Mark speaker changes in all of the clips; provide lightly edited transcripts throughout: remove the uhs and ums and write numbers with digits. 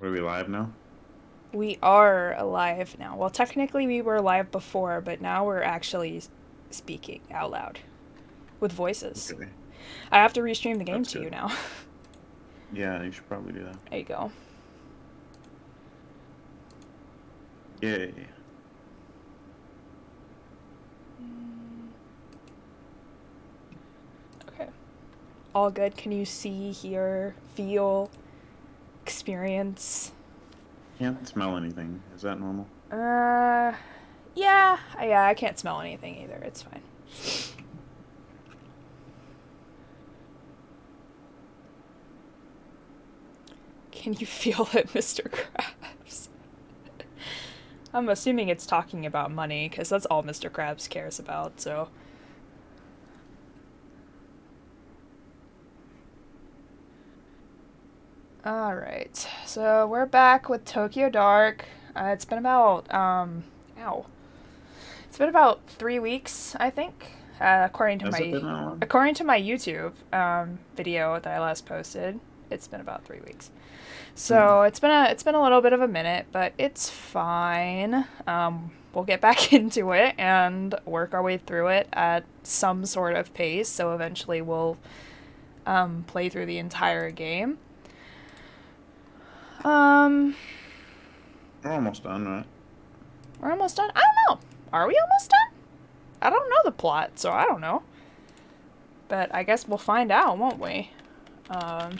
Speaker 1: Are we live now?
Speaker 2: We are alive now. Well, technically we were live before, but now we're actually speaking out loud with voices.
Speaker 1: Okay,
Speaker 2: I have to restream the game
Speaker 1: that's
Speaker 2: to you
Speaker 1: good.
Speaker 2: now.
Speaker 1: Yeah, you should probably do that.
Speaker 2: There you go.
Speaker 1: Yay.
Speaker 2: Okay. All good. Can you see, hear, feel, experience?
Speaker 1: Can't smell anything. Is that normal?
Speaker 2: Uh, yeah, I can't smell anything either. It's fine. Can you feel it, Mr. Krabs? I'm assuming it's talking about money, because that's all Mr. Krabs cares about, so. Alright, so we're back with Tokyo Dark. It's been about, ow. It's been about 3 weeks, I think,
Speaker 1: Has it been that long?
Speaker 2: according to my YouTube video that I last posted. It's been about 3 weeks.
Speaker 1: Hmm.
Speaker 2: So it's been a little bit of a minute, but it's fine. We'll get back into it and work our way through it at some sort of pace. So eventually we'll play through the entire game. Um,
Speaker 1: We're almost done, right?
Speaker 2: we're almost done. I don't know. Are we almost done? I don't know the plot, so I don't know. But I guess we'll find out, won't we? Um,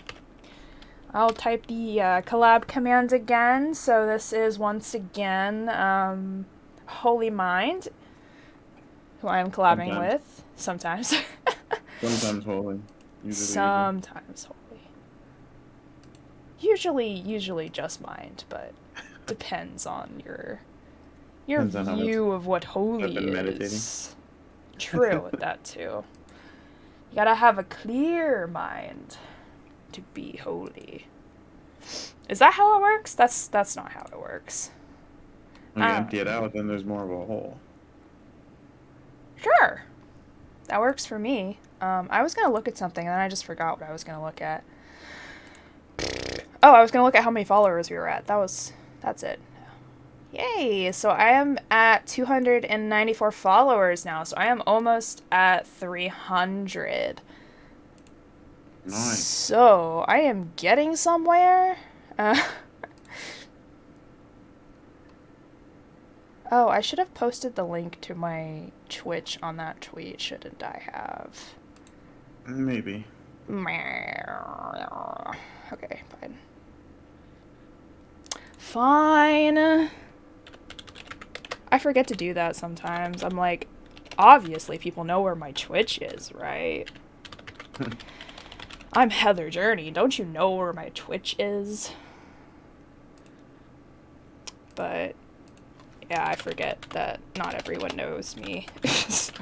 Speaker 2: I'll type the collab command again. So this is once again TheHolyMind, who I am collabing
Speaker 1: Sometimes.
Speaker 2: with sometimes.
Speaker 1: Sometimes holy. Usually evil.
Speaker 2: Sometimes holy. Usually just mind, but depends on your
Speaker 1: Depends on how much
Speaker 2: view of what
Speaker 1: I've
Speaker 2: holy
Speaker 1: been meditating.
Speaker 2: is. True with that too. You gotta have a clear mind to be holy. Is that how it works? That's not how it works.
Speaker 1: When you
Speaker 2: I
Speaker 1: empty
Speaker 2: don't
Speaker 1: it
Speaker 2: know.
Speaker 1: out, then there's more of a hole.
Speaker 2: Sure, that works for me. I was gonna look at something and then I just forgot what I was gonna look at. Oh, I was gonna look at how many followers we were at. That's it. Yay! So I am at 294 followers now. So I am almost at 300.
Speaker 1: Nice.
Speaker 2: So I am getting somewhere. Uh, oh, I should have posted the link to my Twitch on that tweet, shouldn't I have?
Speaker 1: Maybe.
Speaker 2: Okay, fine. Fine. I forget to do that sometimes. I'm like, obviously people know where my Twitch is, right? I'm Heather Journey. Don't you know where my Twitch is? But yeah, I forget that not everyone knows me. So,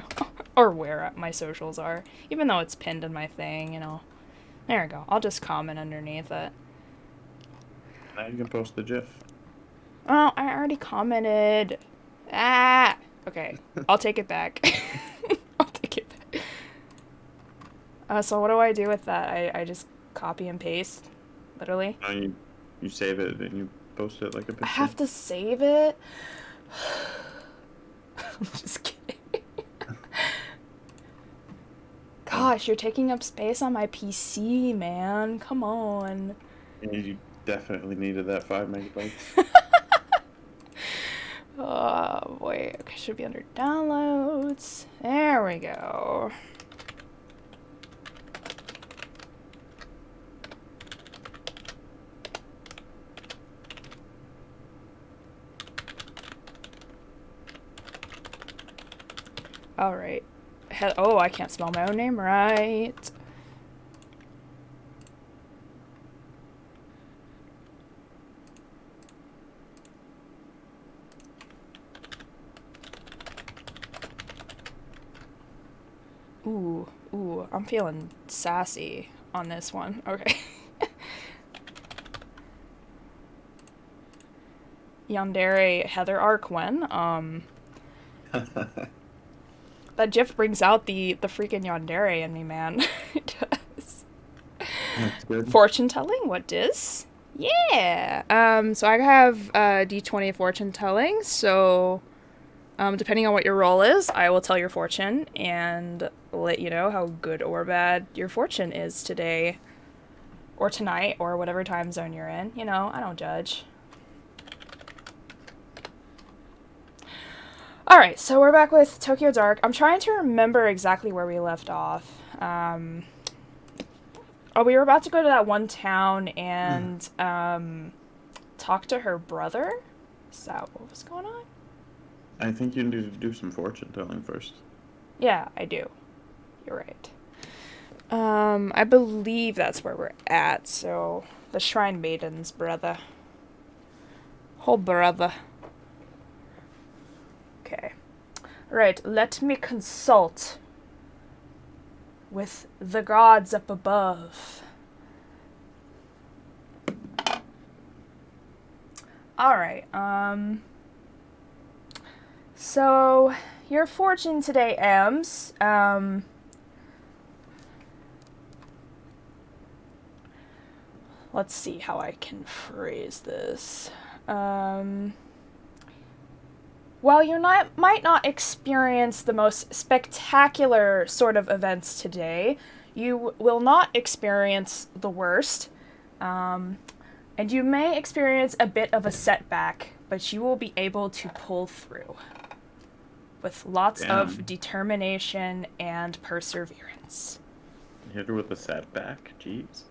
Speaker 2: or where my socials are. Even though it's pinned in my thing. There we go. I'll just comment underneath it.
Speaker 1: Now you can post the GIF.
Speaker 2: Oh, I already commented. Ah! Okay, I'll take it back. I'll take it back. So what do I do with that? I just copy and paste, literally.
Speaker 1: Now you save it and you post it like a
Speaker 2: I
Speaker 1: picture.
Speaker 2: have to save it? I'm just kidding.
Speaker 1: Oh,
Speaker 2: Gosh, you're taking up space on my PC, man. Come on.
Speaker 1: you definitely needed that 5 megabytes.
Speaker 2: Oh, boy. Okay, should be under downloads. There we go. All right. Oh, I can't spell my own name right. Ooh, I'm feeling sassy on this one. Okay. Yandere Heather Arquen. That GIF brings out the freaking Yandere in me, man. It does.
Speaker 1: That's good.
Speaker 2: Fortune telling? What dis? Yeah. So I have D20 fortune telling, so depending on what your roll is, I will tell your fortune and let you know how good or bad your fortune is today. Or tonight, or whatever time zone you're in. You know, I don't judge. Alright, so we're back with Tokyo Dark. I'm trying to remember exactly where we left off. We were about to go to that one town and talk to her brother? Is that what was going on?
Speaker 1: I think you need to do some fortune telling first.
Speaker 2: Yeah, I do. You're right. I believe that's where we're at, so the Shrine Maiden's brother. Whole brother. Okay. Right, let me consult with the gods up above. Alright, so your fortune today, Ems, let's see how I can phrase this. While you might not experience the most spectacular sort of events today, you will not experience the worst. And you may experience a bit of a setback, but you will be able to pull through. With lots of determination and perseverance.
Speaker 1: Hit her with a setback? Jeez.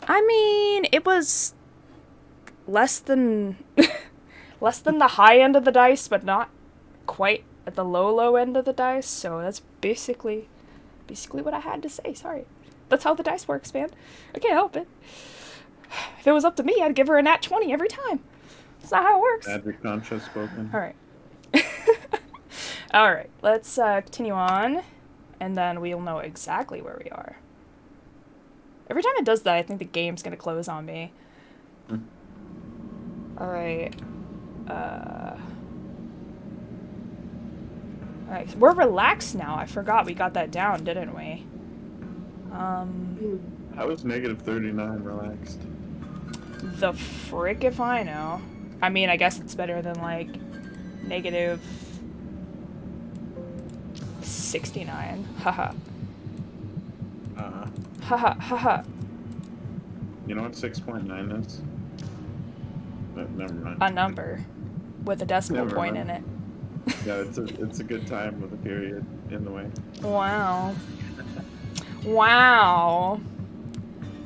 Speaker 2: I mean, it was less than the high end of the dice, but not quite at the low end of the dice. So that's basically what I had to say. Sorry. That's how the dice works, man. I can't help it. If it was up to me, I'd give her a nat 20 every time. That's not how it works.
Speaker 1: Magic Concha spoken.
Speaker 2: All right. All right. Let's continue on, and then we'll know exactly where we are. Every time it does that, I think the game's gonna close on me. Alright. Alright, we're relaxed now. I forgot we got that down, didn't we?
Speaker 1: How is negative 39 relaxed?
Speaker 2: The frick if I know. I mean, I guess it's better than, like, negative 69. Haha. Haha, haha.
Speaker 1: You know what 6.9 is? Never mind.
Speaker 2: A number with a decimal point in it.
Speaker 1: Yeah, it's a good time with a period in the way.
Speaker 2: Wow. Wow.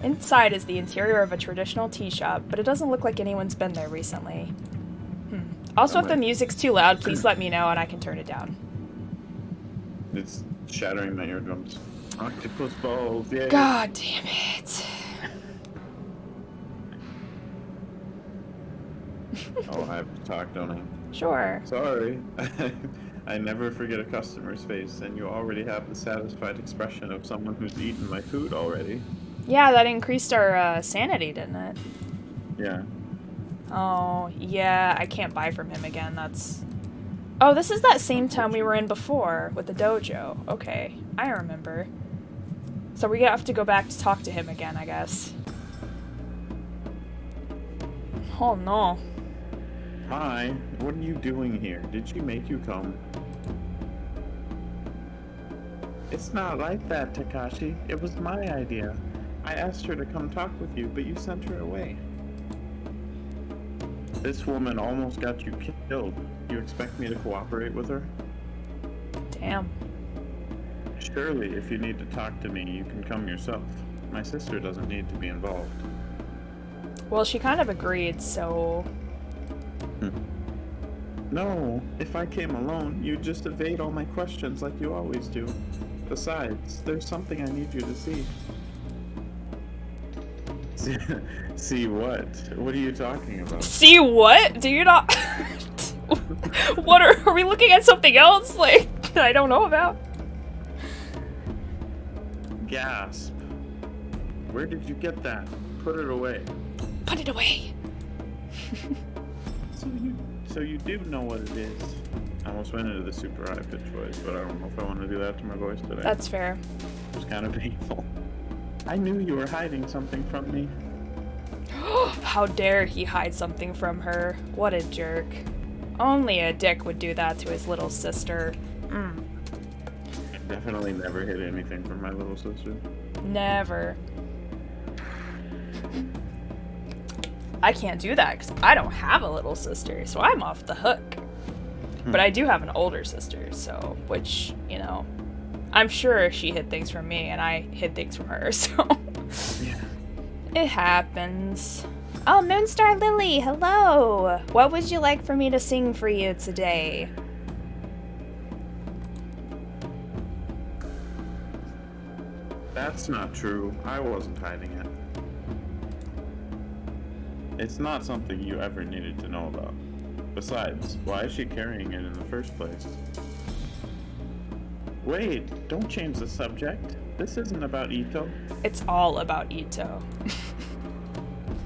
Speaker 2: Inside is the interior of a traditional tea shop, but it doesn't look like anyone's been there recently. Also, if the music's too loud, please let me know and I can turn it down.
Speaker 1: It's shattering my eardrums. Octopus balls, yay!
Speaker 2: God damn it.
Speaker 1: Oh, I have to talk, don't I?
Speaker 2: Sure.
Speaker 1: Sorry. I never forget a customer's face, and you already have the satisfied expression of someone who's eaten my food already.
Speaker 2: Yeah, that increased our sanity, didn't it?
Speaker 1: Yeah.
Speaker 2: Oh, yeah, I can't buy from him again, that's... Oh, this is that same town we were in before, with the dojo. Okay, I remember. So we have to go back to talk to him again, I guess. Oh no.
Speaker 1: Hi, what are you doing here? Did she make you come? It's not like that, Takashi. It was my idea. I asked her to come talk with you, but you sent her away. This woman almost got you killed. You expect me to cooperate with her?
Speaker 2: Damn.
Speaker 1: Surely, if you need to talk to me, you can come yourself. My sister doesn't need to be involved.
Speaker 2: Well, she kind of agreed, so...
Speaker 1: No, if I came alone, you'd just evade all my questions like you always do. Besides, there's something I need you to see. See what? What are you talking about?
Speaker 2: See what? Do you not... What are we looking at something else? Like, that I don't know about?
Speaker 1: Gasp. Where did you get that? Put it away.
Speaker 2: Put it away.
Speaker 1: So you do know what it is. I almost went into the super high pitch voice, but I don't know if I want to do that to my voice today.
Speaker 2: That's fair.
Speaker 1: It was kind of painful. I knew you were hiding something from me.
Speaker 2: how dare he hide something from her. What a jerk. Only a dick would do that to his little sister.
Speaker 1: I definitely never hid anything from my little sister.
Speaker 2: Never. I can't do that because I don't have a little sister, so I'm off the hook. But I do have an older sister, so, which, you know, I'm sure she hid things from me and I hid things from her, so.
Speaker 1: Yeah.
Speaker 2: It happens. Oh, Moonstar Lily, hello! What would you like for me to sing for you today?
Speaker 1: That's not true. I wasn't hiding it. It's not something you ever needed to know about. Besides, why is she carrying it in the first place? Wait, don't change the subject. This isn't about Ito.
Speaker 2: It's all about Ito.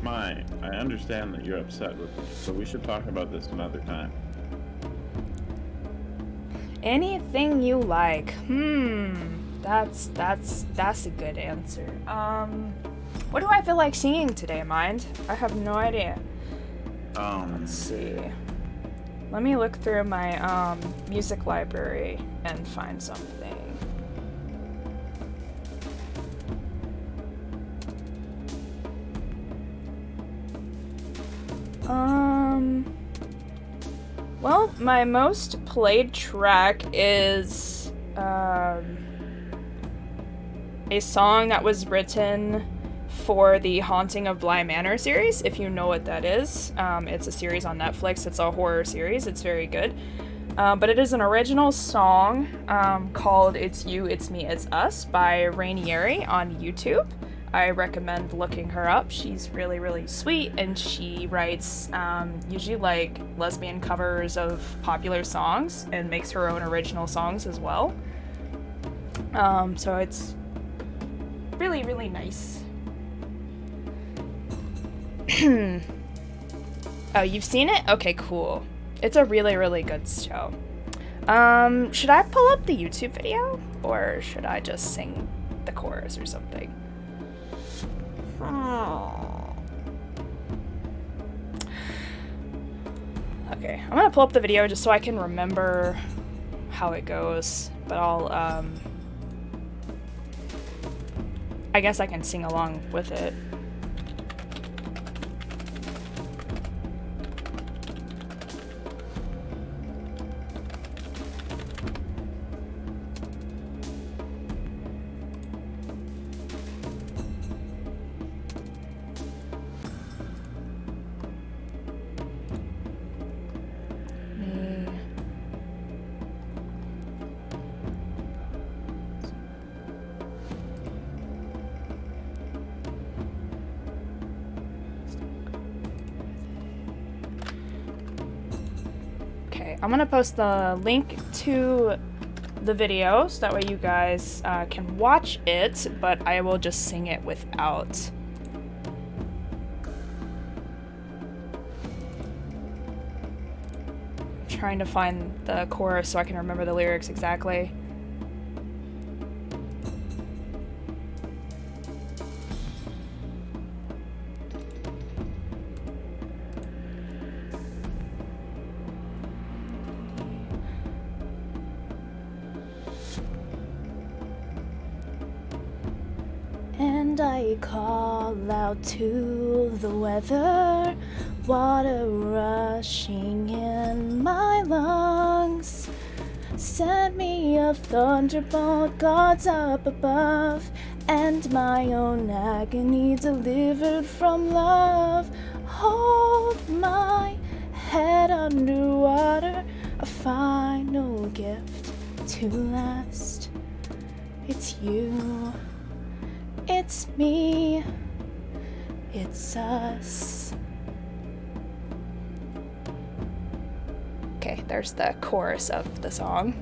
Speaker 1: I understand that you're upset with me, so we should talk about this another time.
Speaker 2: Anything you like. That's a good answer. What do I feel like singing today, Mind? I have no idea. Let's see. Let me look through my music library and find something. Well, my most played track is a song that was written for the Haunting of Bly Manor series, if you know what that is. It's a series on Netflix. It's a horror series. It's very good. But it is an original song called It's You, It's Me, It's Us by Rainieri on YouTube. I recommend looking her up. She's really, really sweet, and she writes usually like lesbian covers of popular songs and makes her own original songs as well. So it's really, really nice. Oh, you've seen it? Okay, cool. It's a really, really good show. Should I pull up the YouTube video? Or should I just sing the chorus or something? Okay, I'm gonna pull up the video just so I can remember how it goes, but I'll, I guess I can sing along with it. I'm gonna post the link to the video so that way you guys can watch it, but I will just sing it without. I'm trying to find the chorus so I can remember the lyrics exactly. And I call out to the weather, water rushing in my lungs. Send me a thunderbolt, God's up above, and my own agony delivered from love. Hold my head underwater, a final gift to last. It's you. It's me, it's us. Okay, there's the chorus of the song.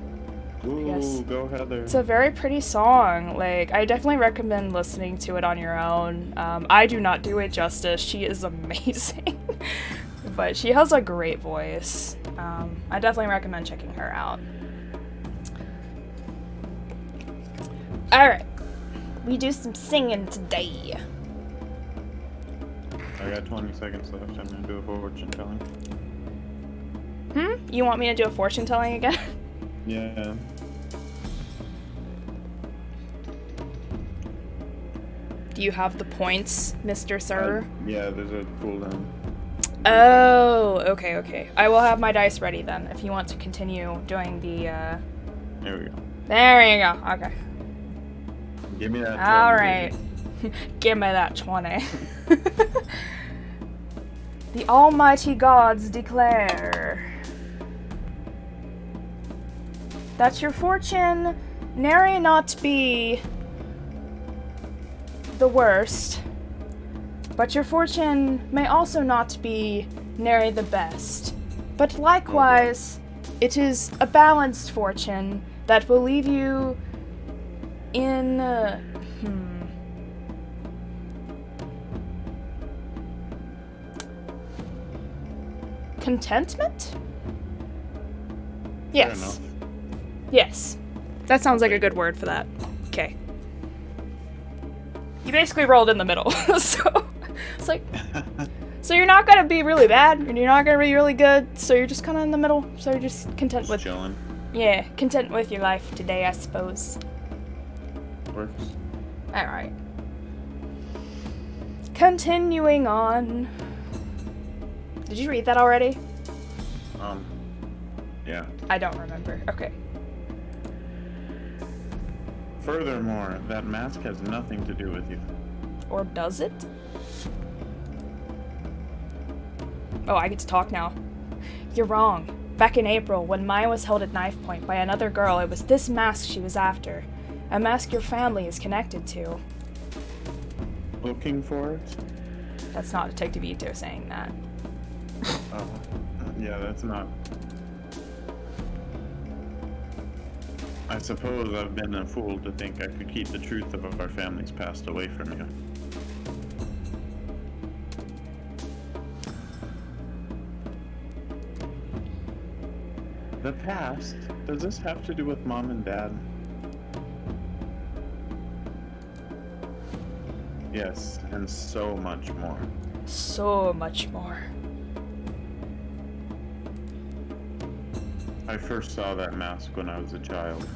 Speaker 1: Ooh,
Speaker 2: Yes.
Speaker 1: Go Heather.
Speaker 2: It's a very pretty song. Like, I definitely recommend listening to it on your own. I do not do it justice. She is amazing. But she has a great voice. I definitely recommend checking her out. Alright. We do some singing today.
Speaker 1: I got 20 seconds left. I'm gonna do a fortune telling.
Speaker 2: You want me to do a fortune telling again?
Speaker 1: Yeah.
Speaker 2: Do you have the points, Mr. Sir?
Speaker 1: Yeah, there's a cooldown.
Speaker 2: Oh, okay. I will have my dice ready then, if you want to continue doing the,
Speaker 1: There we go.
Speaker 2: There you go, okay.
Speaker 1: Give me that 20,
Speaker 2: Alright. Give me that 20. The almighty gods declare that your fortune nary not be the worst, but your fortune may also not be nary the best. But likewise, it is a balanced fortune that will leave you in contentment?
Speaker 1: Fair
Speaker 2: Yes.
Speaker 1: enough.
Speaker 2: Yes. That sounds like a good word for that. Okay. You basically rolled in the middle, so it's like, so you're not gonna be really bad, and you're not gonna be really good, so you're just kind of in the middle, so you're just content with,
Speaker 1: Chilling.
Speaker 2: yeah, content with your life today, I suppose.
Speaker 1: Works.
Speaker 2: Alright. Continuing on. Did you read that already?
Speaker 1: Yeah.
Speaker 2: I don't remember. Okay.
Speaker 1: Furthermore, that mask has nothing to do with you.
Speaker 2: Or does it? Oh, I get to talk now. You're wrong. Back in April, when Maya was held at knife point by another girl, it was this mask she was after. A mask your family is connected to.
Speaker 1: Looking for it?
Speaker 2: That's not Detective Ito saying that.
Speaker 1: Oh. Yeah, that's not. I suppose I've been a fool to think I could keep the truth of our family's past away from you. The past? Does this have to do with Mom and Dad? Yes, and so much more.
Speaker 2: So much more.
Speaker 1: I first saw that mask when I was a child,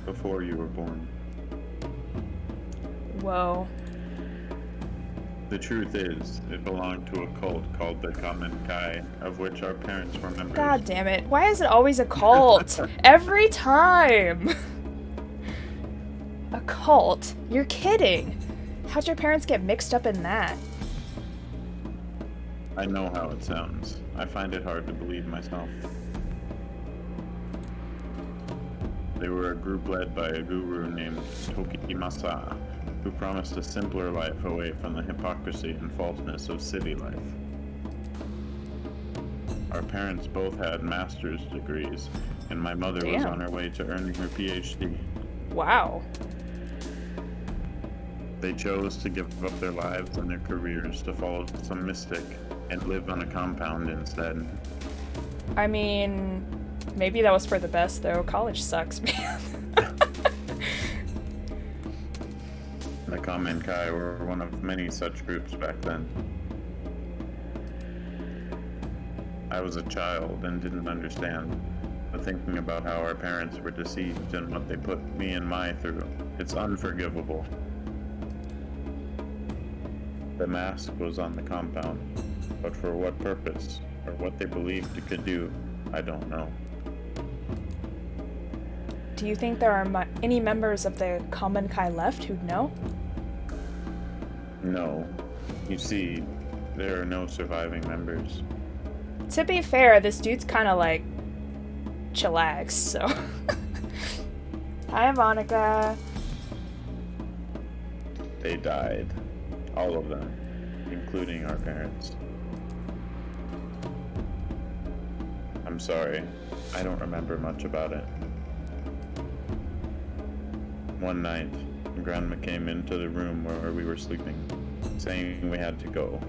Speaker 1: before you were born.
Speaker 2: Whoa.
Speaker 1: The truth is, it belonged to a cult called the Common Kai, of which our parents were members.
Speaker 2: God damn it. Why is it always a cult? Every time! A cult? You're kidding. How'd your parents get mixed up in that?
Speaker 1: I know how it sounds. I find it hard to believe myself. They were a group led by a guru named Tokimasa, who promised a simpler life away from the hypocrisy and falseness of city life. Our parents both had master's degrees, and my mother was on her way to earning her PhD.
Speaker 2: Wow.
Speaker 1: They chose to give up their lives and their careers to follow some mystic and live on a compound instead.
Speaker 2: I mean, maybe that was for the best, though. College sucks, man.
Speaker 1: The Common Kai were one of many such groups back then. I was a child and didn't understand, but thinking about how our parents were deceived and what they put me and Mai through, it's unforgivable. The mask was on the compound, but for what purpose, or what they believed it could do, I don't know.
Speaker 2: Do you think there are any members of the Common Kai left who'd know?
Speaker 1: No. You see, there are no surviving members.
Speaker 2: To be fair, this dude's kind of like chillax, so. Hi, Monica.
Speaker 1: They died. All of them, including our parents. I'm sorry. I don't remember much about it. One night, Grandma came into the room where we were sleeping, saying we had to go.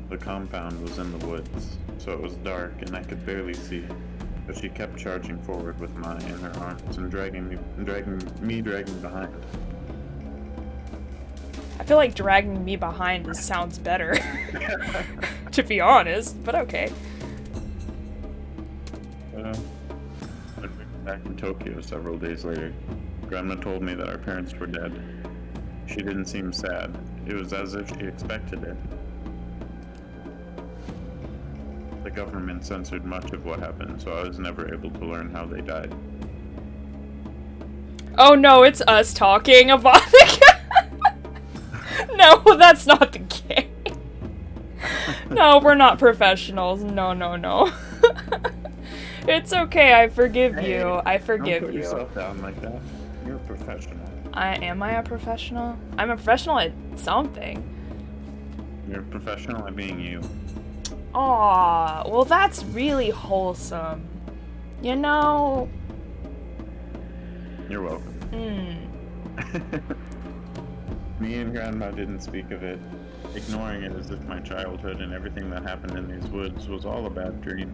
Speaker 1: The compound was in the woods, so it was dark and I could barely see, but she kept charging forward with Mai in her arms and dragging me behind.
Speaker 2: I feel like dragging me behind sounds better, to be honest, but okay.
Speaker 1: When we were back in Tokyo several days later, Grandma told me that our parents were dead. She didn't seem sad. It was as if she expected it. The government censored much of what happened, so I was never able to learn how they died.
Speaker 2: Oh no, it's us talking about the No, that's not the case. No, we're not professionals. No, no, no. It's okay, I forgive you. I forgive
Speaker 1: Don't put
Speaker 2: you.
Speaker 1: yourself down like that. You're a professional.
Speaker 2: Am I a professional? I'm a professional at something.
Speaker 1: You're a professional at being you.
Speaker 2: Aw, well that's really wholesome. You know...
Speaker 1: You're welcome. Me and Grandma didn't speak of it, ignoring it as if my childhood and everything that happened in these woods was all a bad dream.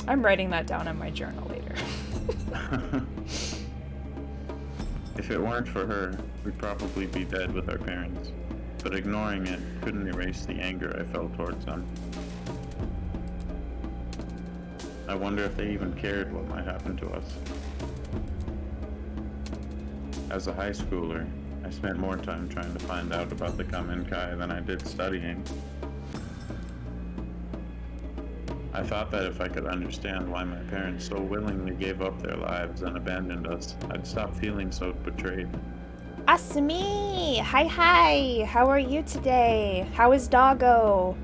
Speaker 2: I'm writing that down in my journal later.
Speaker 1: If it weren't for her, we'd probably be dead with our parents. But ignoring it couldn't erase the anger I felt towards them. I wonder if they even cared what might happen to us. As a high schooler, I spent more time trying to find out about the Kamenkai than I did studying. I thought that if I could understand why my parents so willingly gave up their lives and abandoned us, I'd stop feeling so betrayed.
Speaker 2: Asmi! Hi! How are you today? How is Doggo?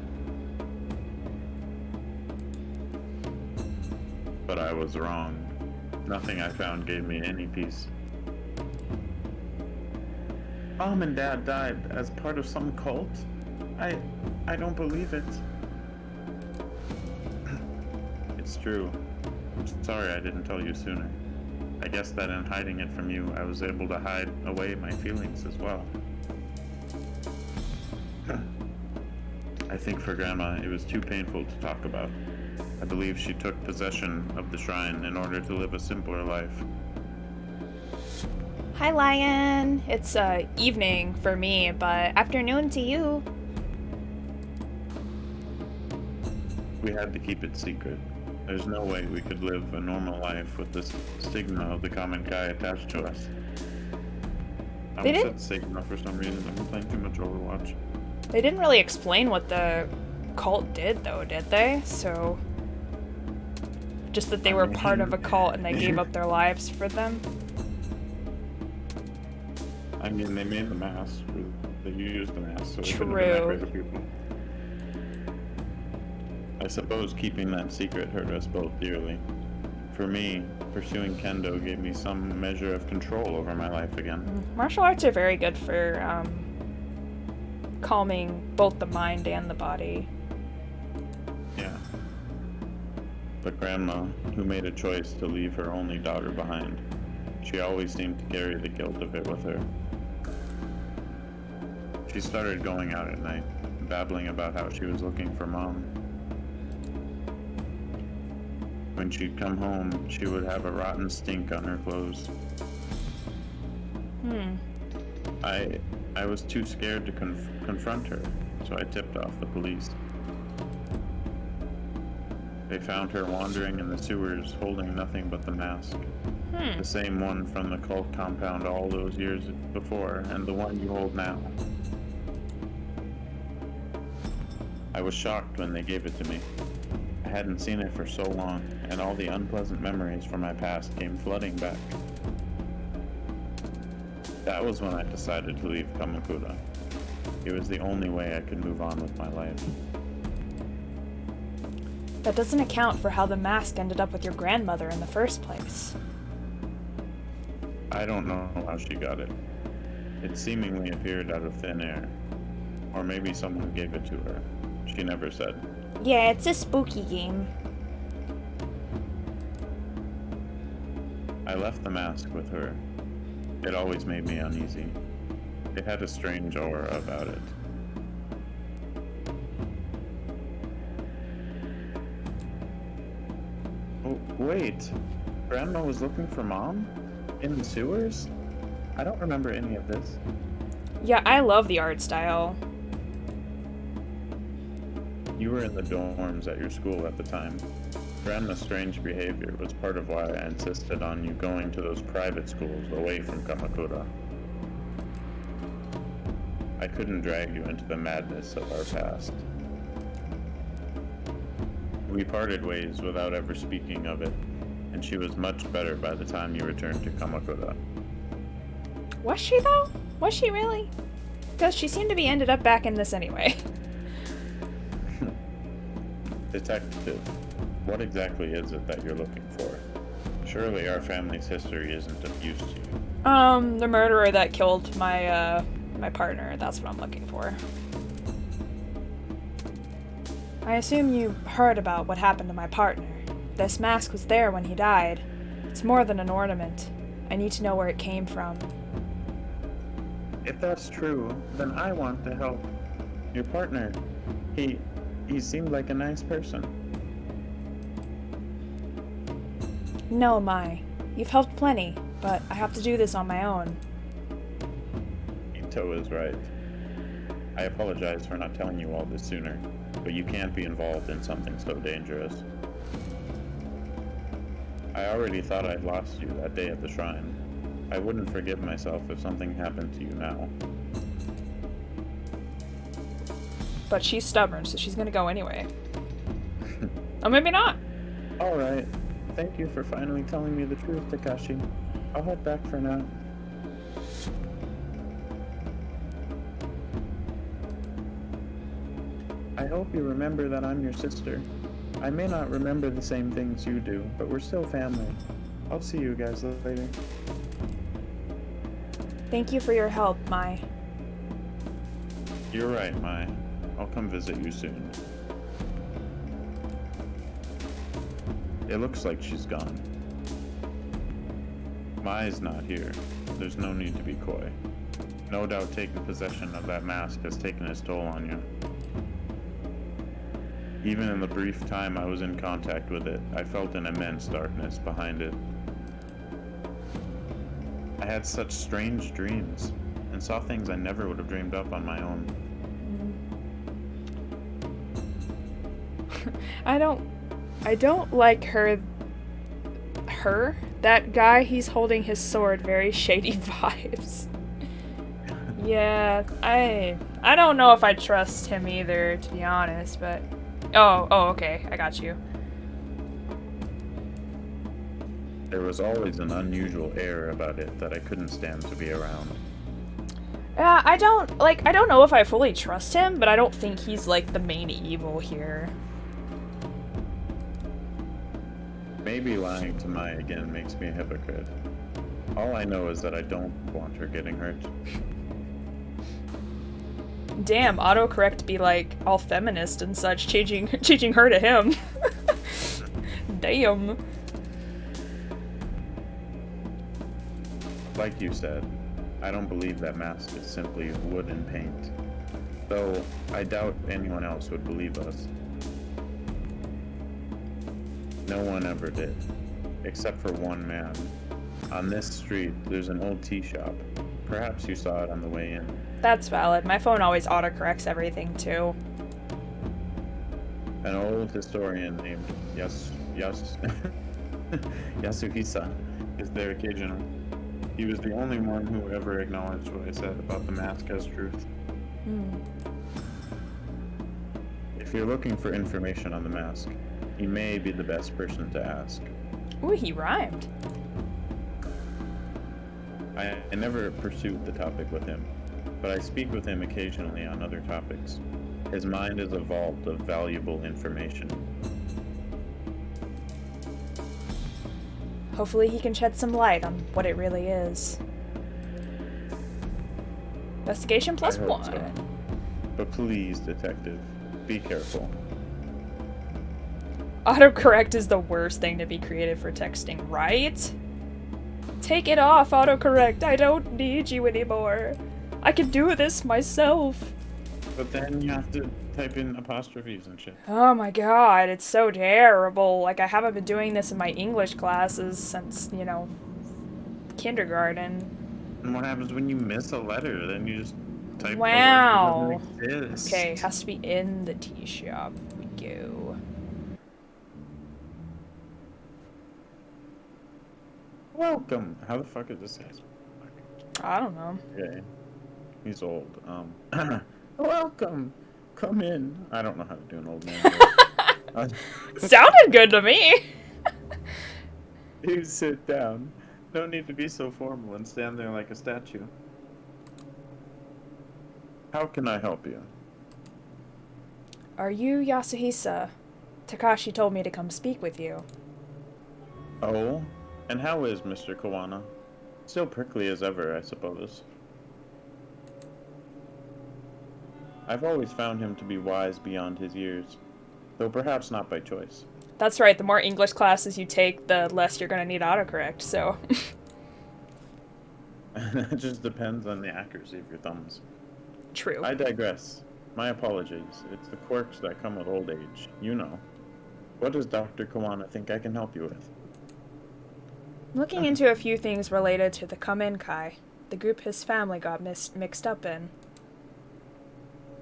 Speaker 1: But I was wrong. Nothing I found gave me any peace. Mom and Dad died as part of some cult? I don't believe it. It's true. I'm sorry I didn't tell you sooner. I guess that in hiding it from you, I was able to hide away my feelings as well. I think for Grandma, it was too painful to talk about. I believe she took possession of the shrine in order to live a simpler life.
Speaker 2: Hi, Lion. It's evening for me, but afternoon to you.
Speaker 1: We had to keep it secret. There's no way we could live a normal life with this stigma of the common Kai attached to us. I almost said stigma for some reason. I've been playing too much Overwatch.
Speaker 2: They didn't really explain what the cult did, though, did they? So... just that they were part of a cult and they gave up their lives for them?
Speaker 1: I mean, they made the mask. They used the mask, so they couldn't
Speaker 2: True.
Speaker 1: have been that great of people. I suppose keeping that secret hurt us both dearly. For me, pursuing kendo gave me some measure of control over my life again.
Speaker 2: Martial arts are very good for calming both the mind and the body.
Speaker 1: Yeah. But Grandma, who made a choice to leave her only daughter behind, she always seemed to carry the guilt of it with her. She started going out at night, babbling about how she was looking for Mom. When she'd come home, she would have a rotten stink on her clothes. I was too scared to confront her, so I tipped off the police. They found her wandering in the sewers, holding nothing but the mask. The same one from the cult compound all those years before, and the one you hold now. I was shocked when they gave it to me. I hadn't seen it for so long, and all the unpleasant memories from my past came flooding back. That was when I decided to leave Kamakura. It was the only way I could move on with my life.
Speaker 2: That doesn't account for how the mask ended up with your grandmother in the first place.
Speaker 1: I don't know how she got it. It seemingly appeared out of thin air. Or maybe someone gave it to her. She never said.
Speaker 2: Yeah, it's a spooky game.
Speaker 1: I left the mask with her. It always made me uneasy. It had a strange aura about it. Oh, wait. Grandma was looking for Mom? In the sewers? I don't remember any of this.
Speaker 2: Yeah, I love the art style.
Speaker 1: You were in the dorms at your school at the time. Grandma's strange behavior was part of why I insisted on you going to those private schools away from Kamakura. I couldn't drag you into the madness of our past. We parted ways without ever speaking of it, and she was much better by the time you returned to Kamakura.
Speaker 2: Was she, though? Was she really? Because she seemed to be ended up back in this anyway.
Speaker 1: Detective, what exactly is it that you're looking for? Surely our family's history isn't of use to you.
Speaker 2: The murderer that killed my partner. That's what I'm looking for. I assume you heard about what happened to my partner. This mask was there when he died. It's more than an ornament. I need to know where it came from.
Speaker 1: If that's true, then I want to help. Your partner, he seemed like a nice person.
Speaker 2: No, Mai. You've helped plenty, but I have to do this on my own.
Speaker 1: Ito is right. I apologize for not telling you all this sooner, but you can't be involved in something so dangerous. I already thought I'd lost you that day at the shrine. I wouldn't forgive myself if something happened to you now.
Speaker 2: But she's stubborn, so she's gonna go anyway. Oh, maybe not.
Speaker 1: Alright. Thank you for finally telling me the truth, Takashi. I'll head back for now. I hope you remember that I'm your sister. I may not remember the same things you do, but we're still family. I'll see you guys later.
Speaker 2: Thank you for your help, Mai.
Speaker 1: You're right, Mai. I'll come visit you soon. It looks like she's gone. Mai's not here. There's no need to be coy. No doubt taking possession of that mask has taken its toll on you. Even in the brief time I was in contact with it, I felt an immense darkness behind it. I had such strange dreams, and saw things I never would have dreamed up on my own.
Speaker 2: I don't like her. That guy, he's holding his sword, very shady vibes. Yeah, I don't know if I trust him either, to be honest, but... Oh, okay, I got you.
Speaker 1: There was always an unusual air about it that I couldn't stand to be around.
Speaker 2: I don't know if I fully trust him, but I don't think he's, like, the main evil here.
Speaker 1: Maybe lying to Mai again makes me a hypocrite. All I know is that I don't want her getting hurt.
Speaker 2: Damn, autocorrect be like all feminist and such, changing her to him. Damn.
Speaker 1: Like you said, I don't believe that mask is simply wood and paint. Though I doubt anyone else would believe us. No one ever did, except for one man. On this street, there's an old tea shop. Perhaps you saw it on the way in.
Speaker 2: That's valid. My phone always autocorrects everything, too.
Speaker 1: An old historian named Yasuhisa is there occasionally. He was the only one who ever acknowledged what I said about the mask as truth. If you're looking for information on the mask, he may be the best person to ask.
Speaker 2: Ooh, he rhymed.
Speaker 1: I never pursued the topic with him, but I speak with him occasionally on other topics. His mind is a vault of valuable information.
Speaker 2: Hopefully he can shed some light on what it really is. Investigation plus
Speaker 1: I hope
Speaker 2: 1.
Speaker 1: so. But please, detective, be careful.
Speaker 2: Autocorrect is the worst thing to be created for texting, right? Take it off, autocorrect. I don't need you anymore. I can do this myself.
Speaker 1: But then you have to type in apostrophes and shit.
Speaker 2: Oh my god, it's so terrible. Like, I haven't been doing this in my English classes since, kindergarten.
Speaker 1: And what happens when you miss a letter? Then you just type a word that
Speaker 2: Wow.
Speaker 1: doesn't exist.
Speaker 2: Okay, has to be in the tea shop. We go.
Speaker 1: Welcome. How the fuck is this guy's?
Speaker 2: I don't know.
Speaker 1: Okay. He's old. Welcome. Come in. I don't know how to do an old man voice.
Speaker 2: Sounded good to me.
Speaker 1: You sit down. No need to be so formal and stand there like a statue. How can I help you?
Speaker 2: Are you Yasuhisa? Takashi told me to come speak with you.
Speaker 1: Oh? And how is Mr. Kawana? Still prickly as ever, I suppose. I've always found him to be wise beyond his years, though perhaps not by choice.
Speaker 2: That's right, the more English classes you take, the less you're gonna need autocorrect, so.
Speaker 1: It just depends on the accuracy of your thumbs.
Speaker 2: True.
Speaker 1: I digress. My apologies. It's the quirks that come with old age. You know. What does Dr. Kawana think I can help you with?
Speaker 2: Looking into a few things related to the Kamenkai, the group his family got mixed up in.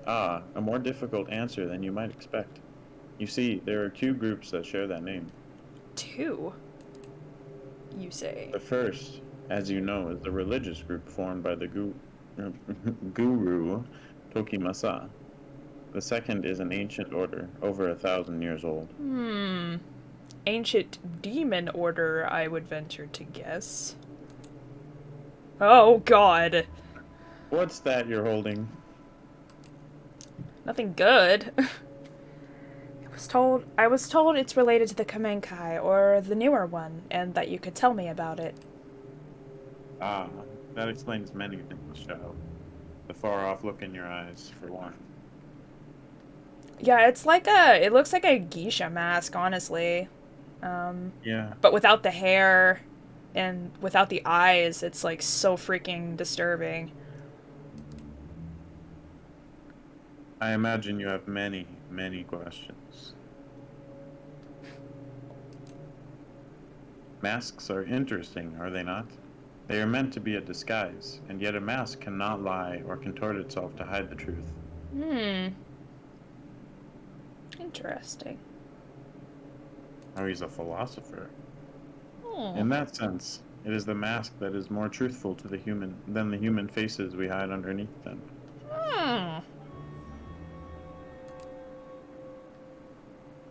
Speaker 1: Ah, a more difficult answer than you might expect. You see, there are two groups that share that name.
Speaker 2: Two? You say.
Speaker 1: The first, as you know, is the religious group formed by the Guru Tokimasa. The second is an ancient order, over 1,000 years old.
Speaker 2: Ancient demon order, I would venture to guess. Oh, God.
Speaker 1: What's that you're holding?
Speaker 2: Nothing good. I was told it's related to the Kamenkai, or the newer one, and that you could tell me about it.
Speaker 1: Ah, that explains many things, child. The far-off look in your eyes, for one.
Speaker 2: Yeah, it looks like a geisha mask, honestly.
Speaker 1: Yeah.
Speaker 2: But without the hair and without the eyes, it's like so freaking disturbing.
Speaker 1: I imagine you have many, many questions. Masks are interesting, are they not? They are meant to be a disguise, and yet a mask cannot lie or contort itself to hide the truth.
Speaker 2: Interesting.
Speaker 1: Oh, he's a philosopher. In that sense, it is the mask that is more truthful to the human than the human faces we hide underneath them.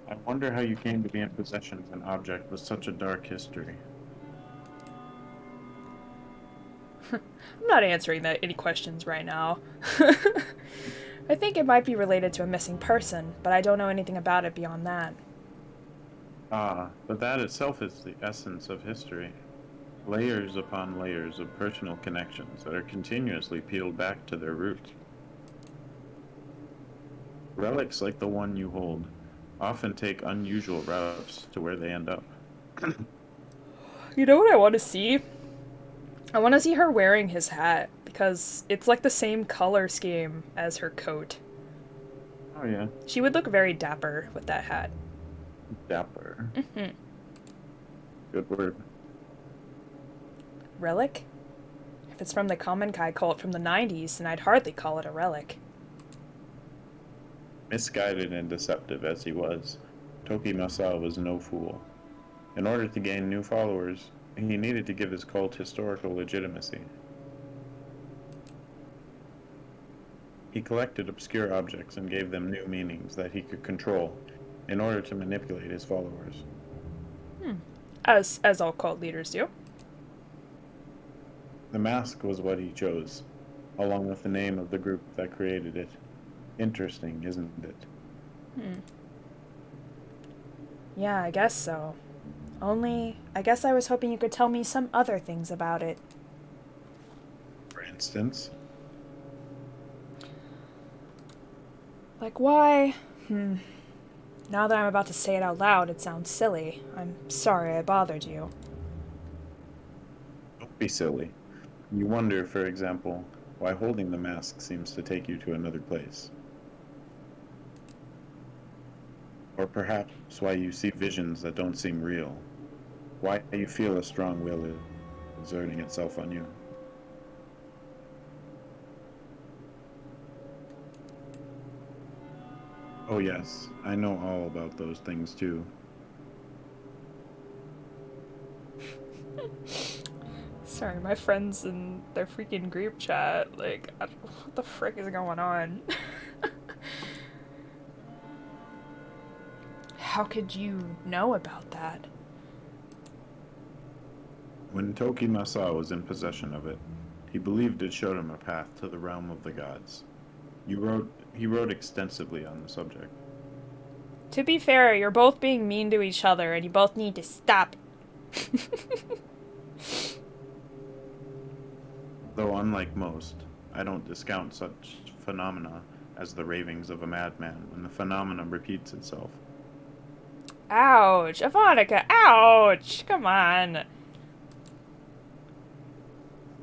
Speaker 1: I wonder how you came to be in possession of an object with such a dark history.
Speaker 2: I'm not answering any questions right now. I think it might be related to a missing person, but I don't know anything about it beyond that.
Speaker 1: Ah, but that itself is the essence of history. Layers upon layers of personal connections that are continuously peeled back to their root. Relics like the one you hold often take unusual routes to where they end up.
Speaker 2: You know what I want to see? I want to see her wearing his hat, because it's like the same color scheme as her coat.
Speaker 1: Oh yeah.
Speaker 2: She would look very dapper with that hat.
Speaker 1: Dapper. Good word.
Speaker 2: Relic? If it's from the Kamenkai cult from the 90s, then I'd hardly call it a relic.
Speaker 1: Misguided and deceptive as he was, Tokimasa was no fool. In order to gain new followers, he needed to give his cult historical legitimacy. He collected obscure objects and gave them new meanings that he could control in order to manipulate his followers.
Speaker 2: As all cult leaders do.
Speaker 1: The mask was what he chose, along with the name of the group that created it. Interesting, isn't it?
Speaker 2: Yeah, I guess so. Only, I guess I was hoping you could tell me some other things about it.
Speaker 1: For instance?
Speaker 2: Like why? Now that I'm about to say it out loud, it sounds silly. I'm sorry I bothered you.
Speaker 1: Don't be silly. You wonder, for example, why holding the mask seems to take you to another place. Or perhaps why you see visions that don't seem real. Why you feel a strong will exerting itself on you. Oh yes, I know all about those things too.
Speaker 2: Sorry, my friends in their freaking group chat, like, what the frick is going on? How could you know about that?
Speaker 1: When Toki Masa was in possession of it, he believed it showed him a path to the realm of the gods. He wrote extensively on the subject.
Speaker 2: To be fair, you're both being mean to each other and you both need to stop.
Speaker 1: Though unlike most, I don't discount such phenomena as the ravings of a madman when the phenomenon repeats itself.
Speaker 2: Ouch, Ivanica, ouch! Come on.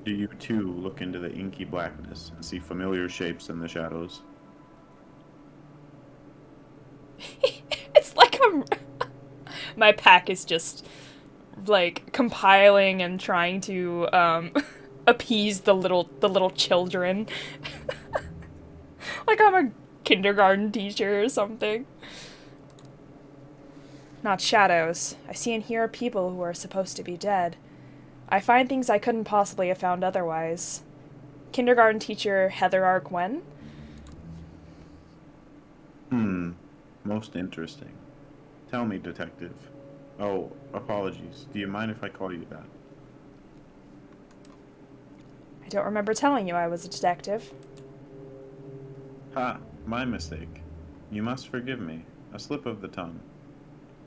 Speaker 1: Do you too look into the inky blackness and see familiar shapes in the shadows?
Speaker 2: It's like my pack is just, like, compiling and trying to, appease the little children. Like I'm a kindergarten teacher or something. Not shadows. I see and hear people who are supposed to be dead. I find things I couldn't possibly have found otherwise. Kindergarten teacher Heather R. Gwen?
Speaker 1: Most interesting. Tell me, detective. Oh, apologies. Do you mind if I call you that?
Speaker 2: I don't remember telling you I was a detective.
Speaker 1: Ha! My mistake. You must forgive me. A slip of the tongue.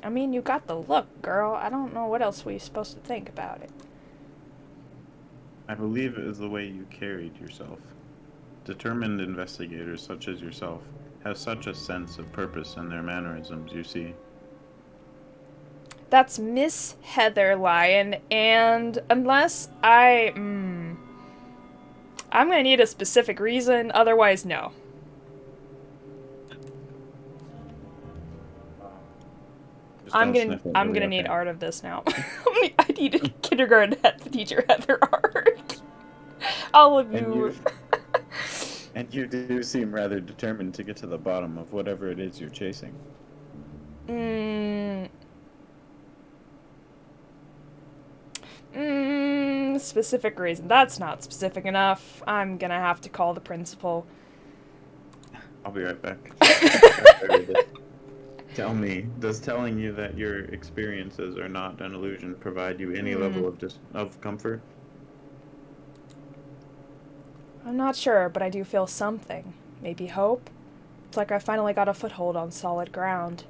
Speaker 2: I mean, you got the look, girl. I don't know what else we're supposed to think about it.
Speaker 1: I believe it is the way you carried yourself. Determined investigators such as yourself have such a sense of purpose in their mannerisms, you see.
Speaker 2: That's Miss Heather Lyon, and unless I'm gonna need a specific reason, otherwise no. I'm gonna need art of this now. I need a kindergarten teacher Heather art. All of you.
Speaker 1: And you do seem rather determined to get to the bottom of whatever it is you're chasing.
Speaker 2: Specific reason. That's not specific enough. I'm gonna have to call the principal.
Speaker 1: I'll be right back. Tell me, does telling you that your experiences are not an illusion provide you any level of comfort?
Speaker 2: I'm not sure, but I do feel something. Maybe hope? It's like I finally got a foothold on solid ground.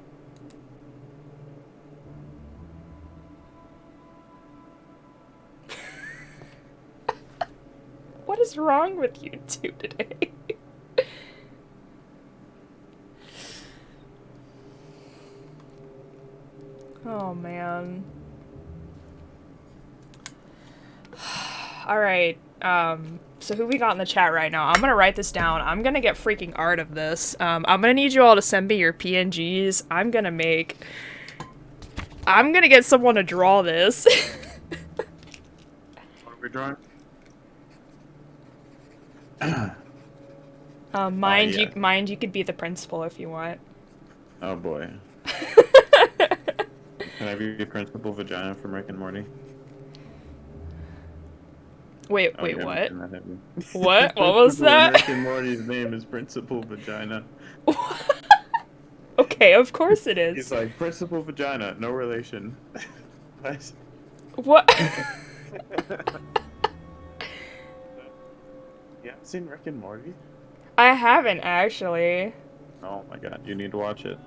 Speaker 2: What is wrong with you two today? Oh, man. Alright, so who we got in the chat right now? I'm gonna write this down. I'm gonna get freaking art of this. I'm gonna need you all to send me your PNGs. I'm gonna get someone to draw this.
Speaker 1: What are we drawing?
Speaker 2: Mind you could be the principal if you want.
Speaker 1: Oh boy. Can I be Principal Vagina from Rick and Morty?
Speaker 2: Wait,
Speaker 1: Okay,
Speaker 2: what? What? What was that?
Speaker 1: Rick and Morty's name is Principal Vagina.
Speaker 2: Okay, of course it is.
Speaker 1: He's like, Principal Vagina, no relation.
Speaker 2: What?
Speaker 1: You haven't seen Rick and Morty?
Speaker 2: I haven't, actually.
Speaker 1: Oh my god, you need to watch it.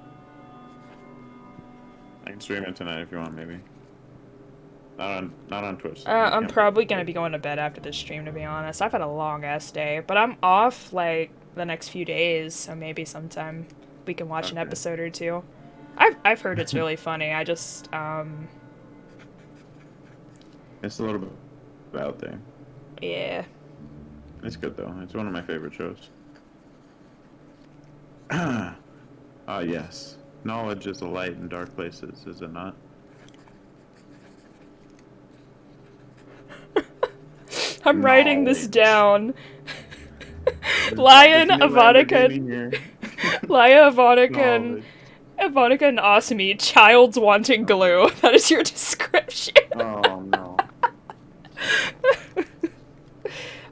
Speaker 1: I can stream it tonight if you want, maybe. Not on Twitch.
Speaker 2: I'm probably gonna be going to bed after this stream, to be honest. I've had a long-ass day, but I'm off, like, the next few days, so maybe sometime we can watch an episode or two. I've heard it's really funny. I just,
Speaker 1: It's a little bit out there.
Speaker 2: yeah.
Speaker 1: It's good, though. It's one of my favorite shows. Ah, yes. Knowledge is a light in dark places, is it not?
Speaker 2: I'm writing this down. Lion, Ivanica. Laya, Ivonica,
Speaker 1: Knowledge.
Speaker 2: and Asami, child's wanting glue. That is your description.
Speaker 1: Oh no.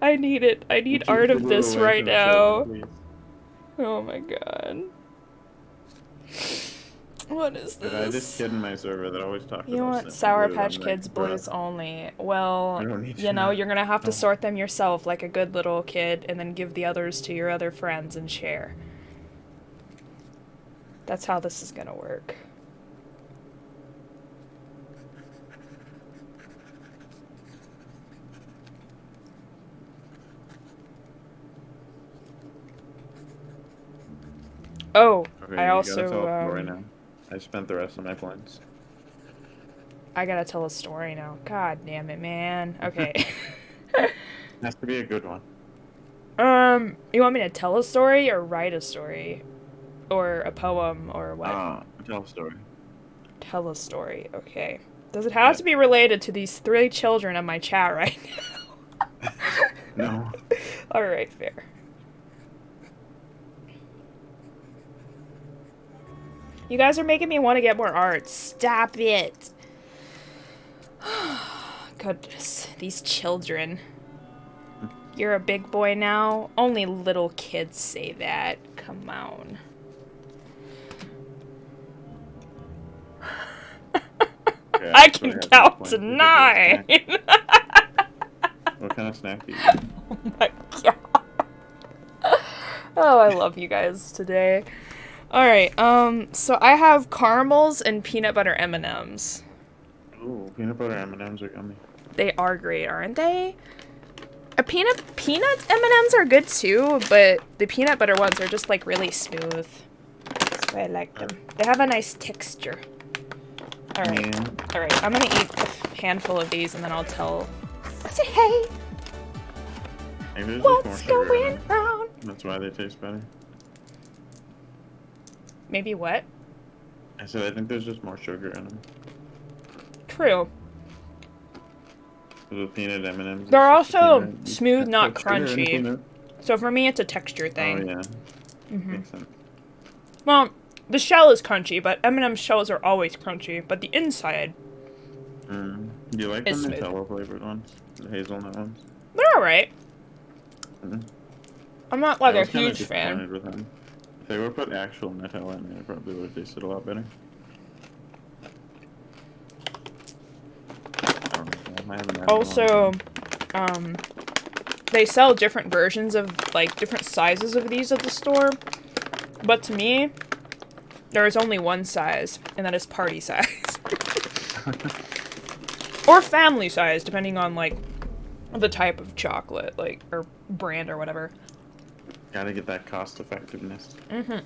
Speaker 2: I need it. I need
Speaker 1: Keep
Speaker 2: art
Speaker 1: the
Speaker 2: of
Speaker 1: glue
Speaker 2: this
Speaker 1: away
Speaker 2: right
Speaker 1: from the show,
Speaker 2: now.
Speaker 1: please.
Speaker 2: Oh my god. What is
Speaker 1: If I had this
Speaker 2: this?
Speaker 1: kid in my server that always talked
Speaker 2: You
Speaker 1: about
Speaker 2: want
Speaker 1: sniffing
Speaker 2: Sour
Speaker 1: glue,
Speaker 2: Patch
Speaker 1: I'm
Speaker 2: Kids
Speaker 1: like,
Speaker 2: blues
Speaker 1: bruh,
Speaker 2: only.
Speaker 1: I
Speaker 2: Well,
Speaker 1: don't need
Speaker 2: you
Speaker 1: to
Speaker 2: know,
Speaker 1: know.
Speaker 2: you're gonna have to
Speaker 1: No.
Speaker 2: sort them yourself like a good little kid and then give the others to your other friends and share. That's how this is gonna work. Oh,
Speaker 1: Okay,
Speaker 2: I
Speaker 1: you
Speaker 2: also,
Speaker 1: gotta tell a story now. I spent the rest of my points.
Speaker 2: I gotta tell a story now. God damn it, man. Okay.
Speaker 1: Has to be a good one.
Speaker 2: You want me to tell a story or write a story? Or a poem or what?
Speaker 1: Tell a story.
Speaker 2: Tell a story, okay. Does it have to be related to these 3 children in my chat right now?
Speaker 1: No.
Speaker 2: Alright, fair. You guys are making me want to get more art. Stop it. Goodness, these children. You're a big boy now? Only little kids say that. Come on.
Speaker 1: Okay,
Speaker 2: I
Speaker 1: actually
Speaker 2: can
Speaker 1: have
Speaker 2: count
Speaker 1: these
Speaker 2: to
Speaker 1: points
Speaker 2: 9!
Speaker 1: because of the snack. What kind of snack do you eat?
Speaker 2: Oh my god. Oh, I love you guys today. Alright, so I have caramels and peanut butter M&Ms.
Speaker 1: Ooh, peanut butter M&Ms are yummy.
Speaker 2: They are great, aren't they? Peanut M&Ms are good too, but the peanut butter ones are just like really smooth. That's why I like them. They have a nice texture. Alright.
Speaker 1: Yeah.
Speaker 2: Alright, I'm gonna eat a handful of these and then I'll tell. Say hey!
Speaker 1: Maybe there's just more
Speaker 2: What's
Speaker 1: sugar in
Speaker 2: going
Speaker 1: them.
Speaker 2: on?
Speaker 1: That's why they taste better.
Speaker 2: Maybe what?
Speaker 1: I said I think there's just more sugar in them.
Speaker 2: True.
Speaker 1: With peanut M&Ms.
Speaker 2: They're
Speaker 1: it's just a
Speaker 2: also
Speaker 1: peanut. You
Speaker 2: smooth,
Speaker 1: can't
Speaker 2: not
Speaker 1: put sugar in a
Speaker 2: crunchy.
Speaker 1: peanut.
Speaker 2: So for me, it's a texture
Speaker 1: Oh
Speaker 2: thing.
Speaker 1: yeah.
Speaker 2: Mm-hmm.
Speaker 1: Makes sense.
Speaker 2: Well, the shell is crunchy, but M&M shells are always crunchy. But the inside,
Speaker 1: Do you like the
Speaker 2: It's smooth.
Speaker 1: Nutella flavored ones? The hazelnut ones?
Speaker 2: they're alright.
Speaker 1: Mm-hmm.
Speaker 2: I'm not like
Speaker 1: I
Speaker 2: a
Speaker 1: was kinda
Speaker 2: huge fan.
Speaker 1: disappointed with them. If they would put actual Nutella in there, it probably would have tasted a lot better. I don't know. I haven't had it in a long
Speaker 2: Also,
Speaker 1: time.
Speaker 2: they sell different versions of, like, different sizes of these at the store. But to me, there is only one size, and that is party size. Or family size, depending on, like, the type of chocolate, like, or brand or whatever.
Speaker 1: Gotta get that cost effectiveness.
Speaker 2: Mm-hmm.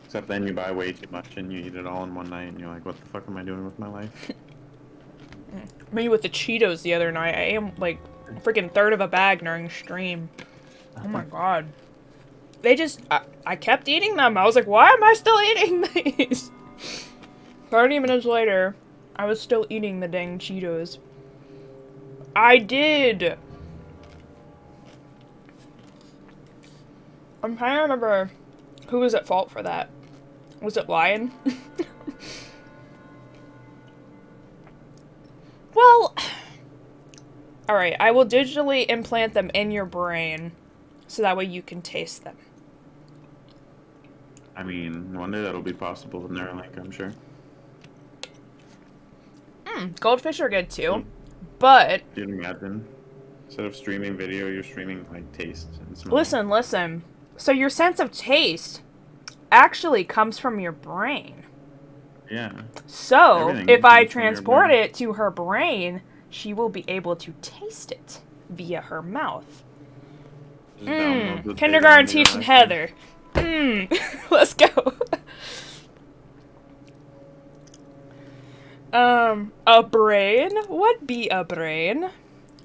Speaker 1: Except then you buy way too much and you eat it all in one night and you're like, what the fuck am I doing with my life?
Speaker 2: Me with the Cheetos the other night, I ate, like, a freaking third of a bag during stream. Oh my god. They just, I kept eating them. I was like, why am I still eating these? 30 minutes later, I was still eating the dang Cheetos. I did! I'm trying to remember who was at fault for that. Was it Lion? Well, alright, I will digitally implant them in your brain so that way you can taste them.
Speaker 1: I mean, one day that'll be possible with Neuralink, I'm sure.
Speaker 2: Goldfish are good too, but
Speaker 1: Dude, imagine. Instead of streaming video, you're streaming, like, taste and smell.
Speaker 2: listen. So your sense of taste actually comes from your brain.
Speaker 1: Yeah.
Speaker 2: So,
Speaker 1: Everything
Speaker 2: if I
Speaker 1: comes from your
Speaker 2: transport
Speaker 1: brain.
Speaker 2: it to her brain, she will be able to taste it via her mouth.
Speaker 1: Just download the data
Speaker 2: Kindergarten
Speaker 1: onto your
Speaker 2: teaching
Speaker 1: iPhone.
Speaker 2: Heather. Let's go. A brain? What be a brain?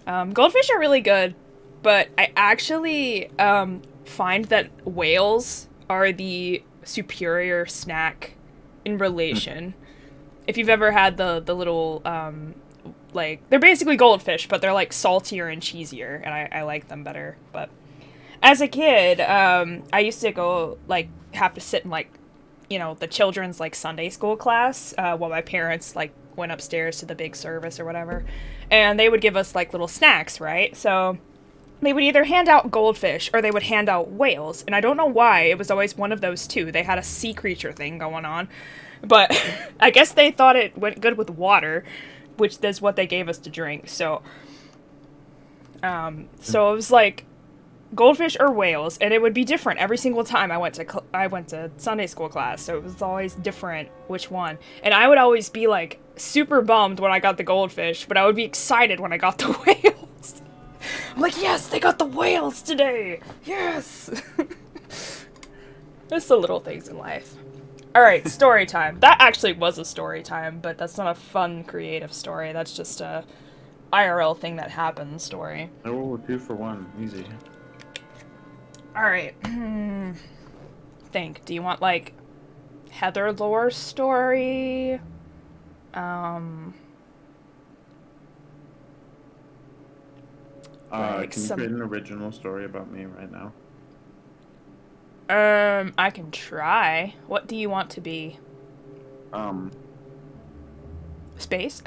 Speaker 2: Goldfish are really good, but I actually, find that whales are the superior snack in relation. If you've ever had the little, like, they're basically goldfish, but they're, like, saltier and cheesier, and I like them better, but as a kid, I used to go, like, have to sit in, like, you know, the children's, like, Sunday school class, while my parents, like, went upstairs to the big service or whatever. And they would give us, like, little snacks, right? So they would either hand out goldfish or they would hand out whales. And I don't know why. It was always one of those two. They had a sea creature thing going on. But I guess they thought it went good with water, which is what they gave us to drink. So, so it was like goldfish or whales, and it would be different every single time I went to Sunday school class. So it was always different which one. And I would always be like super bummed when I got the goldfish, but I would be excited when I got the whales. I'm like, yes, they got the whales today. Yes. Just the little things in life. All right, story time. That actually was a story time, but that's not a fun, creative story. That's just a IRL thing that happened story.
Speaker 1: Oh, 2 for 1. Easy.
Speaker 2: All right. Think. Do you want, like, Heather lore story?
Speaker 1: Can you create an original story about me right now?
Speaker 2: I can try. What do you want to be? Space?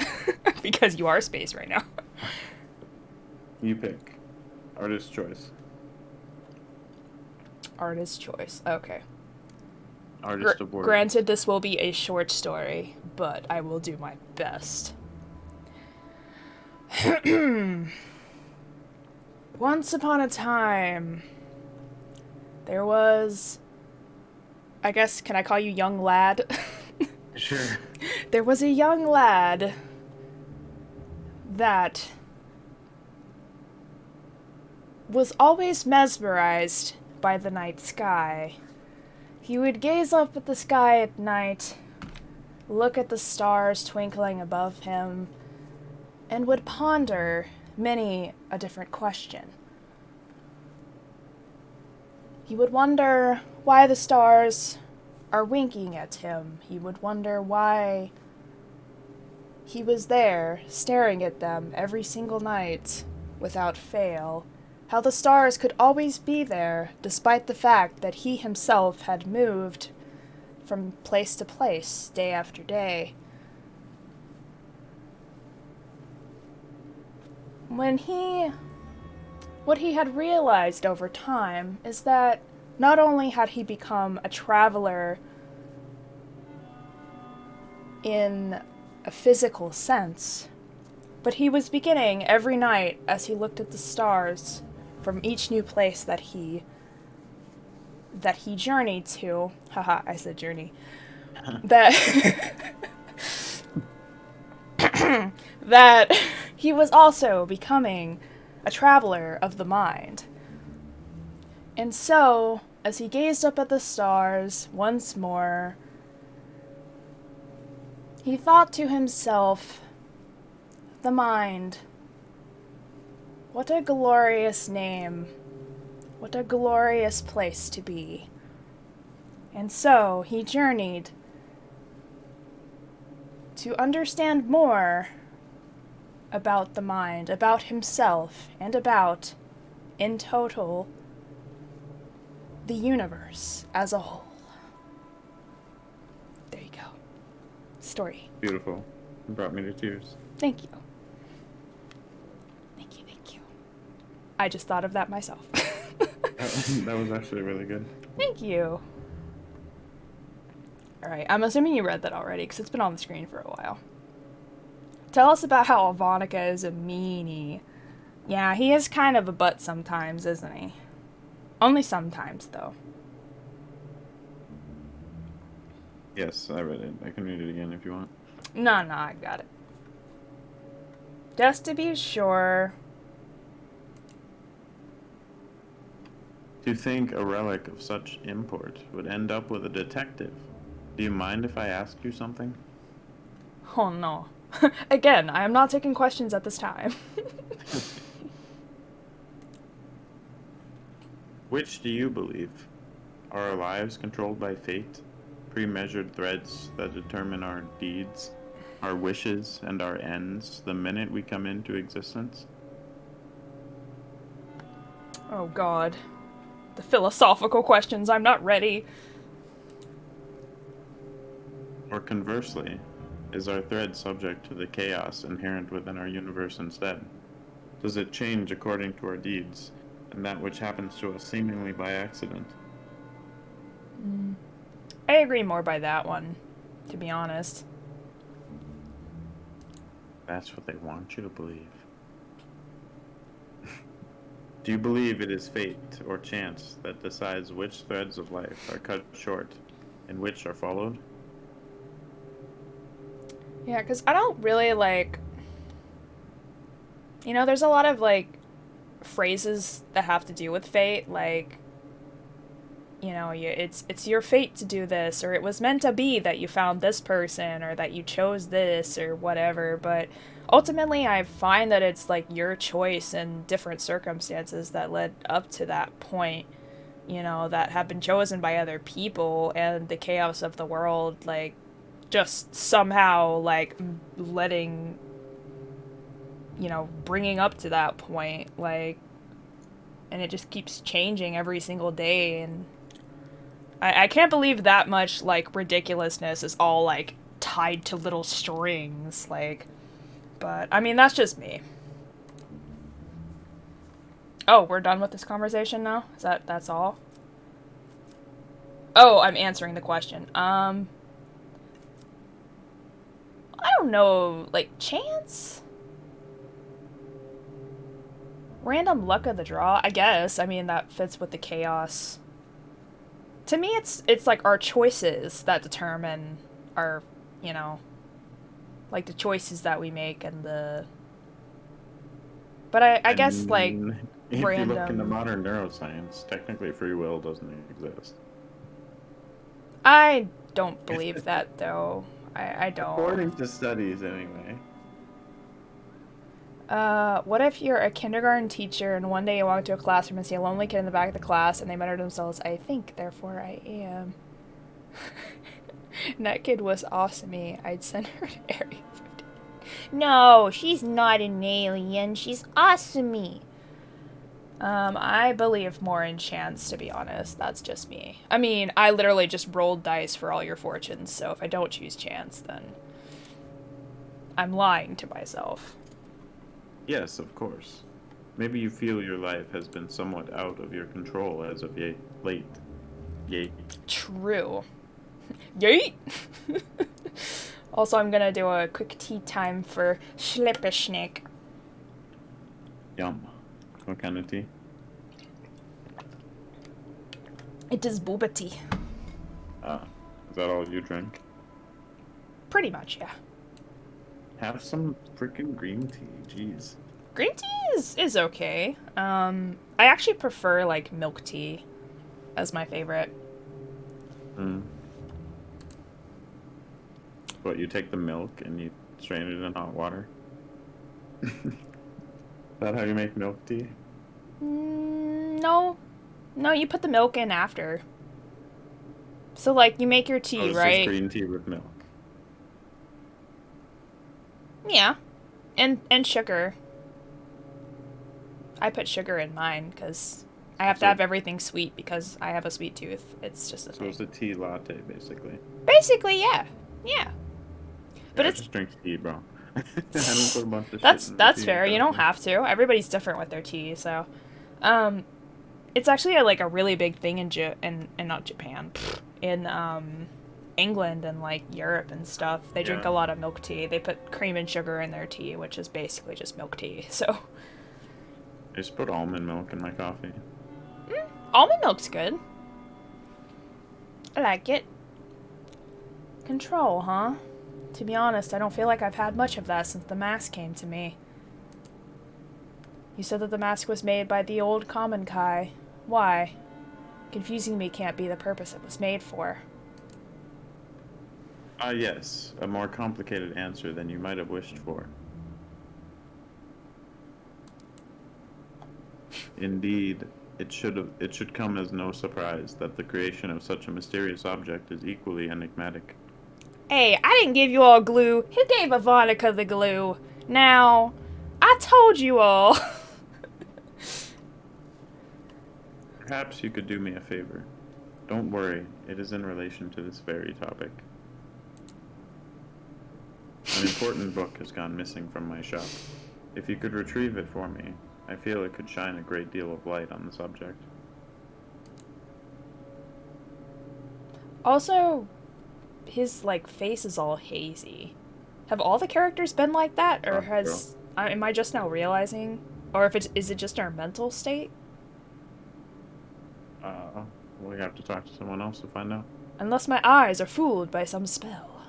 Speaker 2: Because you are space right now.
Speaker 1: You pick. Artist choice.
Speaker 2: Artist choice. Okay.
Speaker 1: Artist award.
Speaker 2: Granted, this will be a short story, but I will do my best. Once upon a time, there was... I guess, can I call you young lad?
Speaker 1: Sure.
Speaker 2: There was a young lad that was always mesmerized by the night sky. He would gaze up at the sky at night, look at the stars twinkling above him, and would ponder many a different question. He would wonder why the stars are winking at him. He would wonder why he was there, staring at them every single night, without fail. How the stars could always be there, despite the fact that he himself had moved from place to place, day after day. What he had realized over time is that not only had he become a traveler in a physical sense, but he was beginning every night as he looked at the stars from each new place that he journeyed to. Haha, I said journey. That he was also becoming a traveler of the mind. And so, as he gazed up at the stars once more, he thought to himself, the mind, what a glorious name, what a glorious place to be. And so he journeyed to understand more about the mind, about himself, and about, in total, the universe as a whole. There you go. Story.
Speaker 1: Beautiful. It brought me to tears.
Speaker 2: Thank you. Thank you, thank you. I just thought of that myself.
Speaker 1: That was actually really good.
Speaker 2: Thank you. Alright, I'm assuming you read that already, because it's been on the screen for a while. Tell us about how Ivanica is a meanie. Yeah, he is kind of a butt sometimes, isn't he? Only sometimes, though.
Speaker 1: Yes, I read it. I can read it again if you want.
Speaker 2: No, I got it. Just to be sure.
Speaker 1: To think a relic of such import would end up with a detective. Do you mind if I ask you something?
Speaker 2: Oh no. Again, I am not taking questions at this time.
Speaker 1: Which do you believe? Are our lives controlled by fate? Pre-measured threads that determine our deeds, our wishes, and our ends the minute we come into existence?
Speaker 2: Oh god. the philosophical questions. I'm not ready.
Speaker 1: Or conversely, is our thread subject to the chaos inherent within our universe instead? Does it change according to our deeds, and that which happens to us seemingly by accident?
Speaker 2: I agree more by that one, to be honest.
Speaker 1: That's what they want you to believe. Do you believe it is fate or chance that decides which threads of life are cut short and which are followed?
Speaker 2: Yeah, because I don't really, like... You know, there's a lot of, like, phrases that have to do with fate, like... You know, it's your fate to do this, or it was meant to be that you found this person, or that you chose this, or whatever, but ultimately I find that it's, like, your choice and different circumstances that led up to that point, you know, that have been chosen by other people, and the chaos of the world, like, just somehow, like, letting, you know, bringing up to that point, like, and it just keeps changing every single day, and I can't believe that much, like, ridiculousness is all, like, tied to little strings, like, but, I mean, that's just me. Oh, we're done with this conversation now? That's all? Oh, I'm answering the question. I don't know, like, chance? Random luck of the draw, I guess. I mean, that fits with the chaos. To me, it's like our choices that determine our, you know, like the choices that we make and the... But I guess, like,
Speaker 1: if
Speaker 2: random...
Speaker 1: you look into modern neuroscience, technically free will doesn't exist.
Speaker 2: I don't believe that, though. I don't.
Speaker 1: According to studies, anyway.
Speaker 2: What if you're a kindergarten teacher and one day you walk into a classroom and see a lonely kid in the back of the class and they mutter to themselves, I think, therefore I am. And that kid was awesome-y. I'd send her to Area 50. No, she's not an alien. She's awesome-y. I believe more in chance, to be honest. That's just me. I mean, I literally just rolled dice for all your fortunes, so if I don't choose chance, then I'm lying to myself.
Speaker 1: Yes, of course. Maybe you feel your life has been somewhat out of your control as of late. Yay.
Speaker 2: True. Yeet! Also, I'm gonna do a quick tea time for Schlipperschnick.
Speaker 1: Yum. What kind of tea?
Speaker 2: It is booba tea.
Speaker 1: Is that all you drink?
Speaker 2: Pretty much, yeah.
Speaker 1: Have some freaking green tea, jeez.
Speaker 2: Green tea is okay. I actually prefer, like, milk tea as my favorite.
Speaker 1: What, you take the milk and you strain it in hot water? Is that how you make milk tea?
Speaker 2: No. No, you put the milk in after. So, like, you make your tea,
Speaker 1: it's
Speaker 2: right?
Speaker 1: Just green tea with milk.
Speaker 2: Yeah. And sugar. I put sugar in mine, because I have to have everything sweet, because I have a sweet tooth. It's just a thing.
Speaker 1: So it's a tea latte, basically.
Speaker 2: Basically, yeah. Yeah. But
Speaker 1: I
Speaker 2: it's...
Speaker 1: just drink tea, bro. I don't put a bunch of shit in
Speaker 2: That's
Speaker 1: tea
Speaker 2: fair. You don't have to. Everybody's different with their tea, so... It's actually, like, a really big thing in not Japan. In, England and, like, Europe and stuff. They drink a lot of milk tea. They put cream and sugar in their tea, which is basically just milk tea, so...
Speaker 1: I just put almond milk in my coffee.
Speaker 2: Almond milk's good. I like it. Control, huh? To be honest, I don't feel like I've had much of that since the mask came to me. You said that the mask was made by the old common Kai. Why? Confusing me can't be the purpose it was made for.
Speaker 1: Yes. A more complicated answer than you might have wished for. Indeed, it should come as no surprise that the creation of such a mysterious object is equally enigmatic.
Speaker 2: Hey, I didn't give you all glue. Who gave Ivanica the glue? Now, I told you all.
Speaker 1: Perhaps you could do me a favor. Don't worry, it is in relation to this very topic. An important book has gone missing from my shop. If you could retrieve it for me, I feel it could shine a great deal of light on the subject.
Speaker 2: Also, his, like, face is all hazy. Have all the characters been like that? Or am I just now realizing? Or is it just our mental state?
Speaker 1: We have to talk to someone else to find out.
Speaker 2: Unless my eyes are fooled by some spell.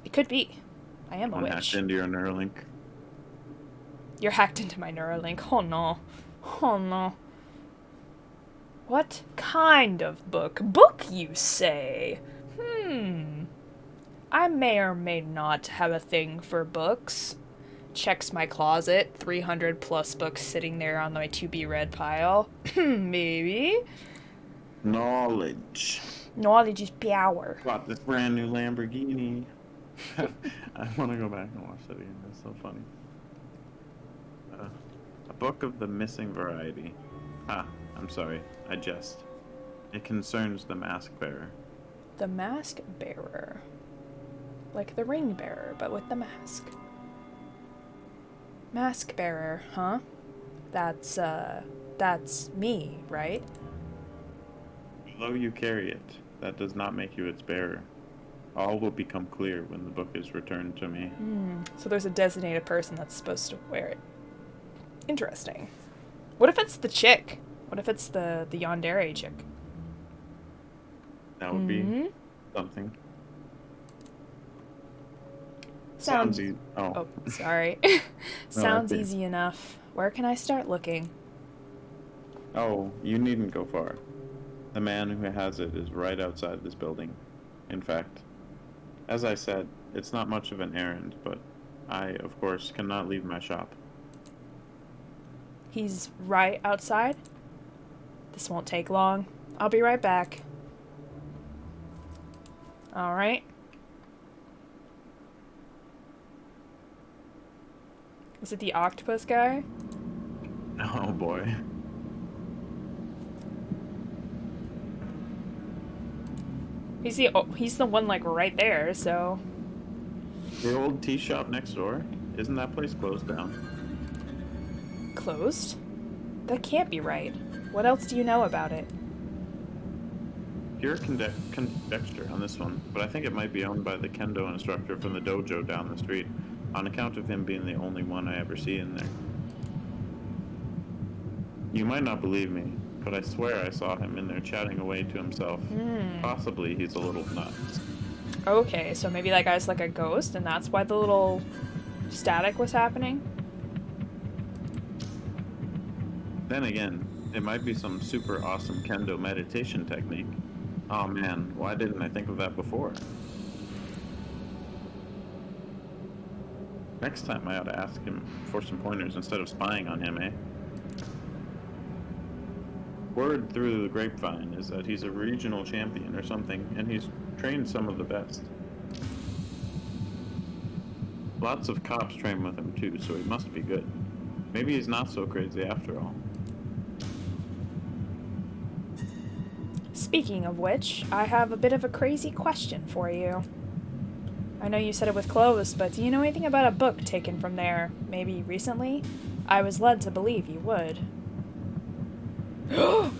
Speaker 2: It could be. I am a witch.
Speaker 1: Hacked into your Neuralink.
Speaker 2: You're hacked into my Neuralink. Oh no. Oh no. What kind of book? Book, you say? I may or may not have a thing for books. Checks my closet. 300 plus books sitting there on my to-be-read pile. Maybe.
Speaker 1: Knowledge.
Speaker 2: Knowledge is power.
Speaker 1: Got this brand new Lamborghini. I want to go back and watch that again. That's so funny. A book of the missing variety. I'm sorry. I jest. It concerns the mask bearer.
Speaker 2: The mask bearer. Like the ring bearer, but with the mask. Mask bearer, huh? That's me, right?
Speaker 1: Although you carry it, that does not make you its bearer. All will become clear when the book is returned to me.
Speaker 2: So there's a designated person that's supposed to wear it. Interesting. What if it's the chick? What if it's the yandere chick?
Speaker 1: That would be something.
Speaker 2: Sounds
Speaker 1: easy.
Speaker 2: Oh, sorry. Sounds easy enough. Where can I start looking?
Speaker 1: Oh, you needn't go far. The man who has it is right outside this building. In fact, as I said, it's not much of an errand, but I, of course, cannot leave my shop.
Speaker 2: He's right outside? This won't take long. I'll be right back. Alright. Is it the octopus guy?
Speaker 1: Oh boy.
Speaker 2: He's the one, like, right there, so...
Speaker 1: The old tea shop next door? Isn't that place closed down?
Speaker 2: Closed? That can't be right. What else do you know about it?
Speaker 1: Pure conjecture on this one, but I think it might be owned by the kendo instructor from the dojo down the street, on account of him being the only one I ever see in there. You might not believe me, but I swear I saw him in there chatting away to himself. Possibly he's a little nuts.
Speaker 2: Okay, so maybe that guy's like a ghost, and that's why the little static was happening?
Speaker 1: Then again, it might be some super awesome kendo meditation technique. Oh man, why didn't I think of that before? Next time I ought to ask him for some pointers instead of spying on him, eh? Word through the grapevine is that he's a regional champion or something, and he's trained some of the best. Lots of cops train with him too, so he must be good. Maybe he's not so crazy after all.
Speaker 2: Speaking of which, I have a bit of a crazy question for you. I know you said it with clothes, but do you know anything about a book taken from there, maybe recently? I was led to believe you would.
Speaker 1: Oh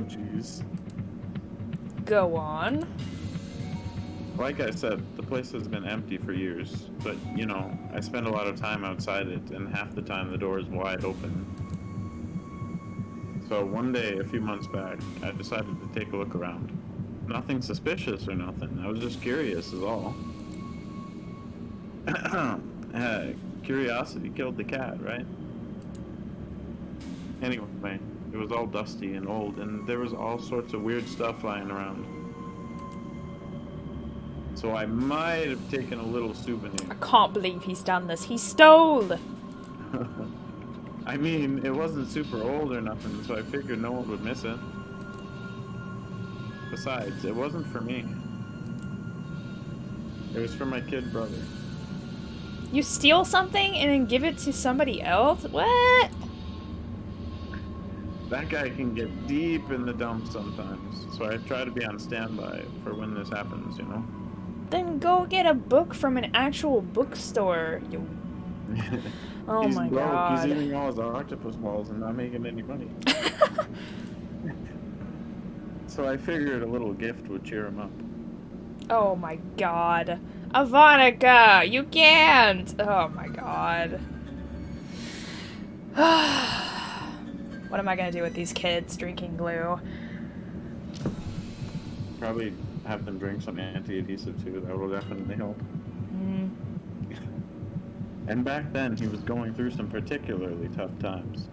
Speaker 1: geez.
Speaker 2: Go on.
Speaker 1: Like I said, the place has been empty for years, but, you know, I spend a lot of time outside it, and half the time the door is wide open. So one day, a few months back, I decided to take a look around. Nothing suspicious or nothing, I was just curious is all. Curiosity killed the cat, right? Anyway, it was all dusty and old, and there was all sorts of weird stuff lying around. So I might have taken a little souvenir.
Speaker 2: I can't believe he's done this. He stole!
Speaker 1: I mean, it wasn't super old or nothing, so I figured no one would miss it. Besides, it wasn't for me. It was for my kid brother.
Speaker 2: You steal something and then give it to somebody else? What?
Speaker 1: That guy can get deep in the dumps sometimes, so I try to be on standby for when this happens, you know?
Speaker 2: Then go get a book from an actual bookstore. You... Oh
Speaker 1: He's
Speaker 2: my
Speaker 1: broke. He's
Speaker 2: god.
Speaker 1: eating all his octopus balls and not making any money. So I figured a little gift would cheer him up.
Speaker 2: Oh my god. Ivanica, you can't! Oh my god. What am I gonna do with these kids drinking glue?
Speaker 1: Probably have them drink some anti-adhesive too. That will definitely help.
Speaker 2: Mm.
Speaker 1: And back then, he was going through some particularly tough times.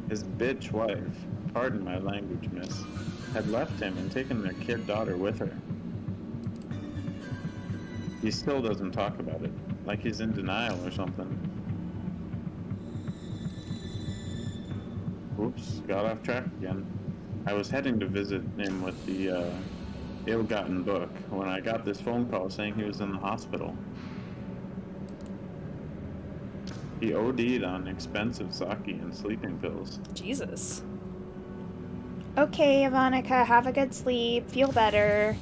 Speaker 1: His bitch wife, pardon my language, miss, had left him and taken their kid daughter with her. He still doesn't talk about it, like he's in denial or something. Oops, got off track again. I was heading to visit him with the ill-gotten book when I got this phone call saying he was in the hospital. He OD'd on expensive sake and sleeping pills.
Speaker 2: Jesus. Okay, Ivanica, have a good sleep. Feel better.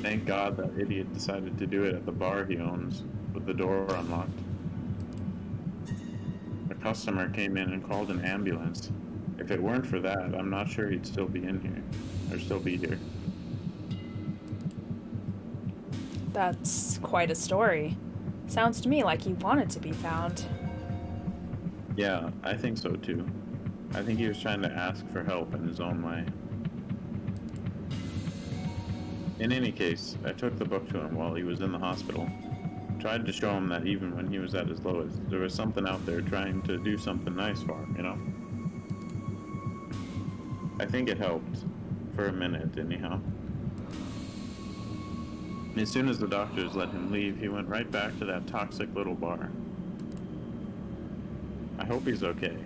Speaker 1: Thank God that idiot decided to do it at the bar he owns, with the door unlocked. A customer came in and called an ambulance. If it weren't for that, I'm not sure he'd still be in here, or still be here.
Speaker 2: That's quite a story. Sounds to me like he wanted to be found.
Speaker 1: Yeah, I think so too. I think he was trying to ask for help in his own way. In any case, I took the book to him while he was in the hospital. Tried to show him that even when he was at his lowest, there was something out there trying to do something nice for him, you know? I think it helped. For a minute, anyhow. As soon as the doctors let him leave, he went right back to that toxic little bar. I hope he's okay.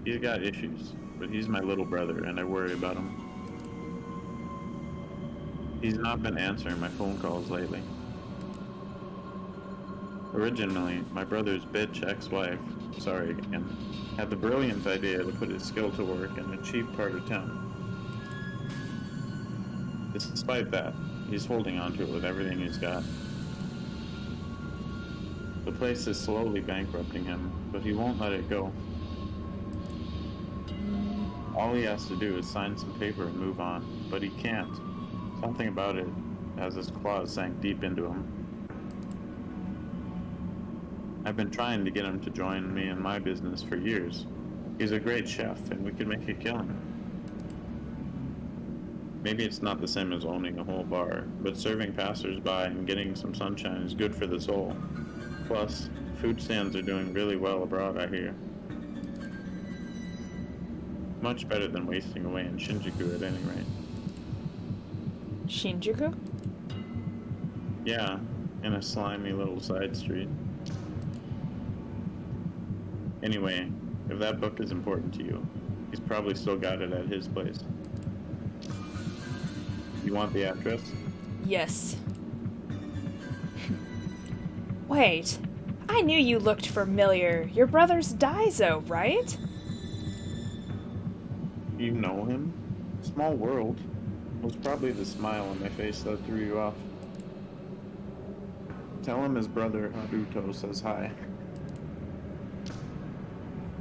Speaker 1: He's got issues, but he's my little brother, and I worry about him. He's not been answering my phone calls lately. Originally, my brother's bitch ex-wife, sorry again, had the brilliant idea to put his skill to work in a cheap part of town. Despite that, he's holding on to it with everything he's got. The place is slowly bankrupting him, but he won't let it go. All he has to do is sign some paper and move on, but he can't. Something about it has his claws sank deep into him. I've been trying to get him to join me in my business for years. He's a great chef, and we could make a killing. Maybe it's not the same as owning a whole bar, but serving passers-by and getting some sunshine is good for the soul. Plus, food stands are doing really well abroad, I hear. Much better than wasting away in Shinjuku at any rate.
Speaker 2: Shinjuku?
Speaker 1: Yeah, in a slimy little side street. Anyway, if that book is important to you, he's probably still got it at his place. You want the address?
Speaker 2: Yes. Wait. I knew you looked familiar. Your brother's Daiso, right?
Speaker 1: You know him? Small world. It was probably the smile on my face that threw you off. Tell him his brother Haruto says hi.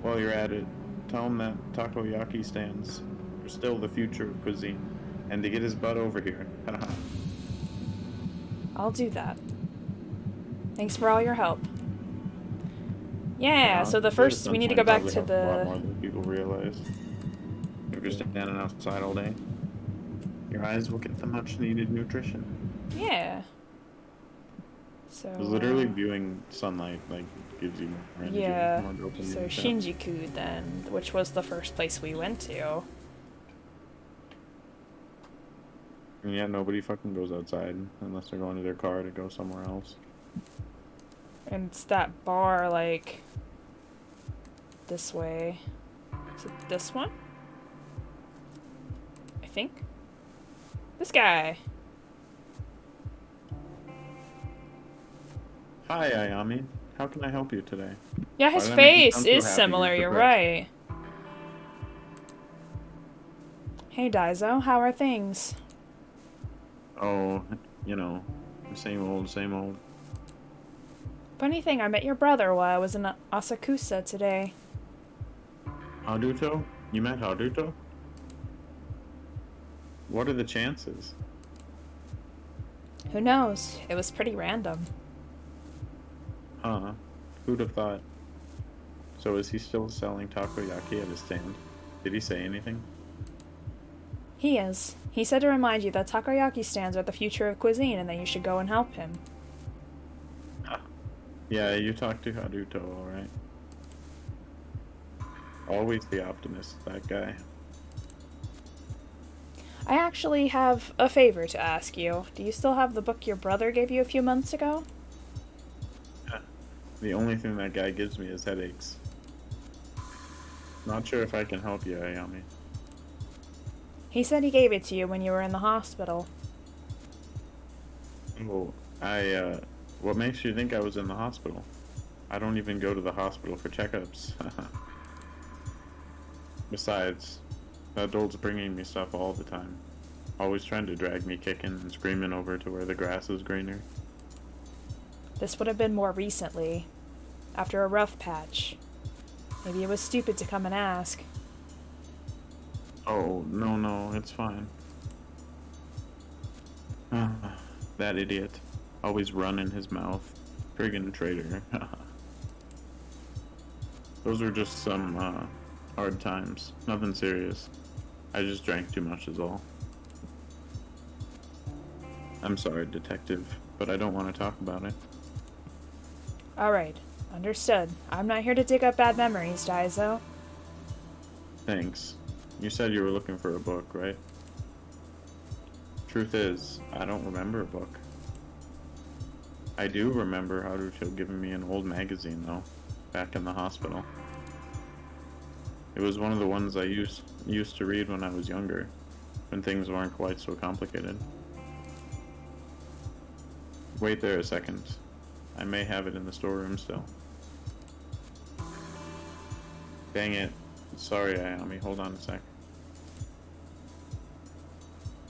Speaker 1: While you're at it, tell him that takoyaki stands are still the future of cuisine, and to get his butt over here. Haha.
Speaker 2: I'll do that. Thanks for all your help. Yeah, so the first, we need to go back to
Speaker 1: A lot more
Speaker 2: the...
Speaker 1: than people realize. If you're standing outside all day, your eyes will get the much needed nutrition.
Speaker 2: Yeah. So...
Speaker 1: Literally viewing sunlight, like, gives you more energy.
Speaker 2: Yeah,
Speaker 1: More dopamine
Speaker 2: so
Speaker 1: and stuff.
Speaker 2: Shinjuku then, which was the first place we went to.
Speaker 1: And yeah, nobody fucking goes outside unless they're going to their car to go somewhere else.
Speaker 2: And it's that bar, like, this way. Is it this one? I think. This guy.
Speaker 1: Hi, Ayami. How can I help you today?
Speaker 2: Yeah,
Speaker 1: Why
Speaker 2: his
Speaker 1: did I make you
Speaker 2: face
Speaker 1: sound so
Speaker 2: is
Speaker 1: happy?
Speaker 2: similar,
Speaker 1: You're
Speaker 2: you're
Speaker 1: depressed.
Speaker 2: right. Hey Daizo, how are things?
Speaker 1: Oh, you know, same old, same old.
Speaker 2: Funny thing, I met your brother while I was in Asakusa today.
Speaker 1: Haruto? You met Haruto? What are the chances?
Speaker 2: Who knows? It was pretty random.
Speaker 1: Huh. Who'd have thought? So is he still selling takoyaki at his stand? Did he say anything?
Speaker 2: He is. He said to remind you that takoyaki stands are the future of cuisine and that you should go and help him.
Speaker 1: Huh. Yeah, you talked to Haruto, alright. Always the optimist, that guy.
Speaker 2: I actually have a favor to ask you. Do you still have the book your brother gave you a few months ago?
Speaker 1: Huh. The only thing that guy gives me is headaches. Not sure if I can help you, Ayami.
Speaker 2: He said he gave it to you when you were in the hospital.
Speaker 1: Oh, what makes you think I was in the hospital? I don't even go to the hospital for checkups. Besides, that adult's bringing me stuff all the time. Always trying to drag me kicking and screaming over to where the grass is greener.
Speaker 2: This would have been more recently, after a rough patch. Maybe it was stupid to come and ask.
Speaker 1: Oh, no, it's fine. That idiot. Always running his mouth. Friggin' traitor. Those were just some, hard times. Nothing serious. I just drank too much is all. I'm sorry, detective, but I don't want to talk about it.
Speaker 2: Alright, understood. I'm not here to dig up bad memories, Daizo.
Speaker 1: Thanks. You said you were looking for a book, right? Truth is, I don't remember a book. I do remember Haruto giving me an old magazine, though, back in the hospital. It was one of the ones I used to read when I was younger, when things weren't quite so complicated. Wait there a second. I may have it in the storeroom still. Dang it. Sorry, Ayami. Hold on a sec.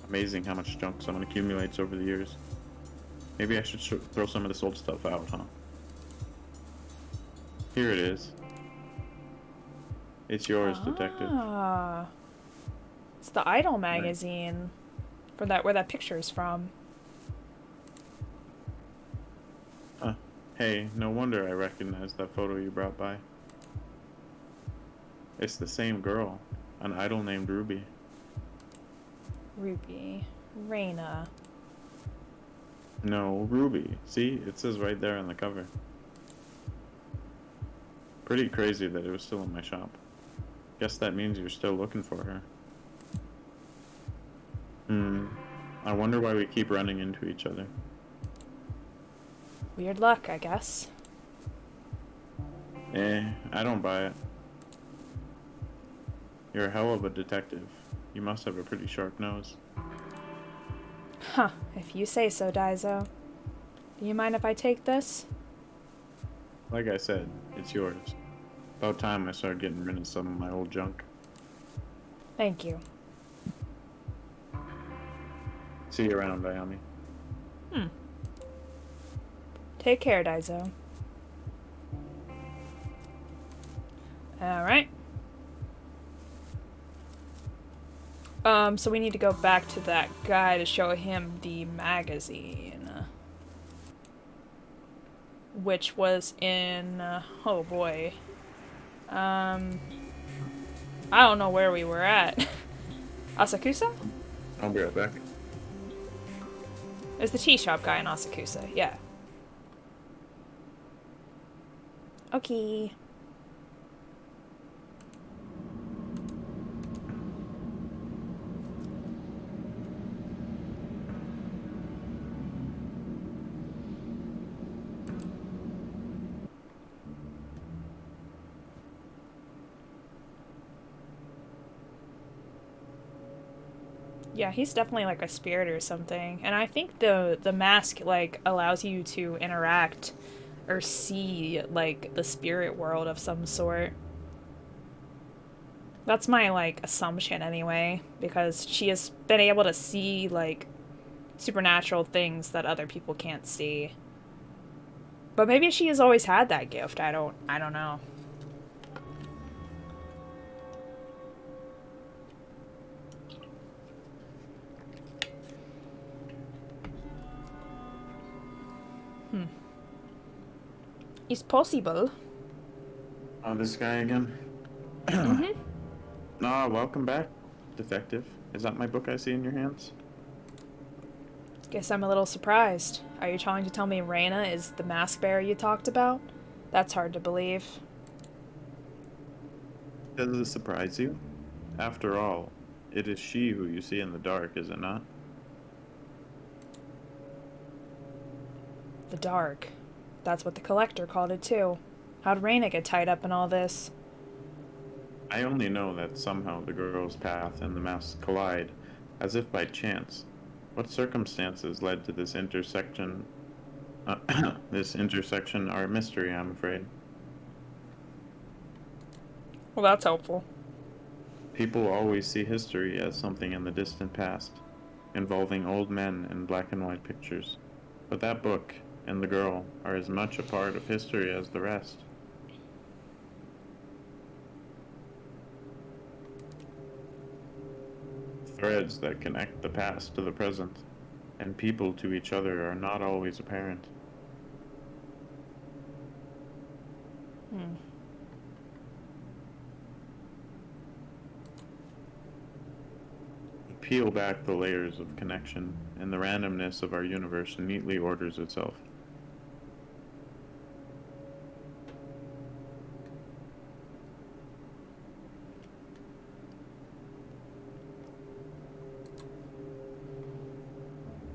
Speaker 1: Amazing how much junk someone accumulates over the years. Maybe I should throw some of this old stuff out, huh? Here it is. It's yours, detective.
Speaker 2: Ah, it's the Idol
Speaker 1: Right.
Speaker 2: magazine. Where that picture is from.
Speaker 1: Hey, no wonder I recognized that photo you brought by. It's the same girl, an idol named Ruby.
Speaker 2: Ruby. Reina.
Speaker 1: No, Ruby. See, it says right there on the cover. Pretty crazy that it was still in my shop. Guess that means you're still looking for her. I wonder why we keep running into each other.
Speaker 2: Weird luck, I guess.
Speaker 1: I don't buy it. You're a hell of a detective. You must have a pretty sharp nose.
Speaker 2: Huh, if you say so, Daizo. Do you mind if I take this?
Speaker 1: Like I said, it's yours. About time I started getting rid of some of my old junk.
Speaker 2: Thank you.
Speaker 1: See you around, Ayami.
Speaker 2: Take care, Daizo. Alright. So we need to go back to that guy to show him the magazine. Which was in, oh boy. I don't know where we were at. Asakusa?
Speaker 1: I'll be right back.
Speaker 2: There's the tea shop guy in Asakusa, yeah. Okay. Yeah, he's definitely like a spirit or something. And I think the mask like allows you to interact or see, like, the spirit world of some sort. That's my, like, assumption anyway, because she has been able to see, like, supernatural things that other people can't see. But maybe she has always had that gift. I don't know. It's possible.
Speaker 1: Oh, this guy again?
Speaker 2: Mm-hmm.
Speaker 1: Ah, welcome back, detective. Is that my book I see in your hands?
Speaker 2: Guess I'm a little surprised. Are you trying to tell me Raina is the mask bearer you talked about? That's hard to believe.
Speaker 1: Does it surprise you? After all, it is she who you see in the dark, is it not?
Speaker 2: The dark. That's what the collector called it too. How'd Raina get tied up in all this?
Speaker 1: I only know that somehow the girl's path and the mask collide, as if by chance. What circumstances led to this intersection? This intersection are a mystery, I'm afraid.
Speaker 2: Well, that's helpful.
Speaker 1: People always see history as something in the distant past, involving old men and black and white pictures. But that book and the girl are as much a part of history as the rest. Threads that connect the past to the present, and people to each other are not always apparent.
Speaker 2: Hmm.
Speaker 1: Peel back the layers of connection, and the randomness of our universe neatly orders itself.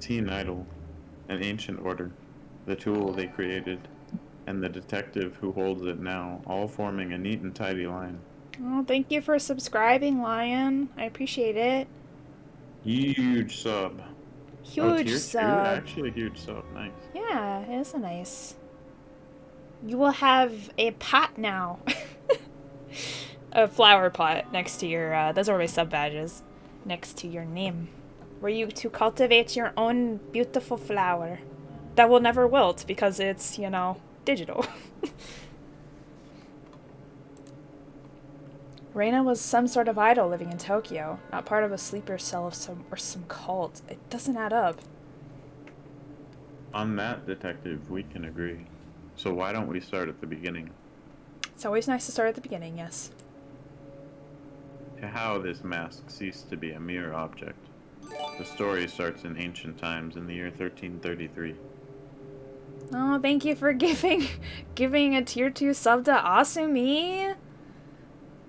Speaker 1: Teen Idol, an ancient order, the tool they created, and the detective who holds it now, all forming a neat and tidy line.
Speaker 2: Oh, thank you for subscribing, Lion. I appreciate it.
Speaker 1: Huge sub. Oh,
Speaker 2: Huge
Speaker 1: tier 2?
Speaker 2: sub.
Speaker 1: Actually, a huge sub. Nice.
Speaker 2: Yeah, it is a nice. You will have a pot now. A flower pot next to your, those are my sub badges. Next to your name. Where you to cultivate your own beautiful flower. That will never wilt because it's, you know, digital. Reina was some sort of idol living in Tokyo, not part of a sleeper cell of some cult. It doesn't add up.
Speaker 1: On that, detective, we can agree. So why don't we start at the beginning?
Speaker 2: It's always nice to start at the beginning, yes.
Speaker 1: To how this mask ceased to be a mere object. The story starts in ancient times in the year 1333.
Speaker 2: Oh, thank you for giving a tier 2 sub to Asumi.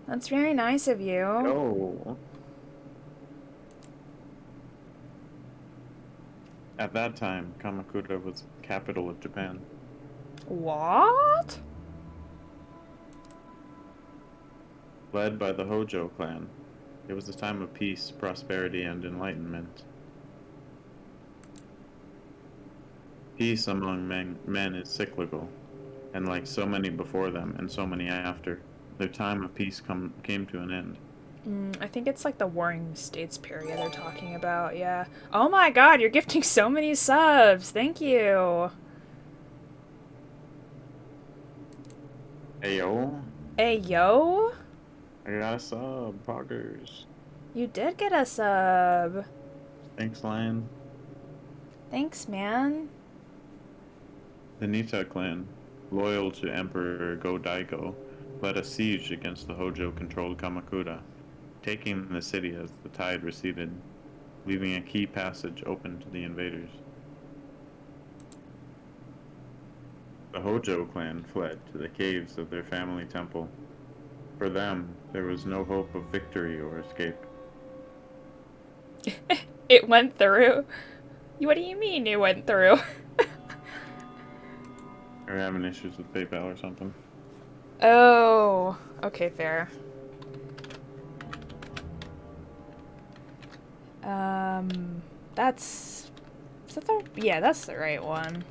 Speaker 2: That's very nice of you.
Speaker 1: Oh. At that time, Kamakura was the capital of Japan.
Speaker 2: What?
Speaker 1: Led by the Hojo clan, it was a time of peace, prosperity, and enlightenment. Peace among men is cyclical, and like so many before them and so many after, their time of peace came to an end.
Speaker 2: I think it's like the Warring States period they're talking about, yeah. Oh my god, you're gifting so many subs! Thank you!
Speaker 1: Hey yo,
Speaker 2: Hey, yo!
Speaker 1: I got a sub, poggers.
Speaker 2: You did get a sub.
Speaker 1: Thanks, Lion.
Speaker 2: Thanks, man.
Speaker 1: The Nita clan, loyal to Emperor Go-Daigo, led a siege against the Hojo-controlled Kamakura, taking the city as the tide receded, leaving a key passage open to the invaders. The Hojo clan fled to the caves of their family temple. For them, there was no hope of victory or escape.
Speaker 2: It went through. What do you mean it went through?
Speaker 1: Or having issues with PayPal or something.
Speaker 2: Oh, okay, fair. That's... Is that the... Yeah, that's the right one.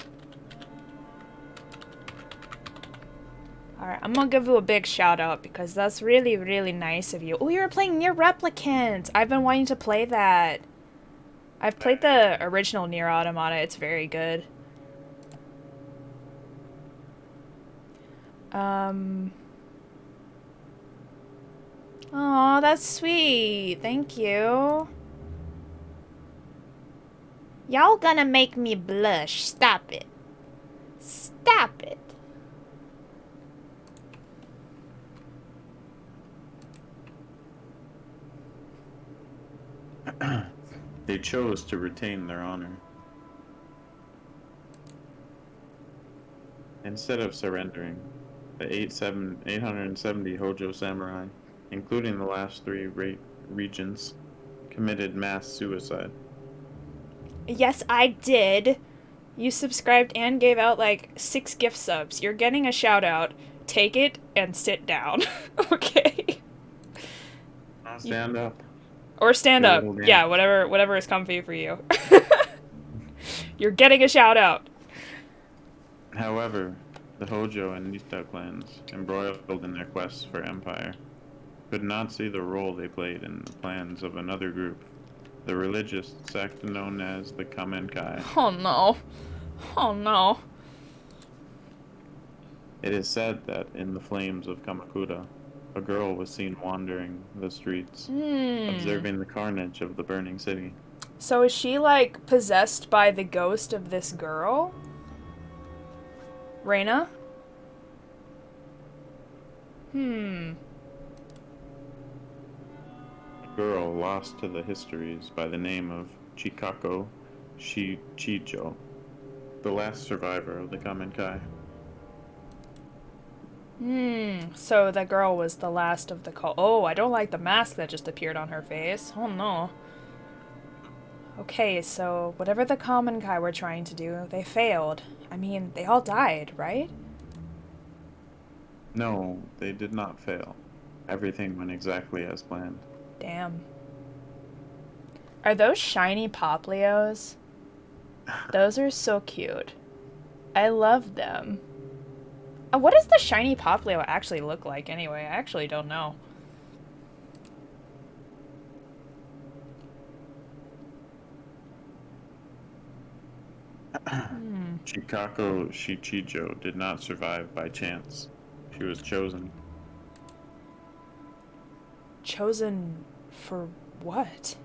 Speaker 2: Alright, I'm gonna give you a big shout out because that's really, really nice of you. Oh, you're playing Nier Replicant! I've been wanting to play that. I've played the original Nier Automata. It's very good. Aw, that's sweet. Thank you. Y'all gonna make me blush. Stop it. Stop it.
Speaker 1: They chose to retain their honor. Instead of surrendering, the 870 Hojo samurai, including the last three regents, committed mass suicide.
Speaker 2: Yes, I did. You subscribed and gave out like 6 gift subs. You're getting a shout out. Take it and sit down. Okay.
Speaker 1: Stand up.
Speaker 2: Or stand up. Yeah, whatever is comfy for you. You're getting a shout out.
Speaker 1: However, the Hojo and Nista clans, embroiled in their quests for empire, could not see the role they played in the plans of another group, the religious sect known as the Kamenkai.
Speaker 2: Oh no. Oh no.
Speaker 1: It is said that in the flames of Kamakura, a girl was seen wandering the streets, observing the carnage of the burning city.
Speaker 2: So is she like possessed by the ghost of this girl? Reina?
Speaker 1: A girl lost to the histories by the name of Chikako Shichijo, the last survivor of the Kamenkai.
Speaker 2: So that girl was the last of the cult. Oh, I don't like the mask that just appeared on her face. Oh no. Okay, so whatever the Kamenkai were trying to do, they failed. I mean, they all died, right?
Speaker 1: No, they did not fail. Everything went exactly as planned.
Speaker 2: Damn. Are those shiny Poplios? Those are so cute. I love them. What does the shiny Poplio actually look like anyway? I actually don't know.
Speaker 1: Chikako Shichijo did not survive by chance. She was chosen.
Speaker 2: Chosen for what?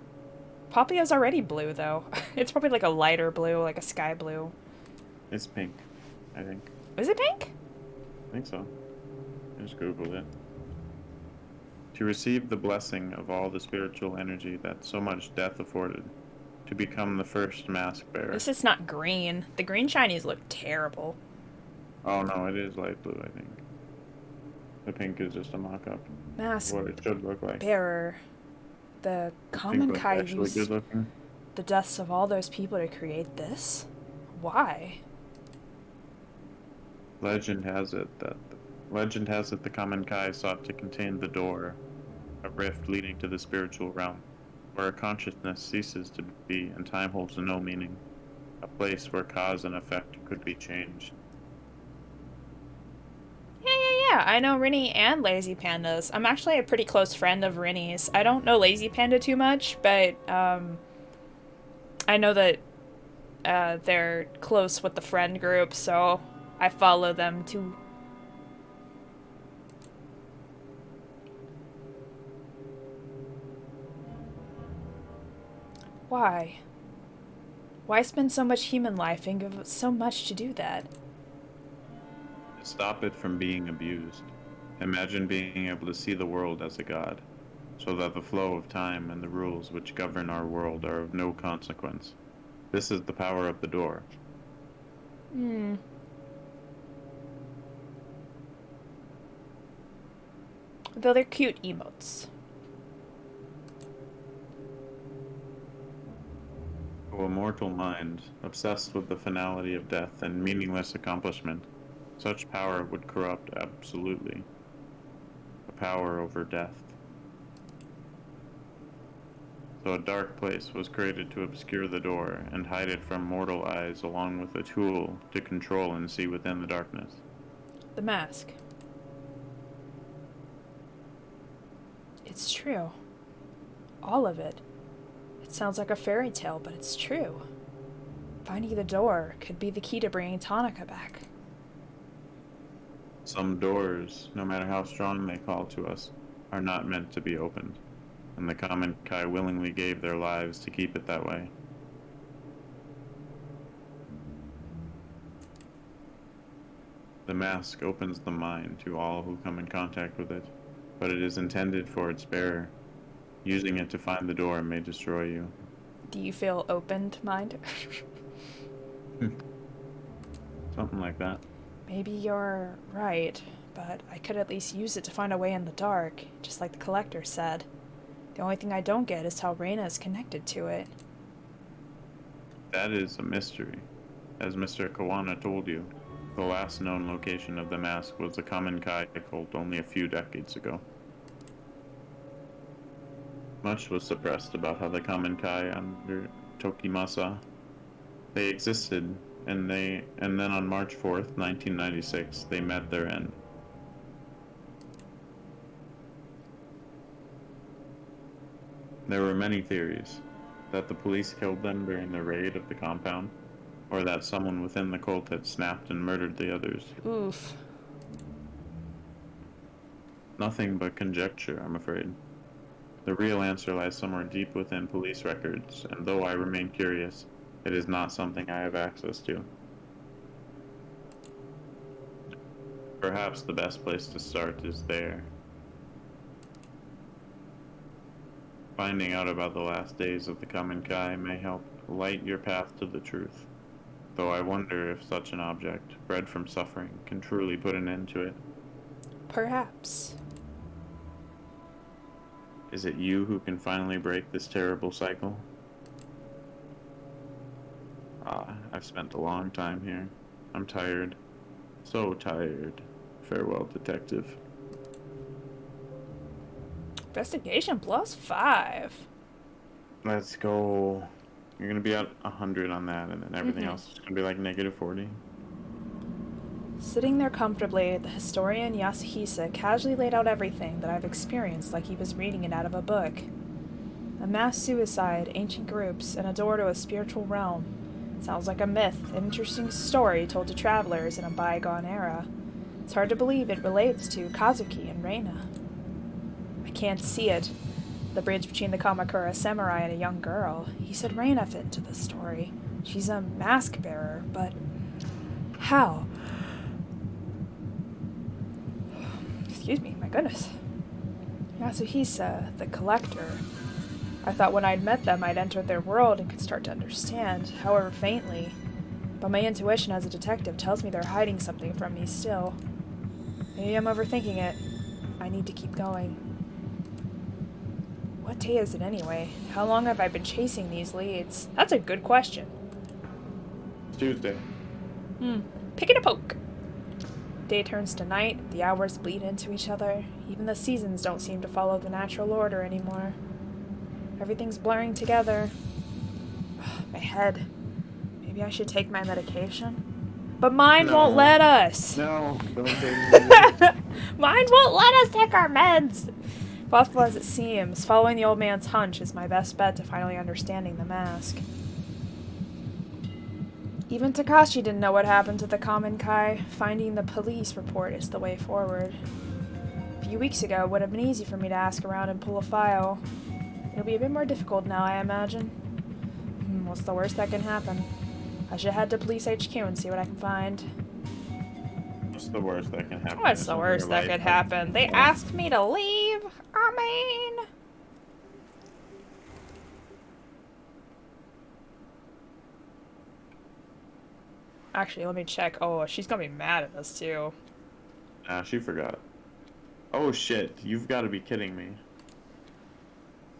Speaker 2: Poplio's already blue, though. It's probably like a lighter blue, like a sky blue.
Speaker 1: It's pink, I think.
Speaker 2: Is it pink?
Speaker 1: I think so. I just googled it. To receive the blessing of all the spiritual energy that so much death afforded. To become the first mask bearer.
Speaker 2: This is not green. The green shinies look terrible.
Speaker 1: Oh no, it is light blue, I think. The pink is just a mock-up.
Speaker 2: Mask
Speaker 1: What it should look like.
Speaker 2: bearer. The Kamenkai used
Speaker 1: good looking.
Speaker 2: the deaths of all those people to create this? Why?
Speaker 1: Legend has it the Kamenkai sought to contain the door, a rift leading to the spiritual realm, where consciousness ceases to be and time holds no meaning, a place where cause and effect could be changed.
Speaker 2: Yeah, I know Rinny and Lazy Pandas. I'm actually a pretty close friend of Rinny's. I don't know Lazy Panda too much, but I know that they're close with the friend group, so I follow them too. Why? Why spend so much human life and give so much to do that?
Speaker 1: Stop it from being abused. Imagine being able to see the world as a god, so that the flow of time and the rules which govern our world are of no consequence. This is the power of the door.
Speaker 2: Though they're cute emotes.
Speaker 1: To a mortal mind, obsessed with the finality of death and meaningless accomplishment, such power would corrupt absolutely. A power over death. So a dark place was created to obscure the door and hide it from mortal eyes, along with a tool to control and see within the darkness.
Speaker 2: The mask. It's true. All of it. It sounds like a fairy tale, but it's true. Finding the door could be the key to bringing Tonica back.
Speaker 1: Some doors, no matter how strong they call to us, are not meant to be opened, and the common Kai willingly gave their lives to keep it that way. The mask opens the mind to all who come in contact with it, but it is intended for its bearer. Using it to find the door may destroy you.
Speaker 2: Do you feel opened, mind?
Speaker 1: Something like that.
Speaker 2: Maybe you're right, but I could at least use it to find a way in the dark, just like the collector said. The only thing I don't get is how Reina is connected to it.
Speaker 1: That is a mystery. As Mr. Kawana told you, the last known location of the mask was the common Kai cult only a few decades ago. Much was suppressed about how the common Kai under Tokimasa. They existed, and then on March 4th, 1996, they met their end. There were many theories, that the police killed them during the raid of the compound, or that someone within the cult had snapped and murdered the others.
Speaker 2: Oof.
Speaker 1: Nothing but conjecture, I'm afraid. The real answer lies somewhere deep within police records, and though I remain curious, it is not something I have access to. Perhaps the best place to start is there. Finding out about the last days of the common Kai may help light your path to the truth, though I wonder if such an object, bred from suffering, can truly put an end to it.
Speaker 2: Perhaps.
Speaker 1: Is it you who can finally break this terrible cycle? I've spent a long time here. I'm tired. So tired. Farewell, detective.
Speaker 2: Investigation +5.
Speaker 1: Let's go. You're gonna be at 100 on that, and then everything else is gonna be like -40.
Speaker 2: Sitting there comfortably, the historian Yasuhisa casually laid out everything that I've experienced like he was reading it out of a book. A mass suicide, ancient groups, and a door to a spiritual realm. Sounds like a myth, an interesting story told to travelers in a bygone era. It's hard to believe it relates to Kazuki and Reina. I can't see it. The bridge between the Kamakura samurai and a young girl. He said Reina fit into the story. She's a mask bearer, but how? Excuse me, my goodness. Yasuhisa, the collector. I thought when I'd met them I'd entered their world and could start to understand, however faintly. But my intuition as a detective tells me they're hiding something from me still. Maybe I'm overthinking it. I need to keep going. What day is it anyway? How long have I been chasing these leads? That's a good question.
Speaker 1: It's Tuesday.
Speaker 2: Pick it a poke. Day turns to night, the hours bleed into each other. Even the seasons don't seem to follow the natural order anymore. Everything's blurring together. My head. Maybe I should take my medication? But mine won't let us!
Speaker 1: No, don't take me.
Speaker 2: Mine won't let us take our meds! Possible as it seems, following the old man's hunch is my best bet to finally understanding the mask. Even Takashi didn't know what happened to the common Kai. Finding the police report is the way forward. A few weeks ago, it would have been easy for me to ask around and pull a file. It'll be a bit more difficult now, I imagine. What's the worst that can happen? I should head to Police HQ and see what I can find.
Speaker 1: What's the worst that can happen?
Speaker 2: What's the worst that could happen? They asked me to leave? I mean... Actually, let me check. Oh, she's gonna be mad at us, too.
Speaker 1: Ah, she forgot. Oh shit, you've got to be kidding me.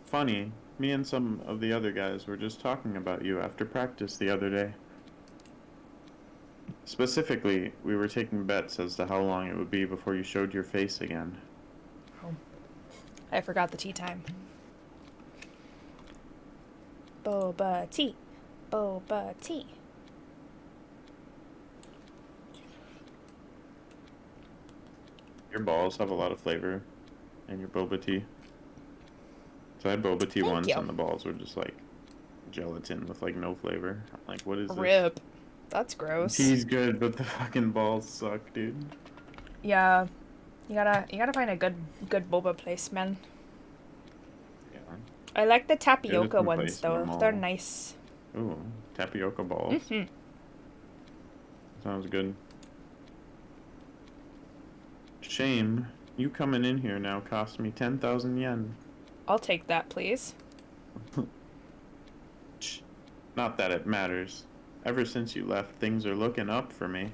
Speaker 1: Funny, me and some of the other guys were just talking about you after practice the other day. Specifically, we were taking bets as to how long it would be before you showed your face again.
Speaker 2: Oh. I forgot the tea time. Boba tea. Boba tea.
Speaker 1: Your balls have a lot of flavor in your boba tea. So I had boba tea
Speaker 2: Thank
Speaker 1: once,
Speaker 2: you.
Speaker 1: and the balls were just like gelatin with like no flavor. I'm like, what is this?
Speaker 2: Rip. That's gross.
Speaker 1: Tea's good, but the fucking balls suck, dude.
Speaker 2: Yeah. You gotta find a good boba place, man.
Speaker 1: Yeah.
Speaker 2: I like the
Speaker 1: Yeah,
Speaker 2: tapioca
Speaker 1: just
Speaker 2: ones
Speaker 1: replace
Speaker 2: though.
Speaker 1: normal.
Speaker 2: They're nice.
Speaker 1: Ooh, tapioca balls.
Speaker 2: Mm-hmm.
Speaker 1: Sounds good. Shame. You coming in here now cost me 10,000 yen.
Speaker 2: I'll take that, please.
Speaker 1: Not that it matters. Ever since you left, things are looking up for me.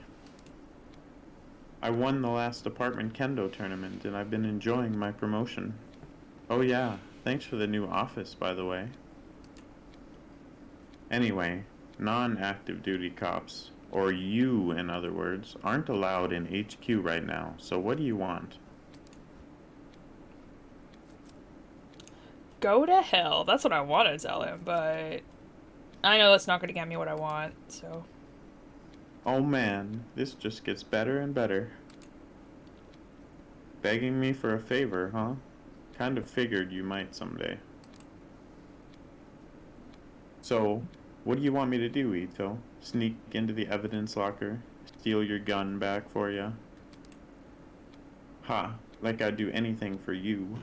Speaker 1: I won the last apartment kendo tournament, and I've been enjoying my promotion. Oh yeah, thanks for the new office, by the way. Anyway, non-active duty cops, or you in other words, aren't allowed in HQ right now, so what do you want?
Speaker 2: Go to hell. That's what I want to tell him, but I know that's not going to get me what I want, so.
Speaker 1: Oh man, this just gets better and better. Begging me for a favor, huh? Kind of figured you might someday. So, what do you want me to do, Ito? Sneak into the evidence locker? Steal your gun back for ya? Ha, like I'd do anything for you.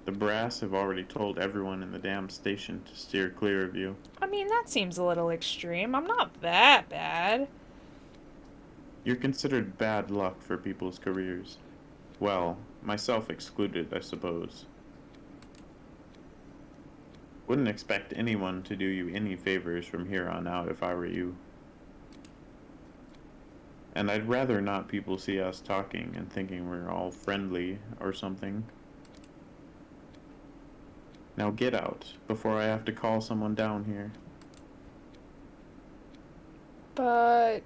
Speaker 1: The brass have already told everyone in the damn station to steer clear of you.
Speaker 2: I mean, that seems a little extreme. I'm not that bad.
Speaker 1: You're considered bad luck for people's careers. Well, myself excluded, I suppose. Wouldn't expect anyone to do you any favors from here on out if I were you. And I'd rather not people see us talking and thinking we're all friendly or something. Now get out, before I have to call someone down here.
Speaker 2: But...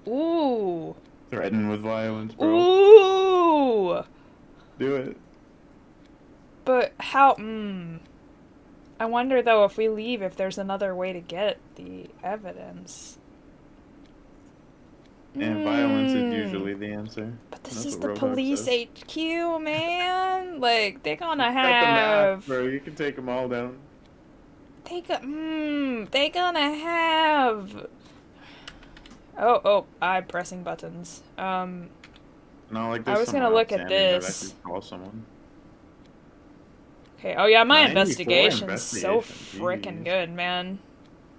Speaker 2: Ooh.
Speaker 1: Threaten with violence, bro.
Speaker 2: Ooh!
Speaker 1: Do it.
Speaker 2: But how... I wonder, though, if we leave, if there's another way to get the evidence.
Speaker 1: And violence is usually the answer.
Speaker 2: But this
Speaker 1: That's
Speaker 2: is
Speaker 1: what
Speaker 2: the
Speaker 1: Roadhog
Speaker 2: police
Speaker 1: says.
Speaker 2: HQ, man. Like, they're gonna
Speaker 1: Got the map,
Speaker 2: have...
Speaker 1: bro. You can take them all down.
Speaker 2: They gonna have... Oh, I'm pressing buttons.
Speaker 1: No, like
Speaker 2: I
Speaker 1: there's
Speaker 2: was gonna
Speaker 1: someone
Speaker 2: look at
Speaker 1: outstanding that I
Speaker 2: this.
Speaker 1: could call someone.
Speaker 2: Okay, oh yeah, my
Speaker 1: 94
Speaker 2: investigation's so
Speaker 1: investigation,
Speaker 2: freaking
Speaker 1: jeez.
Speaker 2: good, man.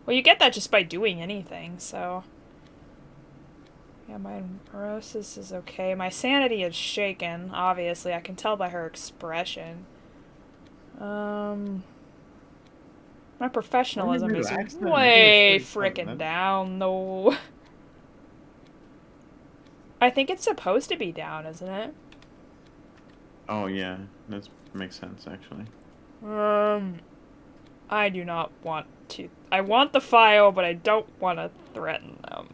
Speaker 2: Well, you get that just by doing anything, so... Yeah, my neurosis is okay. My sanity is shaken, obviously. I can tell by her expression. My professionalism is
Speaker 1: relax then? I think
Speaker 2: way
Speaker 1: it's pretty fun,
Speaker 2: freaking
Speaker 1: man.
Speaker 2: down, though. I think it's supposed to be down, isn't it?
Speaker 1: Oh yeah, that makes sense actually.
Speaker 2: I do not want to. I want the file, but I don't want to threaten them.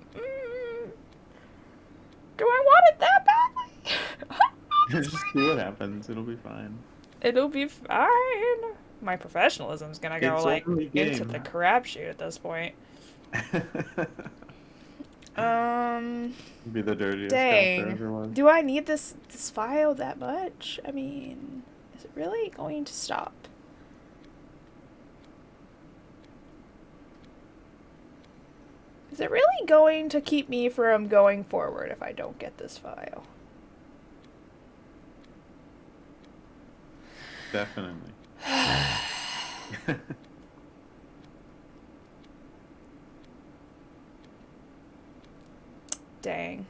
Speaker 2: Do I want it that badly?
Speaker 1: Just see what happens. It'll be fine.
Speaker 2: It'll be fine. My professionalism's gonna go,
Speaker 1: It's
Speaker 2: like,
Speaker 1: only
Speaker 2: into
Speaker 1: game.
Speaker 2: the crapshoot at this point.
Speaker 1: Be the dirtiest cop there ever
Speaker 2: Dang.
Speaker 1: was.
Speaker 2: Do I need this file that much? I mean, is it really going to stop? Is it really going to keep me from going forward if I don't get this file?
Speaker 1: Definitely.
Speaker 2: Dang.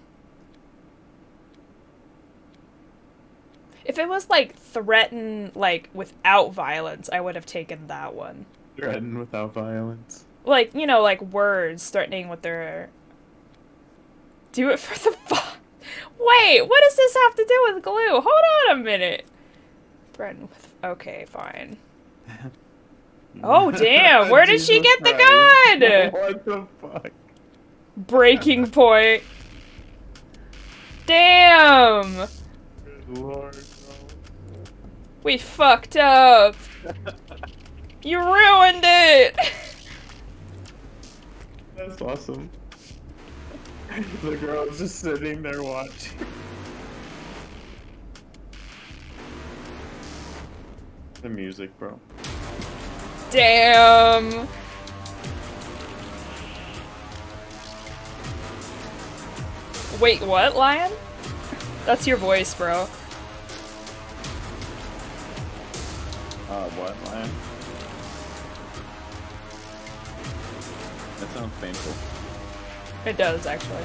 Speaker 2: If it was, like, threaten, like, without violence, I would have taken that one.
Speaker 1: Threaten without violence.
Speaker 2: Like, you know, like, words threatening with their... Do it for the fun. Wait, what does this have to do with glue? Hold on a minute. Threaten with... Okay, fine. Oh, damn. Where did she get the gun?
Speaker 1: What the fuck?
Speaker 2: Breaking point. Damn.
Speaker 1: Good lord, bro.
Speaker 2: We fucked up. You ruined it.
Speaker 1: That's awesome. The girl's just sitting there watching. The music, bro.
Speaker 2: Damn. Wait, what, Lion? That's your voice, bro.
Speaker 1: What, Lion? That sounds painful.
Speaker 2: It does, actually.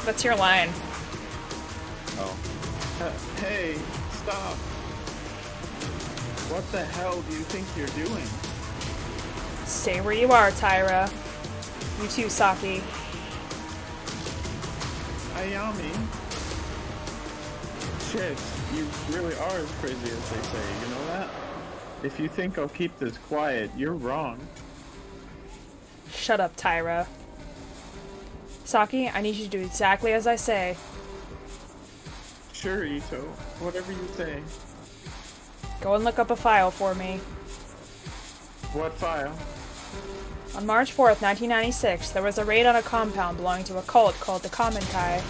Speaker 2: That's your line.
Speaker 1: Oh. Hey, stop! What the hell do you think you're doing?
Speaker 2: Stay where you are, Tyra. You too, Saki.
Speaker 1: Ayami. Shit, you really are as crazy as they say, you know that? If you think I'll keep this quiet, you're wrong.
Speaker 2: Shut up, Tyra. Saki, I need you to do exactly as I say.
Speaker 1: Sure, Ito. Whatever you say.
Speaker 2: Go and look up a file for me.
Speaker 1: What file?
Speaker 2: On March 4th, 1996, there was a raid on a compound belonging to a cult called the Kai.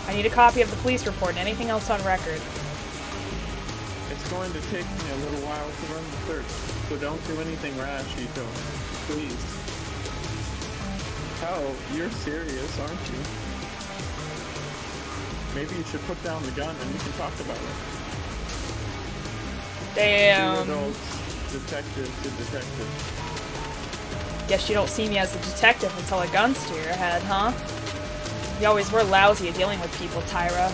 Speaker 2: I need a copy of the police report and anything else on record.
Speaker 1: It's going to take me a little while to run the search, so don't do anything rash, Ito. Please. Hell, you're serious, aren't you? Maybe you should put down the gun and we can talk about it.
Speaker 2: Damn.
Speaker 1: Two adults, detective to detective.
Speaker 2: Guess you don't see me as a detective until a gun's to your head, huh? You always were lousy at dealing with people, Tyra.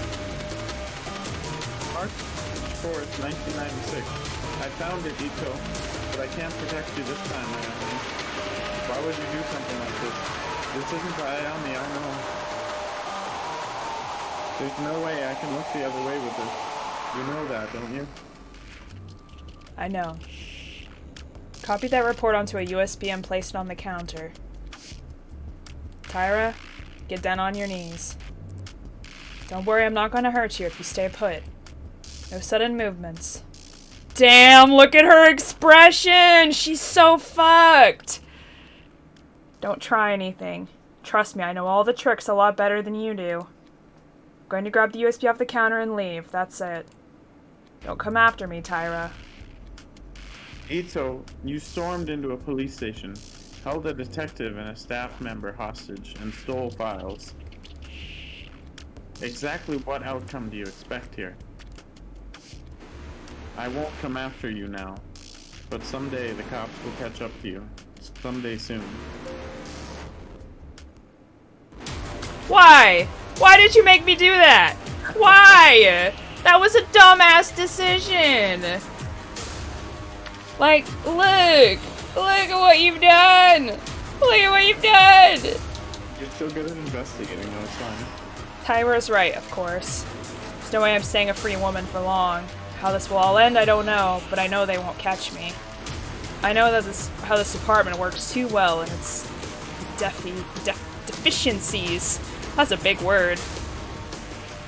Speaker 1: March 4th, 1996. I found it, Ito, but I can't protect you this time, Ayami. Why would you do something like this? This isn't Ayami, I know. There's no way I can look the other way with this. You know that, don't you?
Speaker 2: I know. Copy that report onto a USB and place it on the counter. Tyra, get down on your knees. Don't worry, I'm not going to hurt you if you stay put. No sudden movements. Damn, look at her expression! She's so fucked! Don't try anything. Trust me, I know all the tricks a lot better than you do. I'm going to grab the USB off the counter and leave. That's it. Don't come after me, Tyra.
Speaker 1: Ito, you stormed into a police station, held a detective and a staff member hostage, and stole files. Exactly what outcome do you expect here? I won't come after you now, but someday the cops will catch up to you. Someday soon.
Speaker 2: Why? Why did you make me do that? Why? That was a dumbass decision. Like, look at what you've done. Look at what you've done.
Speaker 1: You're still good at investigating, though, it's fine.
Speaker 2: Tyra's right, of course. There's no way I'm staying a free woman for long. How this will all end, I don't know, but I know they won't catch me. I know that how this department works too well, and its deficiencies. That's a big word.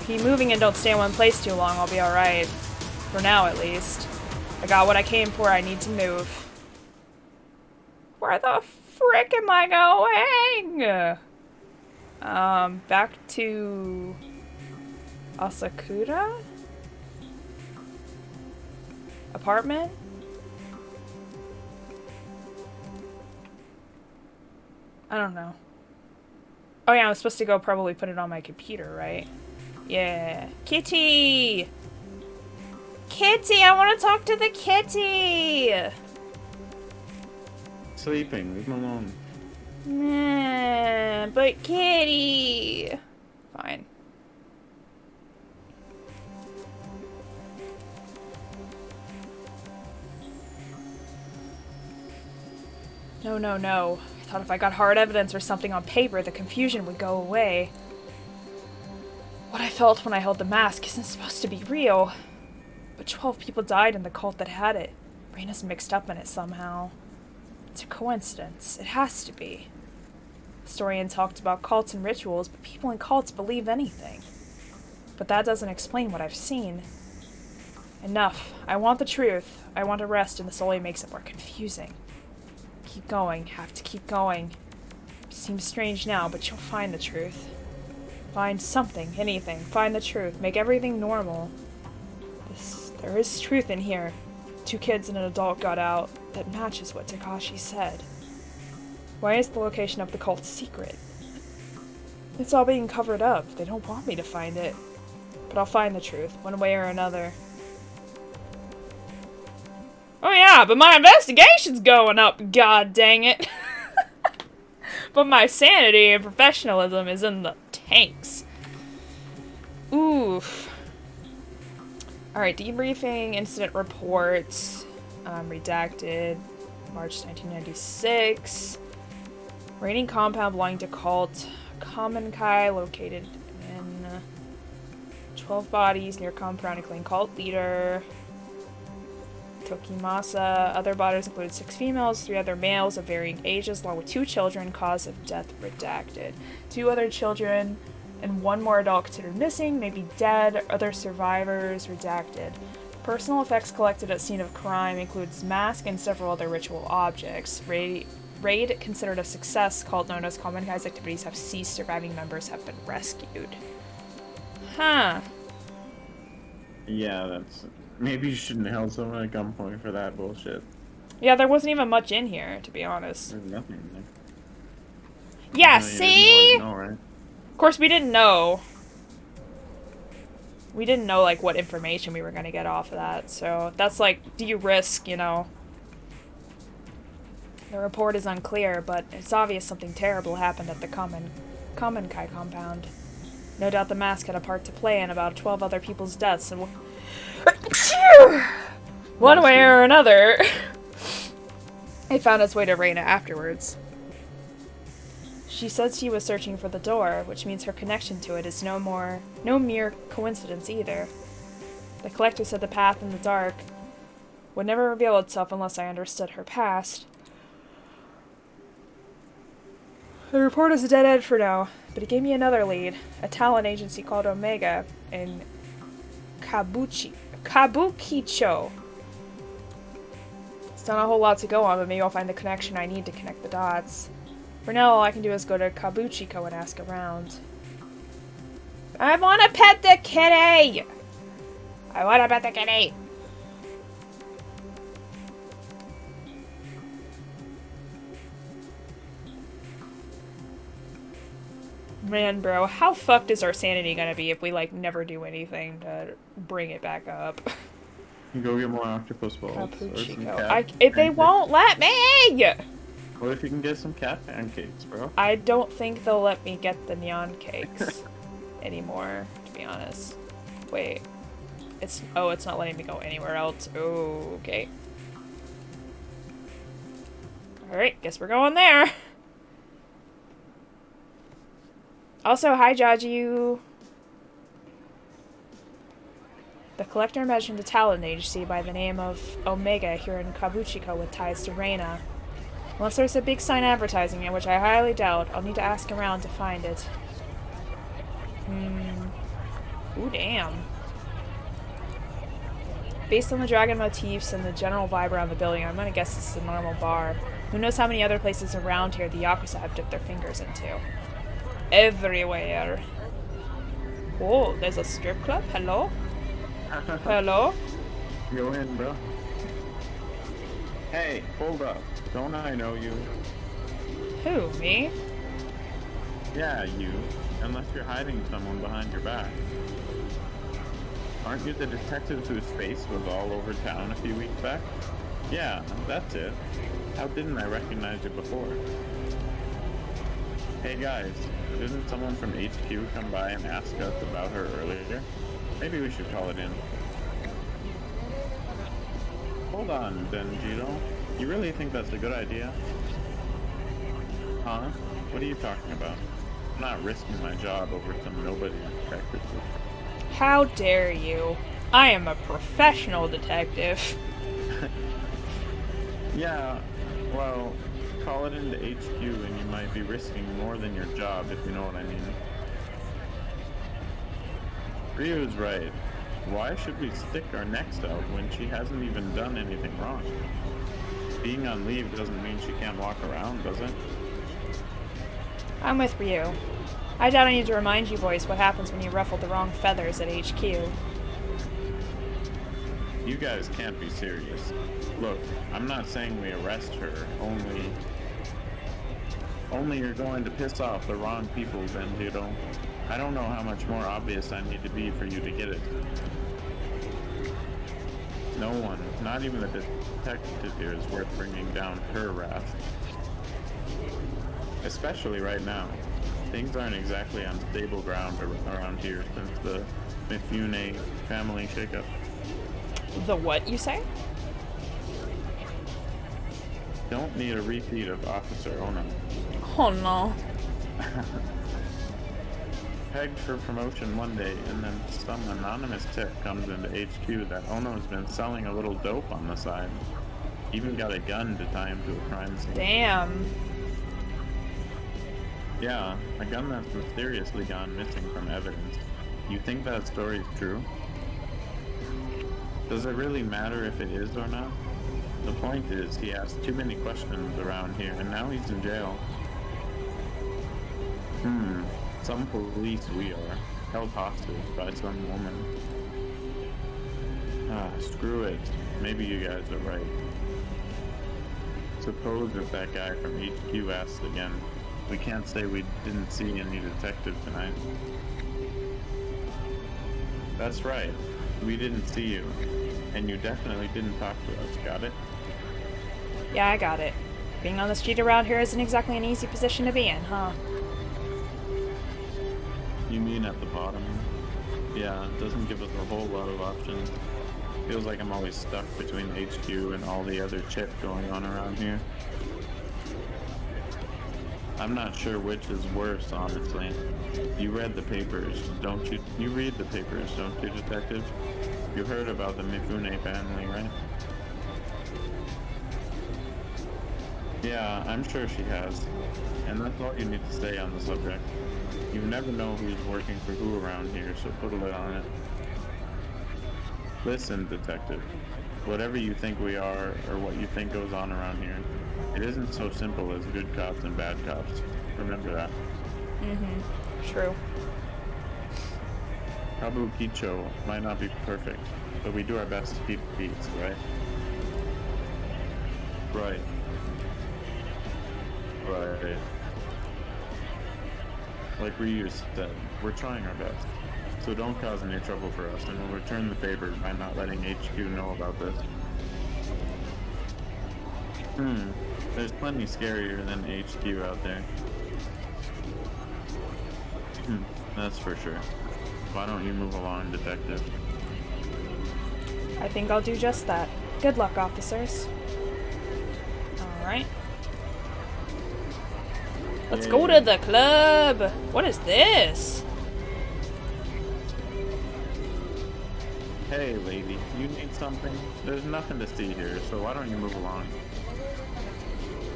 Speaker 2: Keep moving and don't stay in one place too long, I'll be alright. For now, at least. I got what I came for, I need to move. Where the frick am I going? Back to Asakura? Apartment? I don't know. Oh yeah, I was supposed to go probably put it on my computer, right? Yeah. Kitty! Kitty! I want to talk to the kitty!
Speaker 1: Sleeping, leave him alone.
Speaker 2: Nah, but kitty! Fine. No, no, no. I thought if I got hard evidence or something on paper, the confusion would go away. What I felt when I held the mask isn't supposed to be real. But 12 people died in the cult that had it. Reina's mixed up in it somehow. It's a coincidence. It has to be. The historian talked about cults and rituals, but people in cults believe anything. But that doesn't explain what I've seen. Enough. I want the truth. I want to rest, and this only makes it more confusing. Keep going. Have to keep going. Seems strange now, but you'll find the truth. Find something, anything. Find the truth. Make everything normal. There is truth in here. 2 kids and an adult got out. That matches what Takashi said. Why is the location of the cult secret? It's all being covered up. They don't want me to find it. But I'll find the truth, one way or another. Oh yeah, but my investigation's going up, god dang it. But my sanity and professionalism is in the tanks. Oof. Alright, debriefing, incident reports, redacted, March 1996. Raiding compound belonging to cult Common Kai, located in 12 bodies near compound, including cult leader Tokimasa. Other bodies included 6 females, 3 other males of varying ages, along with 2 children. Cause of death redacted. 2 other children and 1 more adult considered missing, may be dead. Other survivors redacted. Personal effects collected at scene of crime includes mask and several other ritual objects. Raid considered a success. Cult known as Common Kai's activities have ceased. Surviving members have been rescued. Huh.
Speaker 1: Yeah, that's... Maybe you shouldn't have held someone at gunpoint for that bullshit.
Speaker 2: Yeah, there wasn't even much in here, to be honest.
Speaker 1: There's nothing in there.
Speaker 2: Yeah, see?
Speaker 1: Know, right?
Speaker 2: Of course, we didn't know. We didn't know, like, what information we were going to get off of that. So, that's like, do you risk, you know? The report is unclear, but it's obvious something terrible happened at the Common Kai compound. No doubt the mask had a part to play in about 12 other people's deaths, and one way or another, it found its way to Reina afterwards. She said she was searching for the door, which means her connection to it is no mere coincidence either. The collector said the path in the dark would never reveal itself unless I understood her past. The report is a dead end for now, but it gave me another lead. A talent agency called Omega in Kabukicho. It's not a whole lot to go on, but maybe I'll find the connection I need to connect the dots. For now, all I can do is go to Kabukicho and ask around. I want to pet the kitty! I want to pet the kitty! Man, bro, how fucked is our sanity gonna be if we, like, never do anything to bring it back up?
Speaker 1: You go get more octopus balls.
Speaker 2: If they won't let me!
Speaker 1: What if you can get some cat pancakes, bro?
Speaker 2: I don't think they'll let me get the neon cakes anymore, to be honest. Wait. It's not letting me go anywhere else. Oh, okay. Alright, guess we're going there. Also, hi, Jaju. The collector mentioned a talent agency by the name of Omega here in Kabukicho with ties to Reina. Unless there's a big sign advertising it, which I highly doubt, I'll need to ask around to find it. Ooh, damn. Based on the dragon motifs and the general vibe around the building, I'm gonna guess this is a normal bar. Who knows how many other places around here the Yakuza have dipped their fingers into. Everywhere. Oh, there's a strip club? Hello? Hello?
Speaker 1: Go in, bro. Hey, hold up. Don't I know you?
Speaker 2: Who, me?
Speaker 1: Yeah, you. Unless you're hiding someone behind your back. Aren't you the detective whose face was all over town a few weeks back? Yeah, that's it. How didn't I recognize you before? Hey guys, didn't someone from HQ come by and ask us about her earlier? Maybe we should call it in. Hold on, Denjiro. You really think that's a good idea? Huh? What are you talking about? I'm not risking my job over some nobody detective.
Speaker 2: How dare you? I am a professional detective.
Speaker 1: Yeah, well, call it into HQ and you might be risking more than your job, if you know what I mean. Ryu's right. Why should we stick our necks out when she hasn't even done anything wrong? Being on leave doesn't mean she can't walk around, does it?
Speaker 2: I'm with Ryu. I doubt I need to remind you boys what happens when you ruffle the wrong feathers at HQ.
Speaker 1: You guys can't be serious. Look, I'm not saying we arrest her, only you're going to piss off the wrong people, Bandito. I don't know how much more obvious I need to be for you to get it. No one, not even the detective here, is worth bringing down her wrath. Especially right now. Things aren't exactly on stable ground around here since the Mifune family shakeup.
Speaker 2: The what, you say?
Speaker 1: Don't need a repeat of Officer Ono.
Speaker 2: Oh no.
Speaker 1: Pegged for promotion one day, and then some anonymous tip comes into HQ that Ono's been selling a little dope on the side. Even got a gun to tie him to a crime scene.
Speaker 2: Damn.
Speaker 1: Yeah, a gun that's mysteriously gone missing from evidence. You think that story is true? Does it really matter if it is or not? The point is, he asked too many questions around here, and now he's in jail. Some police we are, held hostage by some woman. Screw it. Maybe you guys are right. Suppose if that guy from HQ asks again, we can't say we didn't see any detective tonight. That's right. We didn't see you. And you definitely didn't talk to us, got it?
Speaker 2: Yeah, I got it. Being on the street around here isn't exactly an easy position to be in, huh?
Speaker 1: You mean at the bottom? Yeah, it doesn't give us a whole lot of options. Feels like I'm always stuck between HQ and all the other shit going on around here. I'm not sure which is worse, honestly. You read the papers, don't you? You read the papers, don't you, detective? You heard about the Mifune family, right? Yeah, I'm sure she has. And that's all you need to say on the subject. You never know who's working for who around here, so put a lid on it. Listen, detective. Whatever you think we are, or what you think goes on around here, it isn't so simple as good cops and bad cops. Remember that.
Speaker 2: True.
Speaker 1: Kabukicho might not be perfect, but we do our best to keep peace, right? Right. Right. Like Ryu said, we're trying our best. So don't cause any trouble for us, and we'll return the favor by not letting HQ know about this. There's plenty scarier than HQ out there. That's for sure. Why don't you move along, detective?
Speaker 2: I think I'll do just that. Good luck, officers. Alright. Let's go to the club! What is this?
Speaker 1: Hey, lady, you need something? There's nothing to see here, so why don't you move along?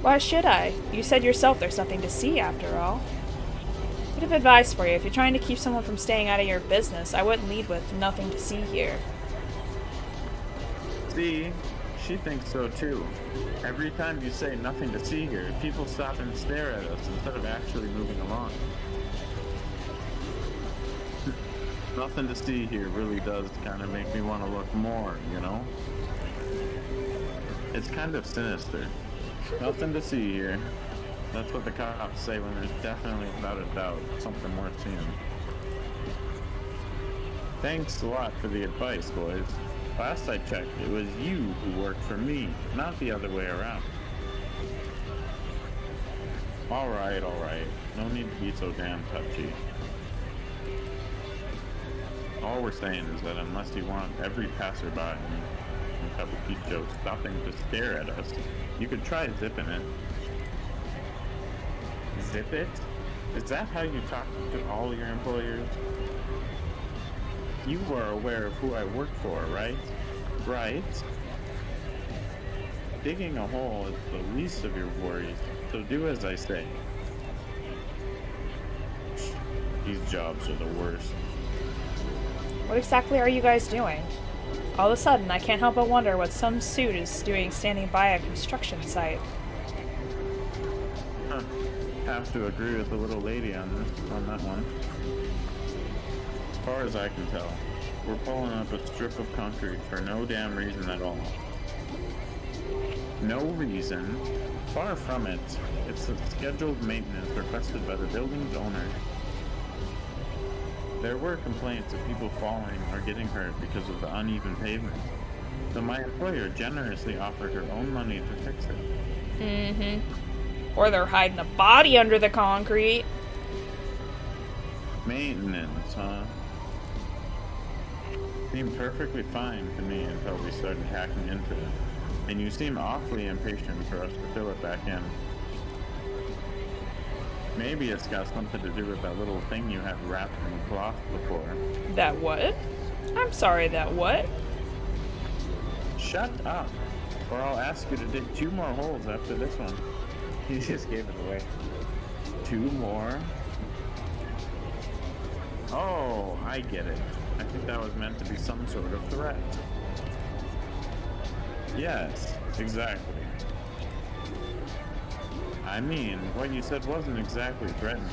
Speaker 2: Why should I? You said yourself there's nothing to see after all. Bit of advice for you. If you're trying to keep someone from staying out of your business, I wouldn't lead with nothing to see here.
Speaker 1: See? She thinks so too. Every time you say nothing to see here, people stop and stare at us instead of actually moving along. Nothing to see here really does kind of make me want to look more, you know? It's kind of sinister. Nothing to see here. That's what the cops say when there's definitely, without a doubt, something worth seeing. Thanks a lot for the advice, boys. Last I checked, it was you who worked for me, not the other way around. Alright. No need to be so damn touchy. All we're saying is that unless you want every passerby in Kabukicho stopping to stare at us, you could try zipping it. Zip it? Is that how you talk to all your employers? You are aware of who I work for, right? Right? Digging a hole is the least of your worries, so do as I say. These jobs are the worst.
Speaker 2: What exactly are you guys doing? All of a sudden, I can't help but wonder what some suit is doing standing by a construction site.
Speaker 1: have to agree with the little lady on that one. As far as I can tell, we're pulling up a strip of concrete for no damn reason at all. No reason. Far from it. It's a scheduled maintenance requested by the building's owner. There were complaints of people falling or getting hurt because of the uneven pavement. So my employer generously offered her own money to fix it.
Speaker 2: Mm-hmm. Or they're hiding a body under the concrete.
Speaker 1: Maintenance, huh? Seemed perfectly fine to me until we started hacking into it. And you seem awfully impatient for us to fill it back in. Maybe it's got something to do with that little thing you had wrapped in cloth before.
Speaker 2: That what? I'm sorry, that what?
Speaker 1: Shut up, or I'll ask you to dig 2 more holes after this one. He just gave it away. 2 more? Oh, I get it. I think that was meant to be some sort of threat. Yes, exactly. I mean, what you said wasn't exactly threatening.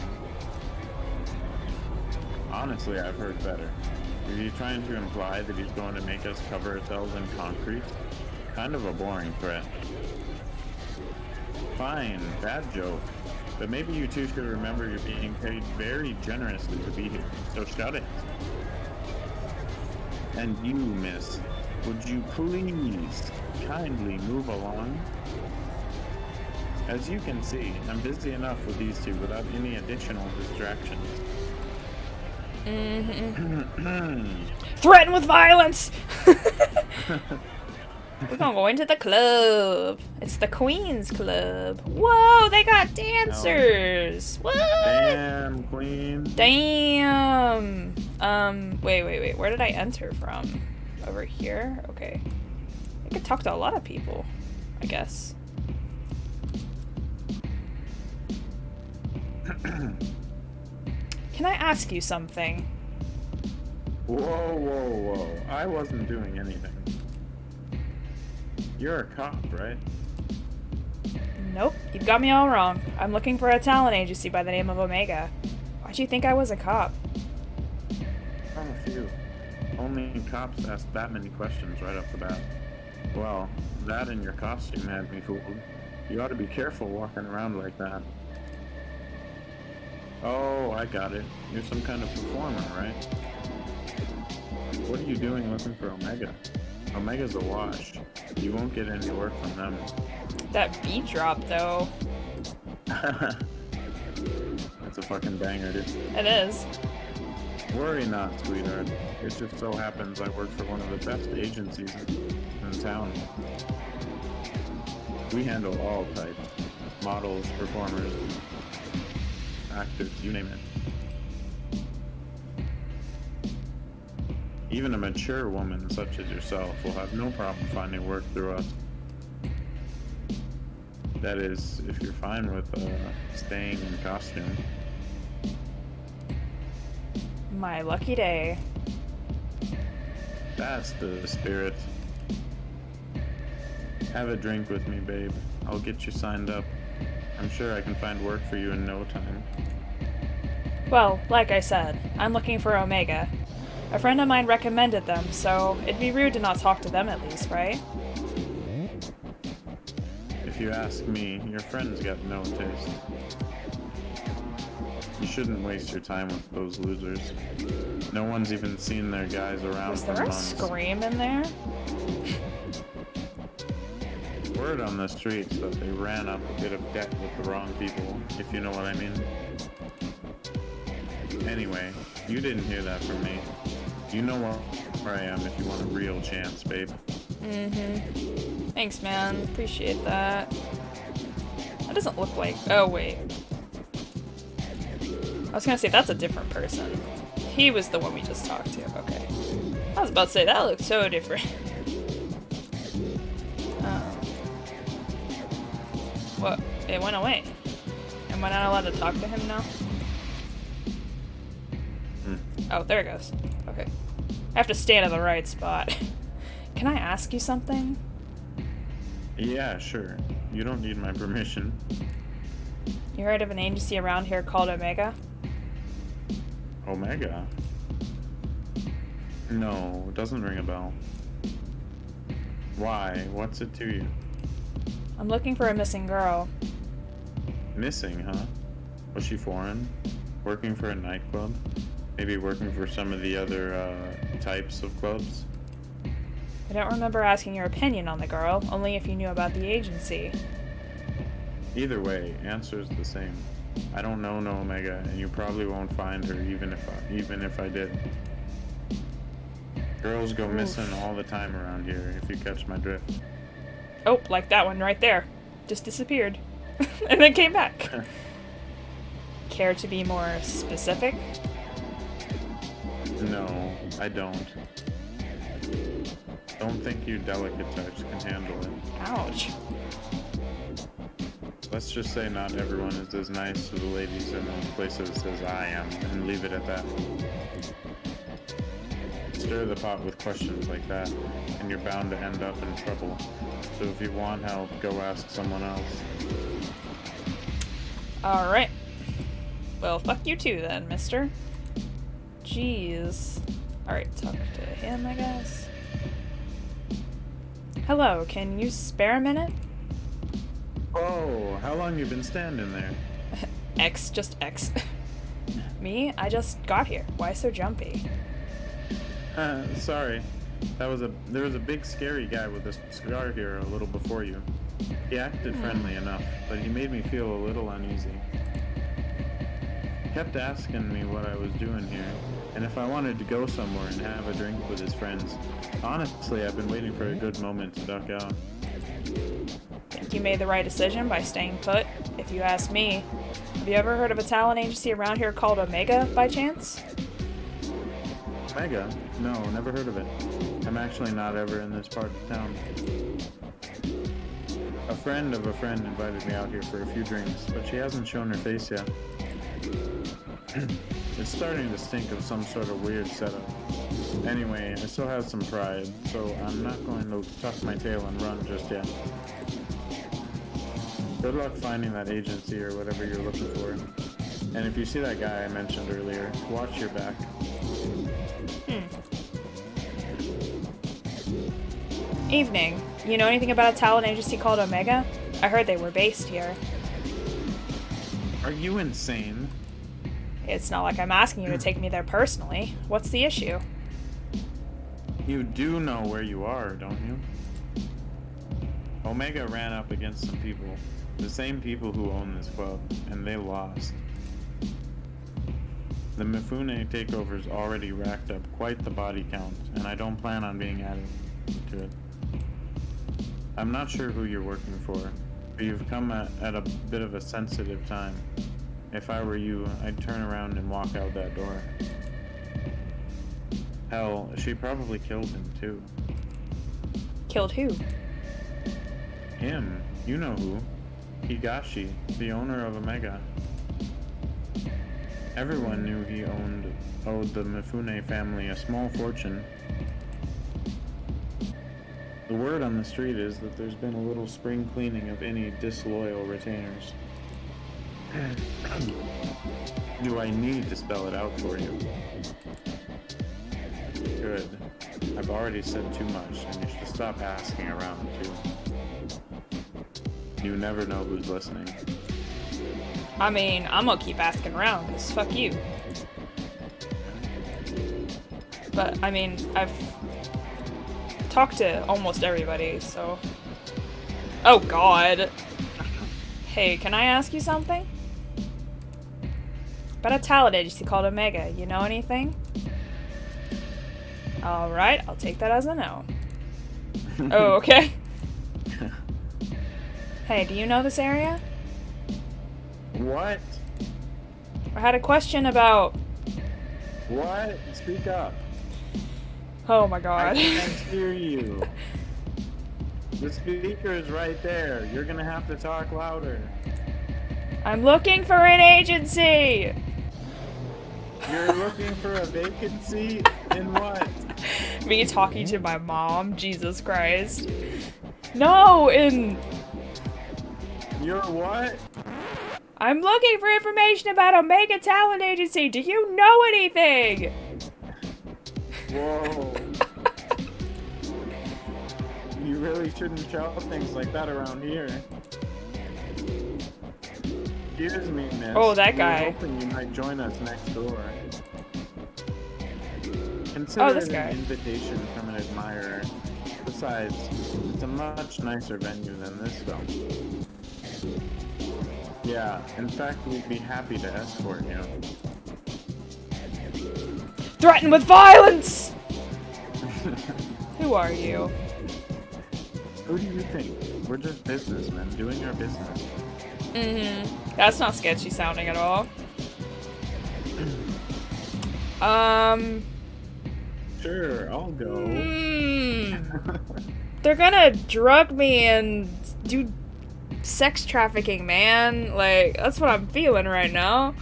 Speaker 1: Honestly, I've heard better. Are you trying to imply that he's going to make us cover ourselves in concrete? Kind of a boring threat. Fine, bad joke. But maybe you two should remember you're being paid very generously to be here, so shut it. And you, miss, would you please kindly move along? As you can see, I'm busy enough with these two without any additional distractions.
Speaker 2: Threaten with violence! We're gonna go into the club. It's the Queen's Club. Whoa, they got dancers! What?
Speaker 1: Damn, Queen.
Speaker 2: Damn! Wait. Where did I enter from? Over here? Okay. I could talk to a lot of people, I guess. Can I ask you something?
Speaker 1: Whoa. I wasn't doing anything. You're a cop, right?
Speaker 2: Nope, you've got me all wrong. I'm looking for a talent agency by the name of Omega. Why'd you think I was a cop?
Speaker 1: From a few. Only cops ask that many questions right off the bat. Well, that and your costume had me fooled. You ought to be careful walking around like that. Oh, I got it. You're some kind of performer, right? What are you doing looking for Omega? Omega's a wash. You won't get any work from them.
Speaker 2: That beat drop, though.
Speaker 1: That's a fucking banger, dude.
Speaker 2: It is.
Speaker 1: Worry not, sweetheart. It just so happens I work for one of the best agencies in town. We handle all types. Models, performers, actors, you name it. Even a mature woman such as yourself will have no problem finding work through us. That is, if you're fine with staying in costume.
Speaker 2: My lucky day.
Speaker 1: That's the spirit. Have a drink with me, babe. I'll get you signed up. I'm sure I can find work for you in no time.
Speaker 2: Well, like I said, I'm looking for Omega. A friend of mine recommended them, so it'd be rude to not talk to them at least, right?
Speaker 1: If you ask me, your friend's got no taste. You shouldn't waste your time with those losers. No one's even seen their guys around
Speaker 2: Was
Speaker 1: for
Speaker 2: there a
Speaker 1: months.
Speaker 2: scream in there?
Speaker 1: Word on the streets that they ran up a bit of debt with the wrong people, if you know what I mean. Anyway, you didn't hear that from me. You know where I am if you want a real chance, babe.
Speaker 2: Mm-hmm. Thanks, man. Appreciate that. That doesn't look like... Oh, wait. I was gonna say, that's a different person. He was the one we just talked to. Okay. I was about to say, that looks so different. What? It went away. Am I not allowed to talk to him now? Oh, there it goes. Okay. I have to stand in the right spot. Can I ask you something?
Speaker 1: Yeah, sure. You don't need my permission.
Speaker 2: You heard of an agency around here called Omega?
Speaker 1: Omega? No, it doesn't ring a bell. Why? What's it to you?
Speaker 2: I'm looking for a missing girl.
Speaker 1: Missing, huh? Was she foreign? Working for a nightclub? Maybe working for some of the other types of clubs?
Speaker 2: I don't remember asking your opinion on the girl, only if you knew about the agency.
Speaker 1: Either way, answer's the same. I don't know no Omega, and you probably won't find her even if I did. Girls go missing all the time around here, if you catch my drift.
Speaker 2: Oh, like that one right there. Just disappeared. And then came back. Care to be more specific?
Speaker 1: No, I don't. Don't think you delicate types can handle it.
Speaker 2: Ouch.
Speaker 1: Let's just say not everyone is as nice to the ladies in those places as I am, and leave it at that. Stir the pot with questions like that, and you're bound to end up in trouble. So if you want help, go ask someone else.
Speaker 2: Alright. Well, fuck you too then, mister. Jeez. Alright, talk to him, I guess. Hello, can you spare a minute?
Speaker 1: Oh, how long you been standing there?
Speaker 2: X, just X. Me? I just got here. Why so jumpy?
Speaker 1: Sorry. There was a big scary guy with a cigar here a little before you. He acted friendly enough, but he made me feel a little uneasy. He kept asking me what I was doing here, and if I wanted to go somewhere and have a drink with his friends. Honestly, I've been waiting for a good moment to duck out.
Speaker 2: Think you made the right decision by staying put? If you ask me. Have you ever heard of a talent agency around here called Omega, by chance?
Speaker 1: Omega? No, never heard of it. I'm actually not ever in this part of town. A friend of a friend invited me out here for a few drinks, but she hasn't shown her face yet. It's starting to stink of some sort of weird setup. Anyway, I still have some pride, so I'm not going to tuck my tail and run just yet. Good luck finding that agency or whatever you're looking for. And if you see that guy I mentioned earlier, watch your back.
Speaker 2: Evening. You know anything about a talent agency called Omega? I heard they were based here.
Speaker 1: Are you insane?
Speaker 2: It's not like I'm asking you to take me there personally. What's the issue?
Speaker 1: You do know where you are, don't you? Omega ran up against some people. The same people who own this club, and they lost. The Mifune takeover's already racked up quite the body count, and I don't plan on being added to it. I'm not sure who you're working for, but you've come at a bit of a sensitive time. If I were you, I'd turn around and walk out that door. Hell, she probably killed him too.
Speaker 2: Killed who?
Speaker 1: Him. You know who. Higashi, the owner of Omega. Everyone knew he owed the Mifune family a small fortune. The word on the street is that there's been a little spring cleaning of any disloyal retainers. Do I need to spell it out for you? Good. I've already said too much, and you should stop asking around, too. You never know who's listening.
Speaker 2: I mean, I'm gonna keep asking around, 'cause fuck you. But, I mean, I've talked to almost everybody, so... Oh, God. Hey, can I ask you something? About a talent agency called Omega, you know anything? Alright, I'll take that as a no. Oh, okay. Hey, do you know this area?
Speaker 1: What?
Speaker 2: I had a question about...
Speaker 1: What? Speak up.
Speaker 2: Oh my
Speaker 1: I
Speaker 2: god.
Speaker 1: can't hear you. The speaker is right there. You're gonna have to talk louder.
Speaker 2: I'm looking for an agency!
Speaker 1: You're looking for a vacancy? In what?
Speaker 2: Me talking to my mom? Jesus Christ. No, in...
Speaker 1: You're what?
Speaker 2: I'm looking for information about Omega Talent Agency. Do you know anything?
Speaker 1: Whoa. You really shouldn't shout things like that around here. Excuse me, miss.
Speaker 2: Oh, that
Speaker 1: We
Speaker 2: guy.
Speaker 1: were hoping you might join us next door. Consider
Speaker 2: this
Speaker 1: it
Speaker 2: guy.
Speaker 1: an invitation from an admirer. Besides, it's a much nicer venue than this film. Yeah, in fact, we'd be happy to escort you.
Speaker 2: Threaten with violence! Who are you?
Speaker 1: Who do you think? We're just businessmen doing our business.
Speaker 2: Mm-hmm. That's not sketchy sounding at all.
Speaker 1: Sure, I'll go.
Speaker 2: They're gonna drug me and do sex trafficking, man. Like, that's what I'm feeling right now.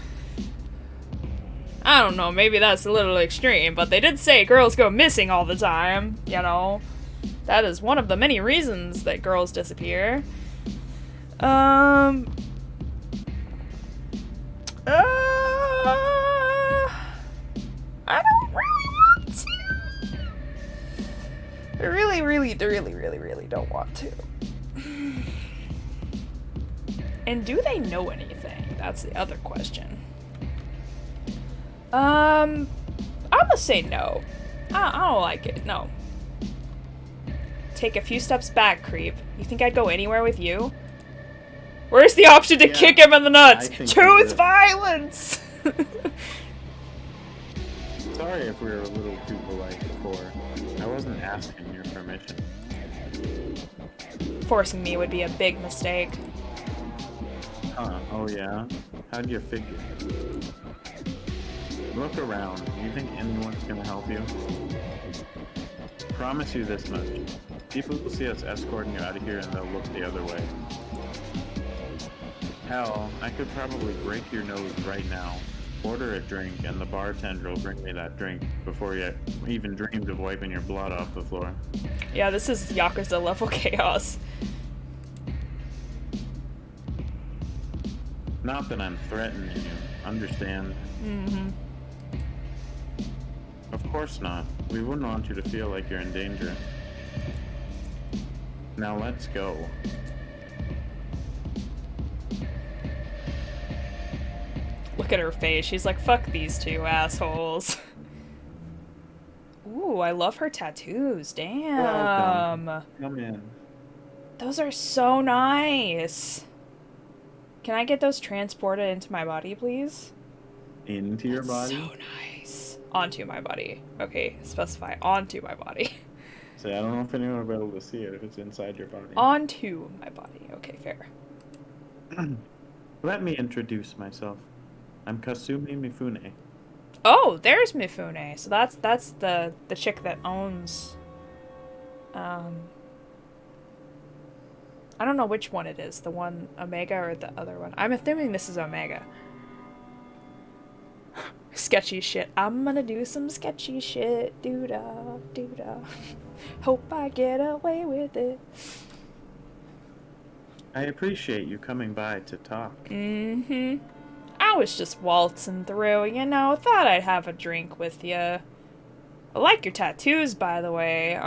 Speaker 2: I don't know, maybe that's a little extreme, but they did say girls go missing all the time, you know. That is one of the many reasons that girls disappear. I don't really want to. I really don't want to. And do they know anything? That's the other question. I'm gonna say no. I don't like it. No. Take a few steps back, creep. You think I'd go anywhere with you? Where's the option to kick him in the nuts? Choose violence!
Speaker 1: Sorry if we were a little too polite before. I wasn't asking your permission.
Speaker 2: Forcing me would be a big mistake.
Speaker 1: Huh, oh yeah? How'd you figure? Look around. You think anyone's gonna help you? Promise you this much. People will see us escorting you out of here and they'll look the other way. Hell, I could probably break your nose right now. Order a drink and the bartender will bring me that drink before you even dreamed of wiping your blood off the floor.
Speaker 2: Yeah, this is Yakuza level chaos.
Speaker 1: Not that I'm threatening you, understand?
Speaker 2: Mm-hmm.
Speaker 1: Of course not. We wouldn't want you to feel like you're in danger. Now let's go.
Speaker 2: Look at her face. She's like, fuck these two assholes. Ooh, I love her tattoos. Damn.
Speaker 1: Welcome. Come in.
Speaker 2: Those are so nice. Can I get those transported into my body, please?
Speaker 1: Into your body?
Speaker 2: So nice. Onto my body. Okay, specify onto my body.
Speaker 1: So I don't know if anyone will be able to see it if it's inside your body.
Speaker 2: Onto my body. Okay, fair.
Speaker 1: Let me introduce myself. I'm Kasumi Mifune.
Speaker 2: Oh, there's Mifune. So that's the chick that owns. I don't know which one it is. The one Omega or the other one. I'm assuming this is Omega. Sketchy shit. I'm gonna do some sketchy shit. Doo-da, doo-da. Hope I get away with it.
Speaker 1: I appreciate you coming by to talk.
Speaker 2: Mm-hmm. I was just waltzing through, you know, thought I'd have a drink with you. I like your tattoos, by the way.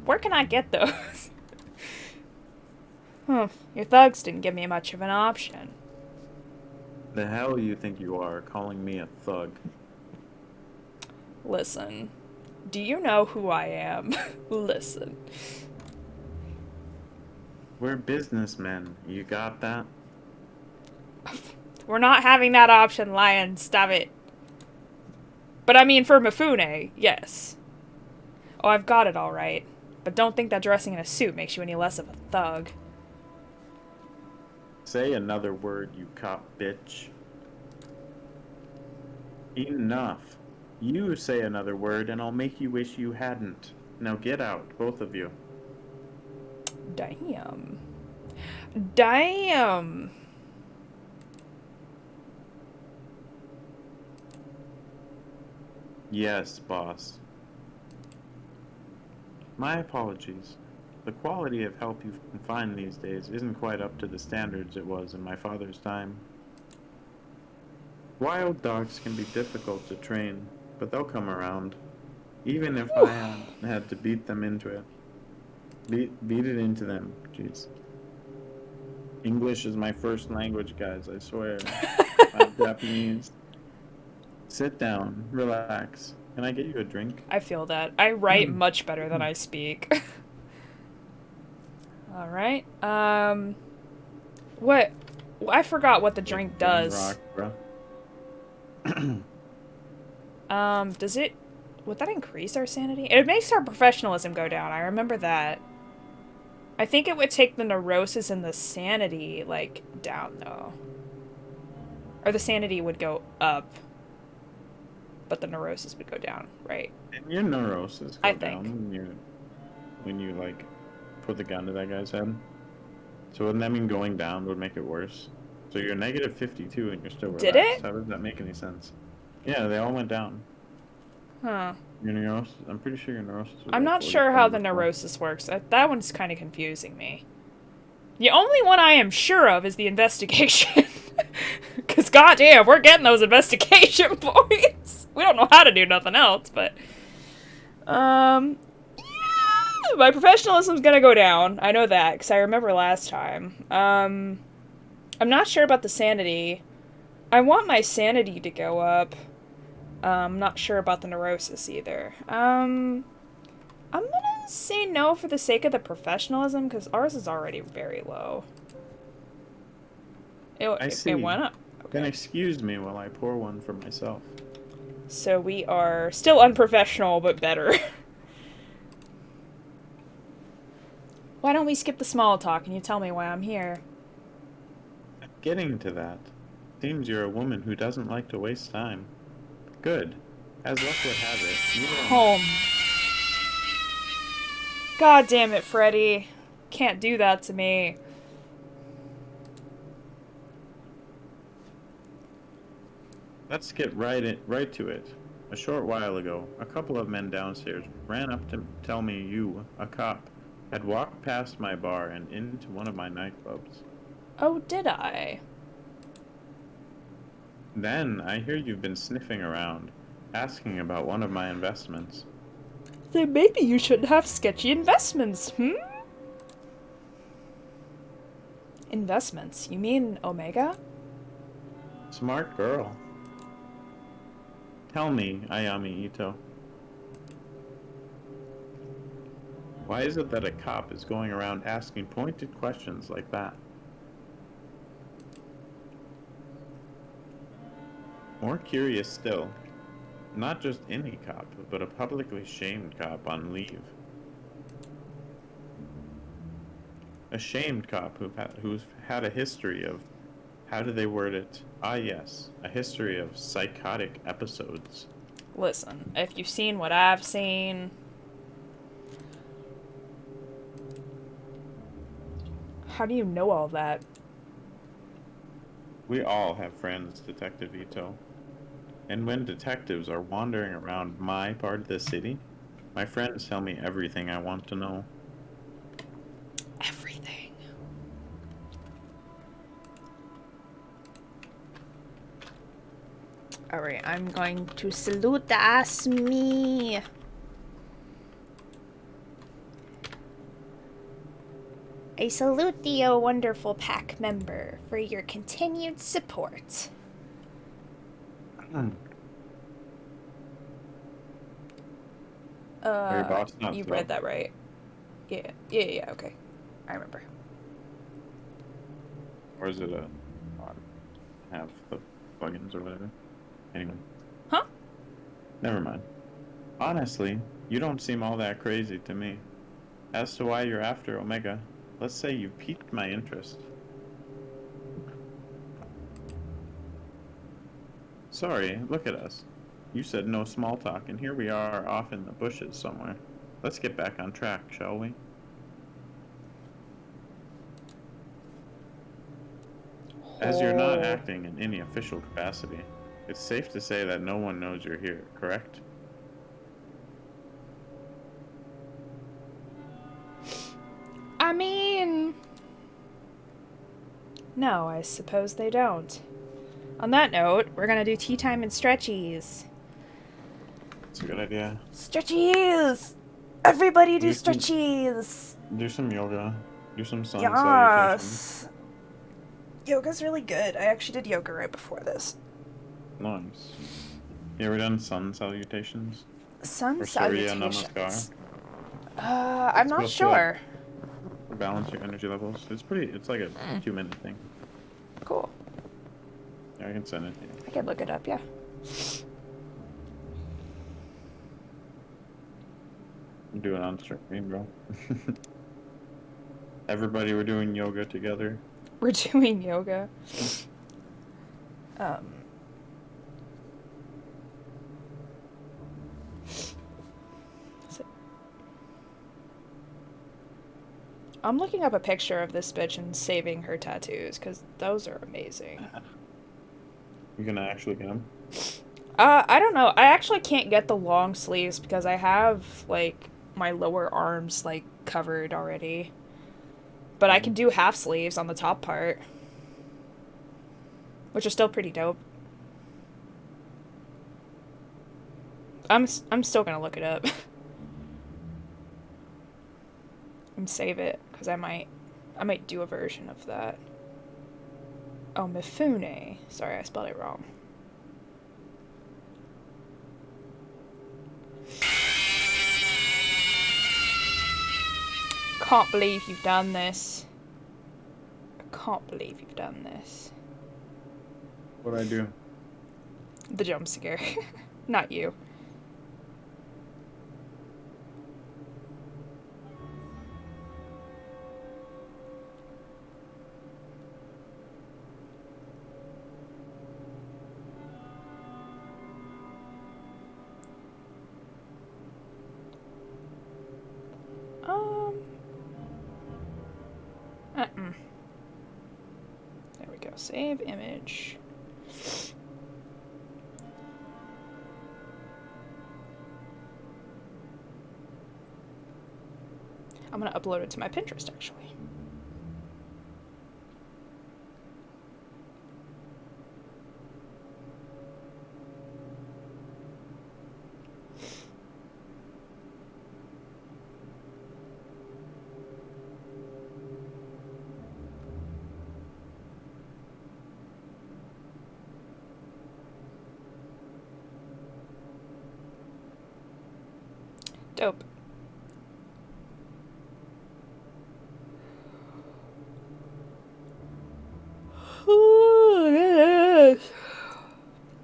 Speaker 2: Where can I get those? Your thugs didn't give me much of an option.
Speaker 1: The hell you think you are, calling me a thug?
Speaker 2: Listen. Do you know who I am? Listen.
Speaker 1: We're businessmen. You got that?
Speaker 2: We're not having that option, Lion. Stop it. But I mean, for Mifune, yes. Oh, I've got it all right. But don't think that dressing in a suit makes you any less of a thug.
Speaker 1: Say another word, you cop bitch. Enough. You say another word and I'll make you wish you hadn't. Now get out, both of you.
Speaker 2: Damn. Damn.
Speaker 1: Yes, boss. My apologies. The quality of help you can find these days isn't quite up to the standards it was in my father's time. Wild dogs can be difficult to train, but they'll come around. Even if I had to beat them into it. Beat it into them. Jeez. English is my first language, guys, I swear. Not Japanese. Sit down. Relax. Can I get you a drink?
Speaker 2: I feel that. I write much better than I speak. Alright. What? I forgot what the drink does.
Speaker 1: Rock, bro.
Speaker 2: Does it... Would that increase our sanity? It makes our professionalism go down. I remember that. I think it would take the neurosis and the sanity, like, down, though. Or the sanity would go up. But the neurosis would go down, right?
Speaker 1: And your neurosis go down when you, like, put the gun to that guy's head. So wouldn't that mean going down would make it worse? So you're negative 52 and you're still relaxed.
Speaker 2: Did it?
Speaker 1: How does that make any sense? Yeah, they all went down.
Speaker 2: Huh.
Speaker 1: Your neurosis, I'm pretty sure your neurosis was
Speaker 2: I'm
Speaker 1: like
Speaker 2: not sure how the neurosis works. That one's kind of confusing me. The only one I am sure of is the investigation. Because goddamn, we're getting those investigation points. We don't know how to do nothing else, but... Yeah, my professionalism's gonna go down. I know that, because I remember last time. I'm not sure about the sanity. I want my sanity to go up. I'm not sure about the neurosis either. I'm gonna say no for the sake of the professionalism, because ours is already very low. It went up. Okay.
Speaker 1: Then excuse me while I pour one for myself.
Speaker 2: So we are still unprofessional, but better. Why don't we skip the small talk and you tell me why I'm here?
Speaker 1: Getting to that. Seems you're a woman who doesn't like to waste time. Good. As luck would have it, you don't...
Speaker 2: Home. God damn it, Freddy. Can't do that to me.
Speaker 1: Let's get right to it. A short while ago, a couple of men downstairs ran up to tell me you, a cop, had walked past my bar and into one of my nightclubs.
Speaker 2: Oh, did I?
Speaker 1: Then I hear you've been sniffing around, asking about one of my investments.
Speaker 2: Then maybe you shouldn't have sketchy investments, Investments? You mean Omega?
Speaker 1: Smart girl. Tell me, Ayami Ito. Why is it that a cop is going around asking pointed questions like that? More curious still, not just any cop, but a publicly shamed cop on leave. A shamed cop who's had a history of, how do they word it? Ah yes, a history of psychotic episodes.
Speaker 2: Listen, if you've seen what I've seen... How do you know all that?
Speaker 1: We all have friends, Detective Ito. And when detectives are wandering around my part of the city, my friends tell me everything I want to know.
Speaker 2: Everything. Alright, I'm going to salute me. I salute thee, O wonderful pack member, for your continued support.
Speaker 1: Your boss not
Speaker 2: You
Speaker 1: slow.
Speaker 2: read that right. Yeah, okay. I remember.
Speaker 1: Or is it a have the plugins or whatever? Anyway.
Speaker 2: Huh?
Speaker 1: Never mind. Honestly, you don't seem all that crazy to me. As to why you're after Omega, let's say you piqued my interest. Sorry, look at us. You said no small talk, and here we are off in the bushes somewhere. Let's get back on track, shall we? As you're not acting in any official capacity, it's safe to say that no one knows you're here, correct?
Speaker 2: I mean... No, I suppose they don't. On that note, we're gonna do tea time and stretchies.
Speaker 1: It's a good idea.
Speaker 2: Stretchies! Everybody do
Speaker 1: Do some-
Speaker 2: stretchies!
Speaker 1: Do some yoga. Do some sun salutations.
Speaker 2: Yes! Yoga's really good. I actually did yoga right before this.
Speaker 1: Nice. You ever done sun salutations?
Speaker 2: Sun
Speaker 1: Or Surya
Speaker 2: salutations.
Speaker 1: Namaskar?
Speaker 2: I'm not
Speaker 1: supposed to, like,
Speaker 2: sure.
Speaker 1: Balance your energy levels. It's like a 2-minute thing.
Speaker 2: Cool.
Speaker 1: Yeah, I can send it to you.
Speaker 2: I could look it up, yeah.
Speaker 1: Do it on stream, bro. Everybody, we're doing yoga together.
Speaker 2: We're doing yoga. I'm looking up a picture of this bitch and saving her tattoos, because those are amazing.
Speaker 1: You gonna actually get them?
Speaker 2: I don't know. I actually can't get the long sleeves because I have, like, my lower arms, like, covered already. But I can do half sleeves on the top part. Which is still pretty dope. I'm still gonna look it up. And save it, because I might do a version of that. Oh, Mifune. Sorry, I spelled it wrong. Can't believe you've done this. I can't believe you've done this.
Speaker 1: What'd I do?
Speaker 2: The jump scare. Not you. There we go. Save image. I'm gonna upload it to my Pinterest, actually. Dope.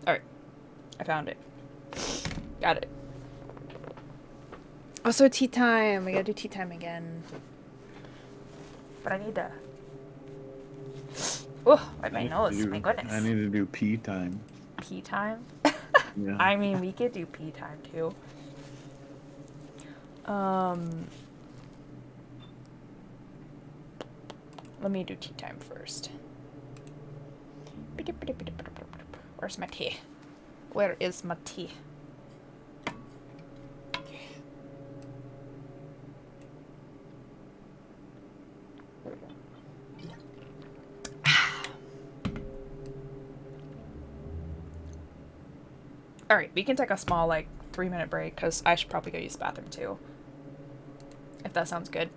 Speaker 2: Alright. I found it. Got it. Also, tea time. We gotta do tea time again. But I need to... Oh, wipe my nose. My goodness.
Speaker 1: I need to do pee time.
Speaker 2: Pee time?
Speaker 1: Yeah.
Speaker 2: I mean, we could do pee time, too. Let me do tea time first. Where's my tea? Where is my tea? Alright, we can take a small, like, 3-minute break, because I should probably go use the bathroom, too. If that sounds good.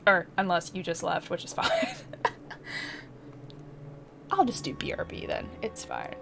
Speaker 2: Or, unless you just left, which is fine. I'll just do BRB then. It's fine.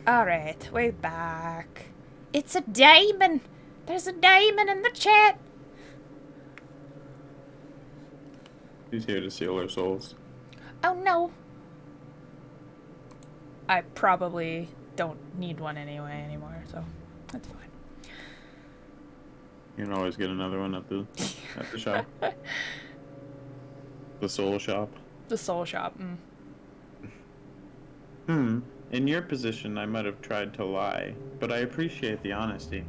Speaker 2: Alright, we're back. It's a diamond! There's a diamond in the chat!
Speaker 1: He's here to steal our souls.
Speaker 2: Oh no! I probably don't need one anymore, so that's fine.
Speaker 1: You can always get another one at the shop. The soul shop.
Speaker 2: The soul shop.
Speaker 1: In your position, I might have tried to lie, but I appreciate the honesty.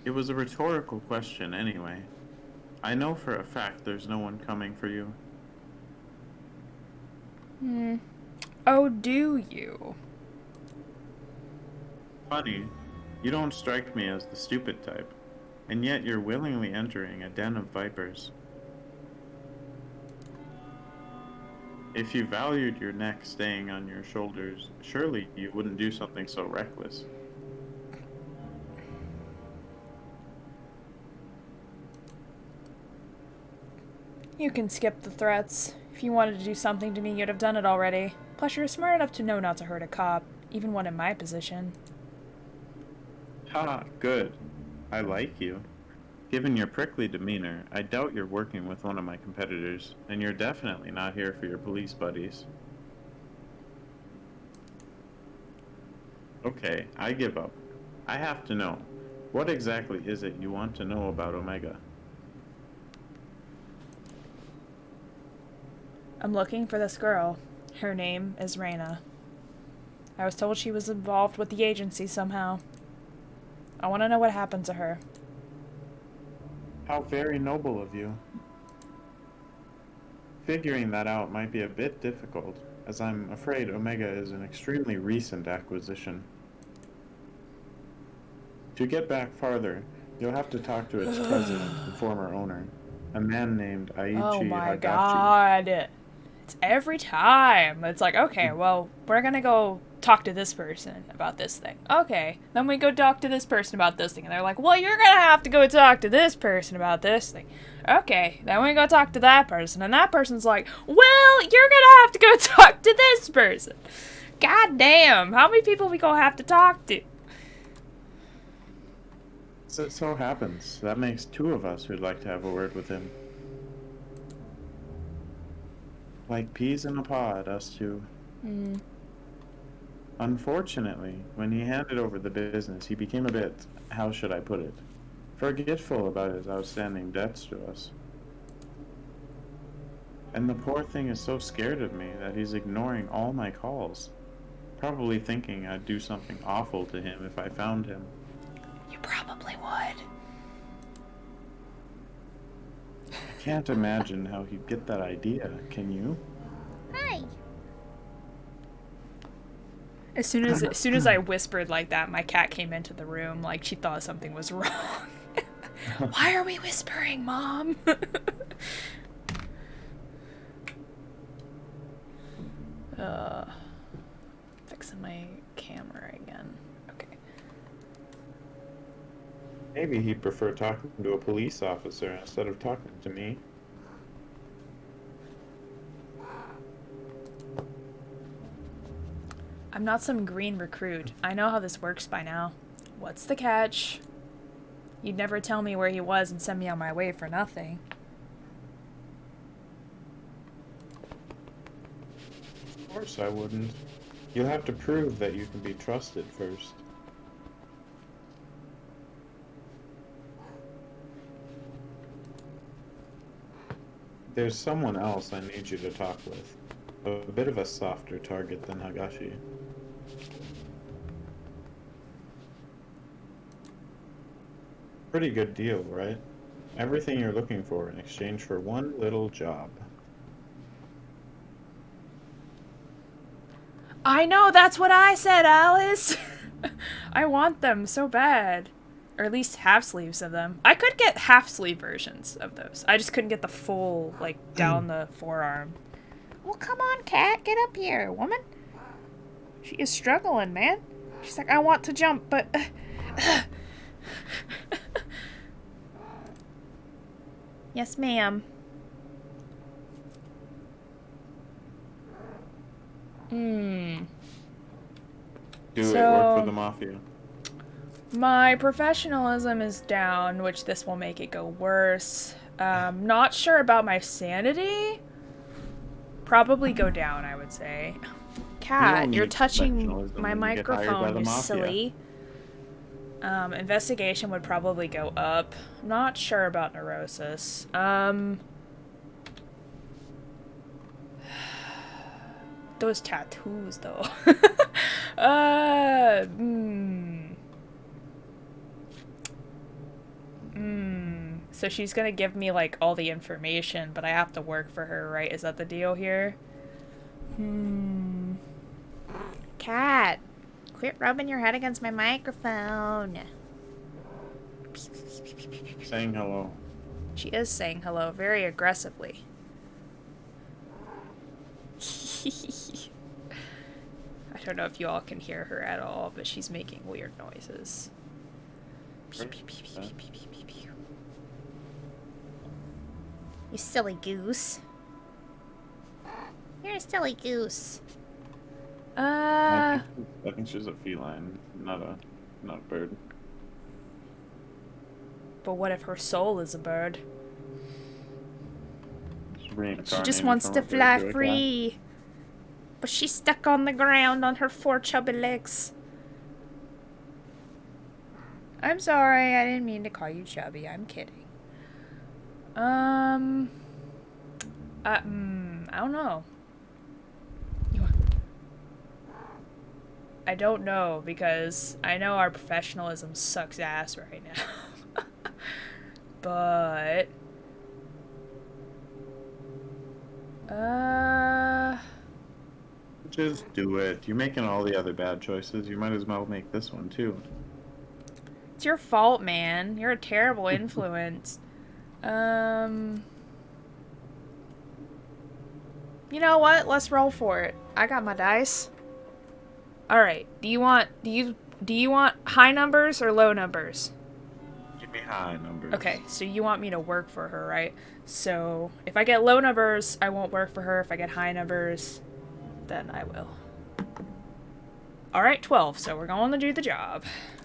Speaker 1: It was a rhetorical question anyway. I know for a fact there's no one coming for you.
Speaker 2: Oh, do you?
Speaker 1: Funny, you don't strike me as the stupid type, and yet you're willingly entering a den of vipers. If you valued your neck staying on your shoulders, surely you wouldn't do something so reckless.
Speaker 2: You can skip the threats. If you wanted to do something to me, you'd have done it already. Plus, you're smart enough to know not to hurt a cop, even one in my position.
Speaker 1: Ha, good. I like you. Given your prickly demeanor, I doubt you're working with one of my competitors, and you're definitely not here for your police buddies. Okay, I give up. I have to know. What exactly is it you want to know about Omega?
Speaker 2: I'm looking for this girl. Her name is Raina. I was told she was involved with the agency somehow. I want to know what happened to her.
Speaker 1: How very noble of you. Figuring that out might be a bit difficult, as I'm afraid Omega is an extremely recent acquisition. To get back farther, you'll have to talk to its president and former owner, a man named Aichi
Speaker 2: Oh my
Speaker 1: Hagashi.
Speaker 2: god. It's every time. It's like, okay, well, we're gonna go talk to this person about this thing. Okay, then we go talk to this person about this thing. And they're like, well, you're gonna have to go talk to this person about this thing. Okay, then we go talk to that person. And that person's like, well, you're gonna have to go talk to this person. God damn, how many people we gonna have to talk to?
Speaker 1: So it so happens, that makes two of us who'd like to have a word with him. Like peas in a pod, us two. Unfortunately, when he handed over the business, he became a bit, how should I put it, forgetful about his outstanding debts to us. And the poor thing is so scared of me that he's ignoring all my calls, probably thinking I'd do something awful to him if I found him.
Speaker 2: You probably would.
Speaker 1: I can't imagine how he'd get that idea, can you?
Speaker 2: Hi. As soon as I whispered like that, my cat came into the room like she thought something was wrong. Why are we whispering, Mom? Fixing my camera again. Okay.
Speaker 1: Maybe he'd prefer talking to a police officer instead of talking to me.
Speaker 2: I'm not some green recruit. I know how this works by now. What's the catch? You'd never tell me where he was and send me on my way for nothing.
Speaker 1: Of course I wouldn't. You'll have to prove that you can be trusted first. There's someone else I need you to talk with. A bit of a softer target than Hagashi. Pretty good deal, right? Everything you're looking for in exchange for one little job.
Speaker 2: I know, that's what I said, Alice! I want them so bad. Or at least half sleeves of them. I could get half sleeve versions of those. I just couldn't get the full, like, down the forearm. Well, come on, cat. Get up here, woman. She is struggling, man. She's like, I want to jump, but... Yes, ma'am.
Speaker 1: Do it. Work for
Speaker 2: So,
Speaker 1: the mafia.
Speaker 2: my professionalism is down, which this will make it go worse. Not sure about my sanity. Probably go down, I would say.
Speaker 1: You don't
Speaker 2: Cat, you're
Speaker 1: need
Speaker 2: touching
Speaker 1: professionalism
Speaker 2: my
Speaker 1: when you get hired by
Speaker 2: microphone,
Speaker 1: the
Speaker 2: you
Speaker 1: mafia.
Speaker 2: silly. Investigation would probably go up. Not sure about neurosis. Those tattoos, though. uh, hmm. So she's gonna give me, like, all the information, but I have to work for her, right? Is that the deal here? Cat, quit rubbing your head against my microphone.
Speaker 1: Saying hello.
Speaker 2: She is saying hello very aggressively. I don't know if you all can hear her at all, but she's making weird noises. You silly goose. You're a silly goose.
Speaker 1: I think she's a feline, not a bird.
Speaker 2: But what if her soul is a bird? She just
Speaker 1: Reincarnated
Speaker 2: wants
Speaker 1: from
Speaker 2: to
Speaker 1: a bird
Speaker 2: fly
Speaker 1: to a cat.
Speaker 2: free. But she's stuck on the ground on her 4 chubby legs. I'm sorry, I didn't mean to call you chubby. I'm kidding. I don't know. I don't know, because I know our professionalism sucks ass right now. But
Speaker 1: Just do it. You're making all the other bad choices. You might as well make this one too.
Speaker 2: it's your fault, man. You're a terrible influence. You know what? Let's roll for it. I got my dice. All right. Do you want high numbers or low numbers?
Speaker 1: Give me high numbers.
Speaker 2: Okay, so you want me to work for her, right? So if I get low numbers, I won't work for her. If I get high numbers, then I will. All right, 12. So we're going to do the job.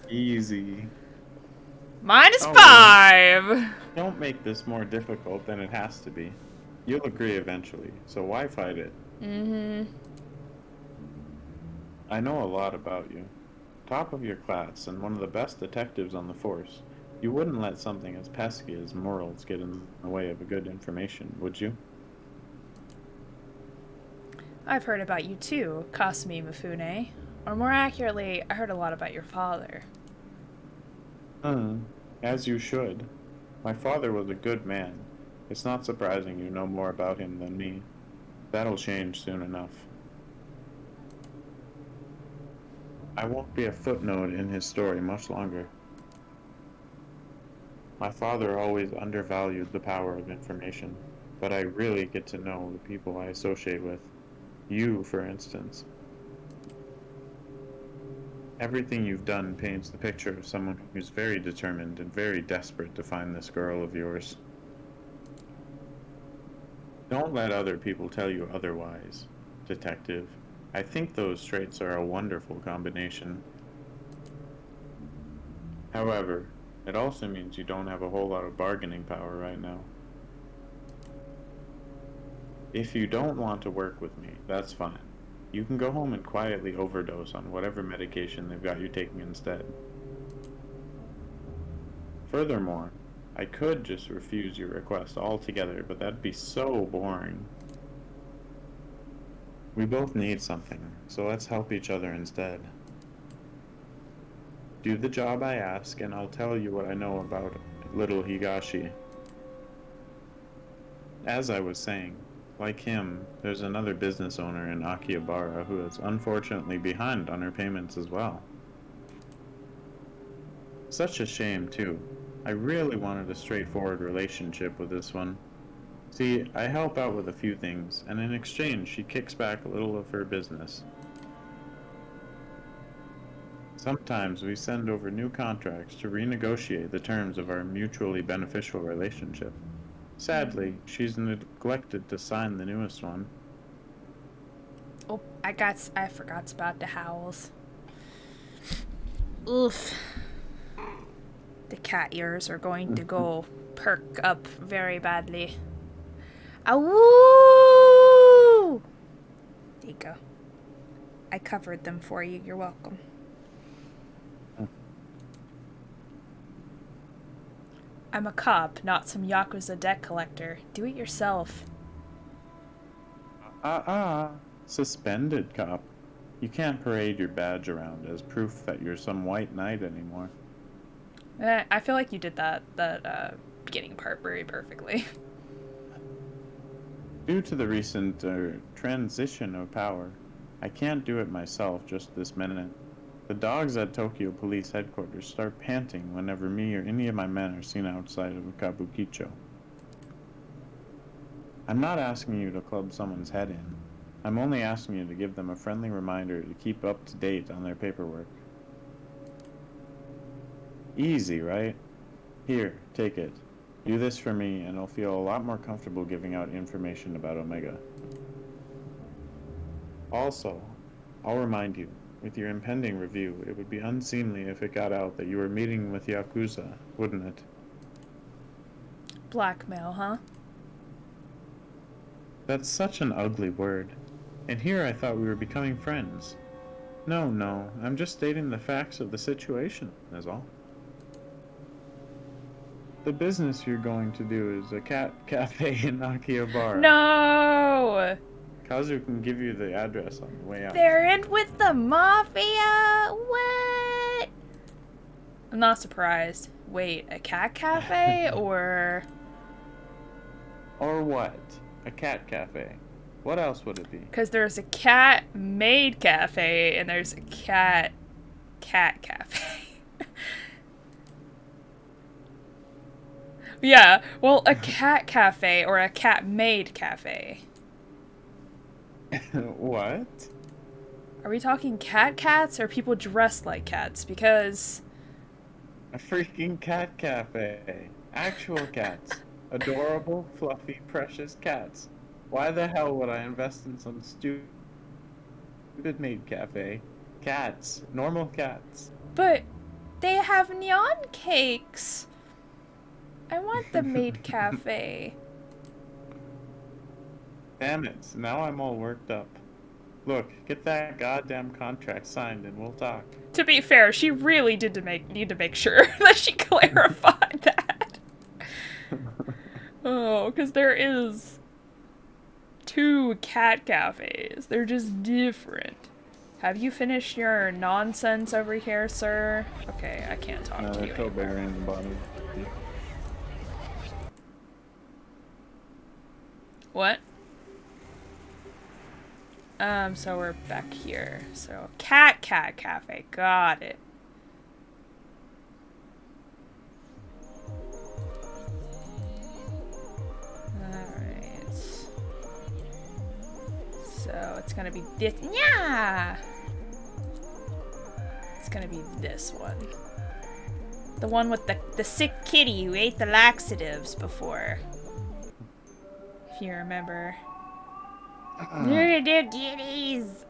Speaker 1: Easy.
Speaker 2: Minus
Speaker 1: Oh,
Speaker 2: 5.
Speaker 1: Don't make this more difficult than it has to be. You'll agree eventually, so why fight it? I know a lot about you. Top of your class and one of the best detectives on the force. You wouldn't let something as pesky as morals get in the way of a good information, would you?
Speaker 2: I've heard about you too, Kasumi Mifune. Or more accurately, I heard a lot about your father.
Speaker 1: As you should. My father was a good man. It's not surprising you know more about him than me. That'll change soon enough. I won't be a footnote in his story much longer. My father always undervalued the power of information, but I really get to know the people I associate with. You, for instance. Everything you've done paints the picture of someone who's very determined and very desperate to find this girl of yours. Don't let other people tell you otherwise, detective. I think those traits are a wonderful combination. However, it also means you don't have a whole lot of bargaining power right now. If you don't want to work with me, that's fine. You can go home and quietly overdose on whatever medication they've got you taking instead. Furthermore, I could just refuse your request altogether, but that'd be so boring. We both need something, so let's help each other instead. Do the job I ask, and I'll tell you what I know about little Higashi. As I was saying, like him, there's another business owner in Akihabara who is unfortunately behind on her payments as well. Such a shame, too. I really wanted a straightforward relationship with this one. See, I help out with a few things, and in exchange she kicks back a little of her business. Sometimes we send over new contracts to renegotiate the terms of our mutually beneficial relationship. Sadly, she's neglected to sign the newest one.
Speaker 2: Oh, I forgot about the howls. Oof. The cat ears are going to go perk up very badly. Awoo! There you go. I covered them for you. You're welcome. I'm a cop, not some Yakuza debt collector. Do it yourself.
Speaker 1: Suspended cop. You can't parade your badge around as proof that you're some white knight anymore.
Speaker 2: I feel like you did that beginning part very perfectly.
Speaker 1: Due to the recent transition of power, I can't do it myself just this minute. The dogs at Tokyo Police Headquarters start panting whenever me or any of my men are seen outside of Kabukicho. I'm not asking you to club someone's head in. I'm only asking you to give them a friendly reminder to keep up to date on their paperwork. Easy, right? Here, take it. Do this for me, and I'll feel a lot more comfortable giving out information about Omega. Also, I'll remind you, with your impending review, it would be unseemly if it got out that you were meeting with Yakuza, wouldn't it?
Speaker 2: Blackmail, huh?
Speaker 1: That's such an ugly word. And here I thought we were becoming friends. No, I'm just stating the facts of the situation, is all. The business you're going to do is a cat cafe in Akihabara.
Speaker 2: No!
Speaker 1: Kazu can give you the address on the way out.
Speaker 2: They're in with the mafia? What? I'm not surprised. Wait, a cat cafe or...
Speaker 1: Or what? A cat cafe. What else would it be?
Speaker 2: Because there's a cat-made cafe and there's a cat cafe. Yeah, well, a cat cafe or a cat-made cafe.
Speaker 1: What?
Speaker 2: Are we talking cats or people dressed like cats? Because...
Speaker 1: A freaking cat cafe. Actual cats. Adorable, fluffy, precious cats. Why the hell would I invest in some stupid maid cafe? Cats. Normal cats.
Speaker 2: But they have neon cakes. I want the maid cafe.
Speaker 1: Damn it, now I'm all worked up. Look, get that goddamn contract signed and we'll talk.
Speaker 2: To be fair, she really did need to make sure that she clarified that. Oh, because there is 2 cat cafes. They're just different. Have you finished your nonsense over here, sir? Okay, I can't talk to you
Speaker 1: They're
Speaker 2: anymore.
Speaker 1: in the bottom.
Speaker 2: What? So we're back here. So, cat cafe. Got it. Alright. So, it's gonna be this. Yeah! It's gonna be this one. The one with the sick kitty who ate the laxatives before. If you remember. Look at their kitties!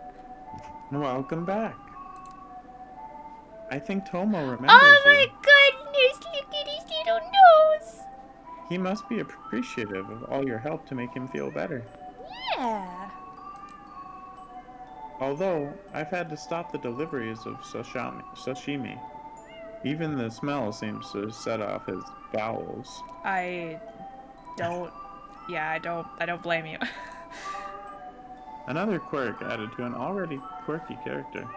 Speaker 1: Welcome back. I think Tomo remembers
Speaker 2: Oh my
Speaker 1: you.
Speaker 2: goodness, look at his little nose!
Speaker 1: He must be appreciative of all your help to make him feel better.
Speaker 2: Yeah.
Speaker 1: Although, I've had to stop the deliveries of sashimi. Even the smell seems to set off his bowels.
Speaker 2: I don't blame you.
Speaker 1: Another quirk added to an already quirky character.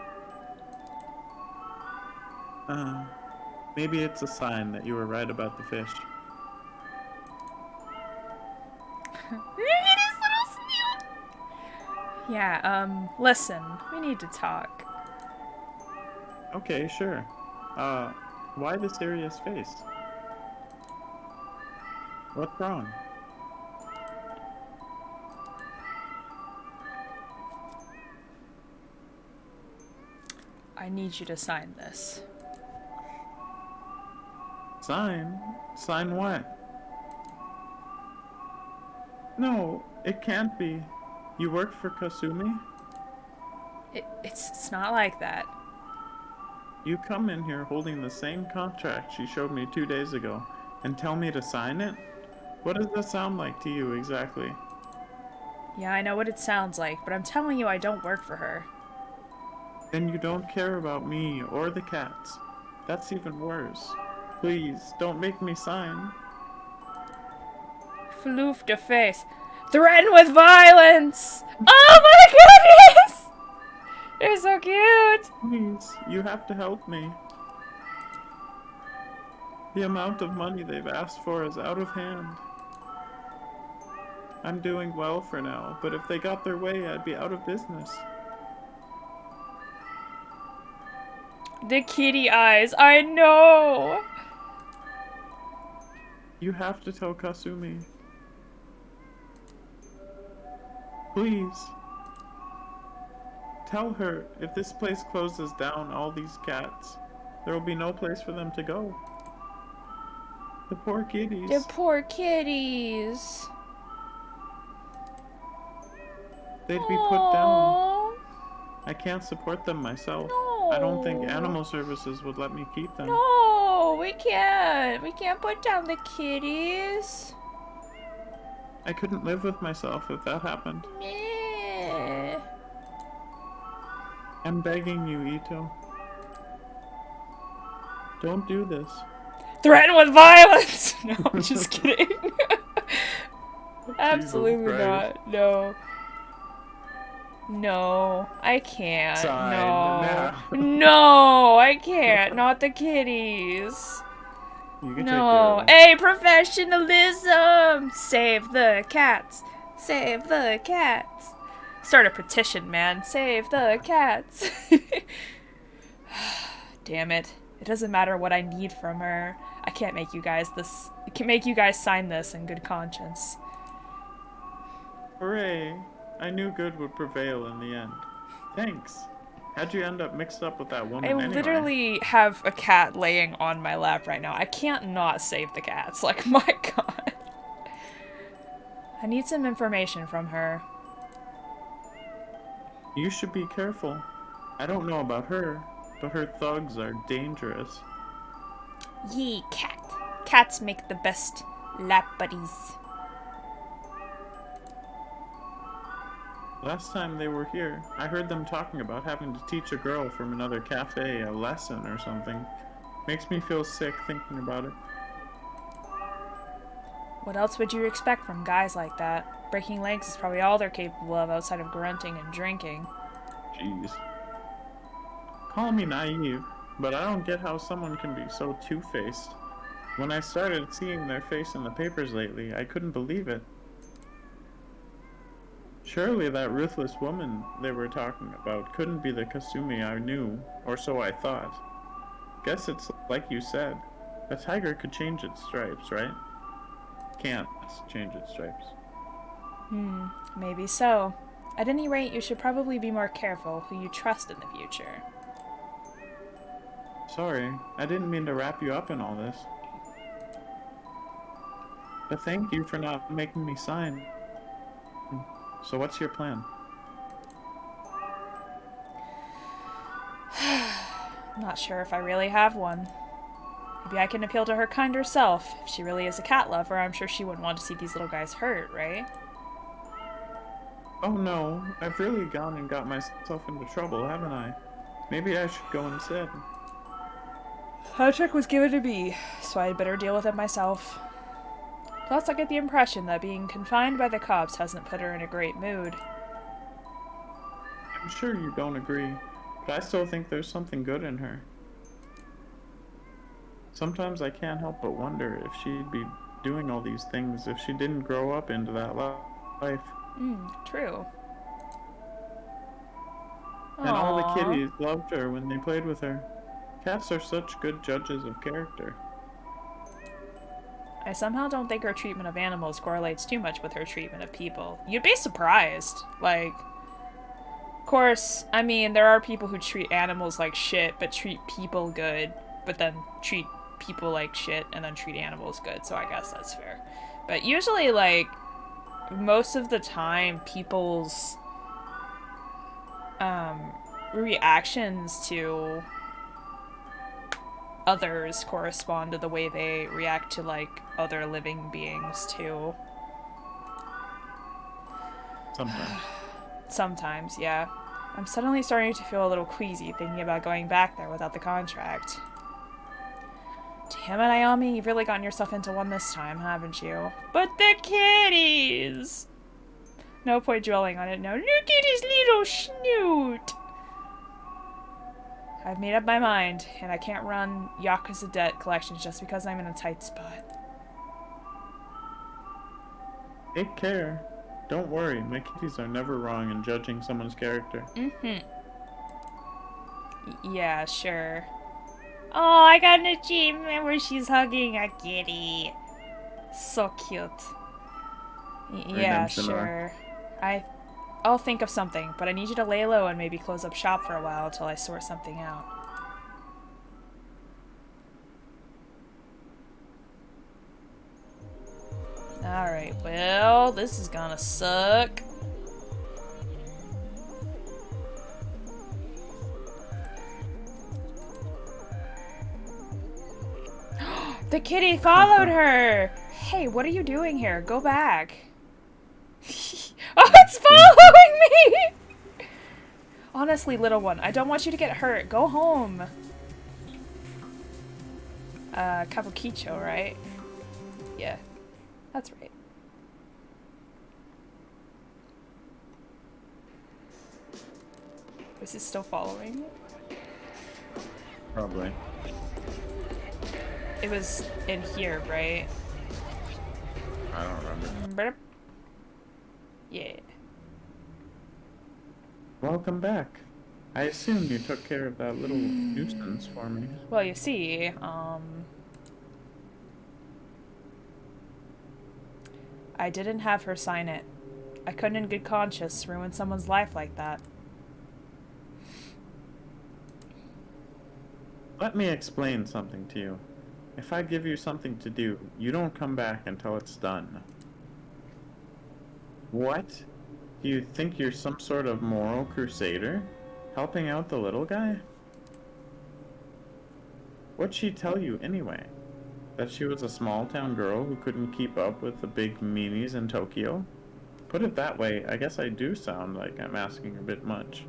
Speaker 1: Maybe it's a sign that you were right about the fish.
Speaker 2: Look at his little snoot! Yeah, listen, we need to talk.
Speaker 1: Okay, sure. Why the serious face? What's wrong?
Speaker 2: I need you to sign this.
Speaker 1: Sign? Sign what? No, it can't be. You work for Kasumi?
Speaker 2: It's not like that.
Speaker 1: You come in here holding the same contract she showed me 2 days ago and tell me to sign it? What does that sound like to you exactly?
Speaker 2: Yeah, I know what it sounds like, but I'm telling you I don't work for her.
Speaker 1: Then you don't care about me or the cats. That's even worse. Please, don't make me sign.
Speaker 2: Floof de face. Threaten with violence! Oh my goodness! They're so cute!
Speaker 1: Please, you have to help me. The amount of money they've asked for is out of hand. I'm doing well for now, but if they got their way, I'd be out of business.
Speaker 2: The kitty eyes, I know!
Speaker 1: You have to tell Kasumi. Please. Tell her if this place closes down all these cats, there will be no place for them to go. The poor kitties.
Speaker 2: The poor kitties.
Speaker 1: They'd be put down.
Speaker 2: Aww.
Speaker 1: I can't support them myself.
Speaker 2: No.
Speaker 1: I don't think animal services would let me keep them.
Speaker 2: No, we can't. We can't put down the kitties.
Speaker 1: I couldn't live with myself if that happened.
Speaker 2: Meh.
Speaker 1: I'm begging you, Ito. Don't do this.
Speaker 2: Threaten with violence! No, I'm just kidding. Absolutely
Speaker 1: Jesus Christ.
Speaker 2: not. No. No, I can't.
Speaker 1: Sign
Speaker 2: no.
Speaker 1: now.
Speaker 2: No, I can't. Not the kitties.
Speaker 1: You can
Speaker 2: No.
Speaker 1: take care
Speaker 2: Hey, professionalism! Save the cats. Save the cats. Start a petition, man. Save the cats. Damn it. It doesn't matter what I need from her. I can't make you guys this. I can make you guys sign this in good conscience.
Speaker 1: Hooray! I knew good would prevail in the end. Thanks. How'd you end up mixed up with that woman
Speaker 2: I
Speaker 1: anyway?
Speaker 2: literally have a cat laying on my lap right now. I can't not save the cats. Like, my god. I need some information from her.
Speaker 1: You should be careful. I don't know about her, but her thugs are dangerous.
Speaker 2: Yee, cat. Cats make the best lap buddies.
Speaker 1: Last time they were here, I heard them talking about having to teach a girl from another cafe a lesson or something. Makes me feel sick thinking about it.
Speaker 2: What else would you expect from guys like that? Breaking legs is probably all they're capable of outside of grunting and drinking.
Speaker 1: Jeez. Call me naive, but I don't get how someone can be so two-faced. When I started seeing their face in the papers lately, I couldn't believe it. Surely that ruthless woman they were talking about couldn't be the Kasumi I knew, or so I thought. Guess it's like you said. A tiger could change its stripes, right? Can't change its stripes.
Speaker 2: Maybe so. At any rate, you should probably be more careful who you trust in the future.
Speaker 1: Sorry, I didn't mean to wrap you up in all this. But thank you for not making me sign. So what's your plan?
Speaker 2: Not sure if I really have one. Maybe I can appeal to her kinder self. If she really is a cat lover, I'm sure she wouldn't want to see these little guys hurt, right?
Speaker 1: Oh no, I've really gone and got myself into trouble, haven't I? Maybe I should go instead.
Speaker 2: A check was given to me, so I'd better deal with it myself. Plus, I get the impression that being confined by the cops hasn't put her in a great mood.
Speaker 1: I'm sure you don't agree, but I still think there's something good in her. Sometimes I can't help but wonder if she'd be doing all these things if she didn't grow up into that life.
Speaker 2: True.
Speaker 1: And all the
Speaker 2: Aww.
Speaker 1: kitties loved her when they played with her. Cats are such good judges of character.
Speaker 2: I somehow don't think her treatment of animals correlates too much with her treatment of people. You'd be surprised. Like, of course, I mean, there are people who treat animals like shit, but treat people good, but then treat people like shit and then treat animals good, so I guess that's fair. But usually, like, most of the time, people's reactions to others correspond to the way they react to, like, other living beings, too.
Speaker 1: Sometimes.
Speaker 2: Sometimes, yeah. I'm suddenly starting to feel a little queasy thinking about going back there without the contract. Damn it, Ayami, you've really gotten yourself into one this time, haven't you? But the kitties! No point dwelling on it now. Look at his little snoot! I've made up my mind, and I can't run Yakuza debt collections just because I'm in a tight spot.
Speaker 1: Take care. Don't worry, my kitties are never wrong in judging someone's character.
Speaker 2: Yeah, sure. Oh, I got an achievement where she's hugging a kitty. So cute. Yeah,
Speaker 1: Redemption
Speaker 2: sure. I'll think of something, but I need you to lay low and maybe close up shop for a while until I sort something out. Alright, well, this is gonna suck. The kitty followed her! Hey, what are you doing here? Go back. Oh, it's following me! Honestly, little one, I don't want you to get hurt. Go home. Kabukicho, right? Yeah, that's right. Is it still following?
Speaker 1: Probably.
Speaker 2: It was in here, right?
Speaker 1: I don't remember.
Speaker 2: Yeah.
Speaker 1: Welcome back. I assumed you took care of that little nuisance for me.
Speaker 2: Well, you see, I didn't have her sign it. I couldn't in good conscience ruin someone's life like that.
Speaker 1: Let me explain something to you. If I give you something to do, you don't come back until it's done. What? Do you think you're some sort of moral crusader? Helping out the little guy? What'd she tell you anyway? That she was a small-town girl who couldn't keep up with the big meanies in Tokyo? Put it that way, I guess I do sound like I'm asking a bit much.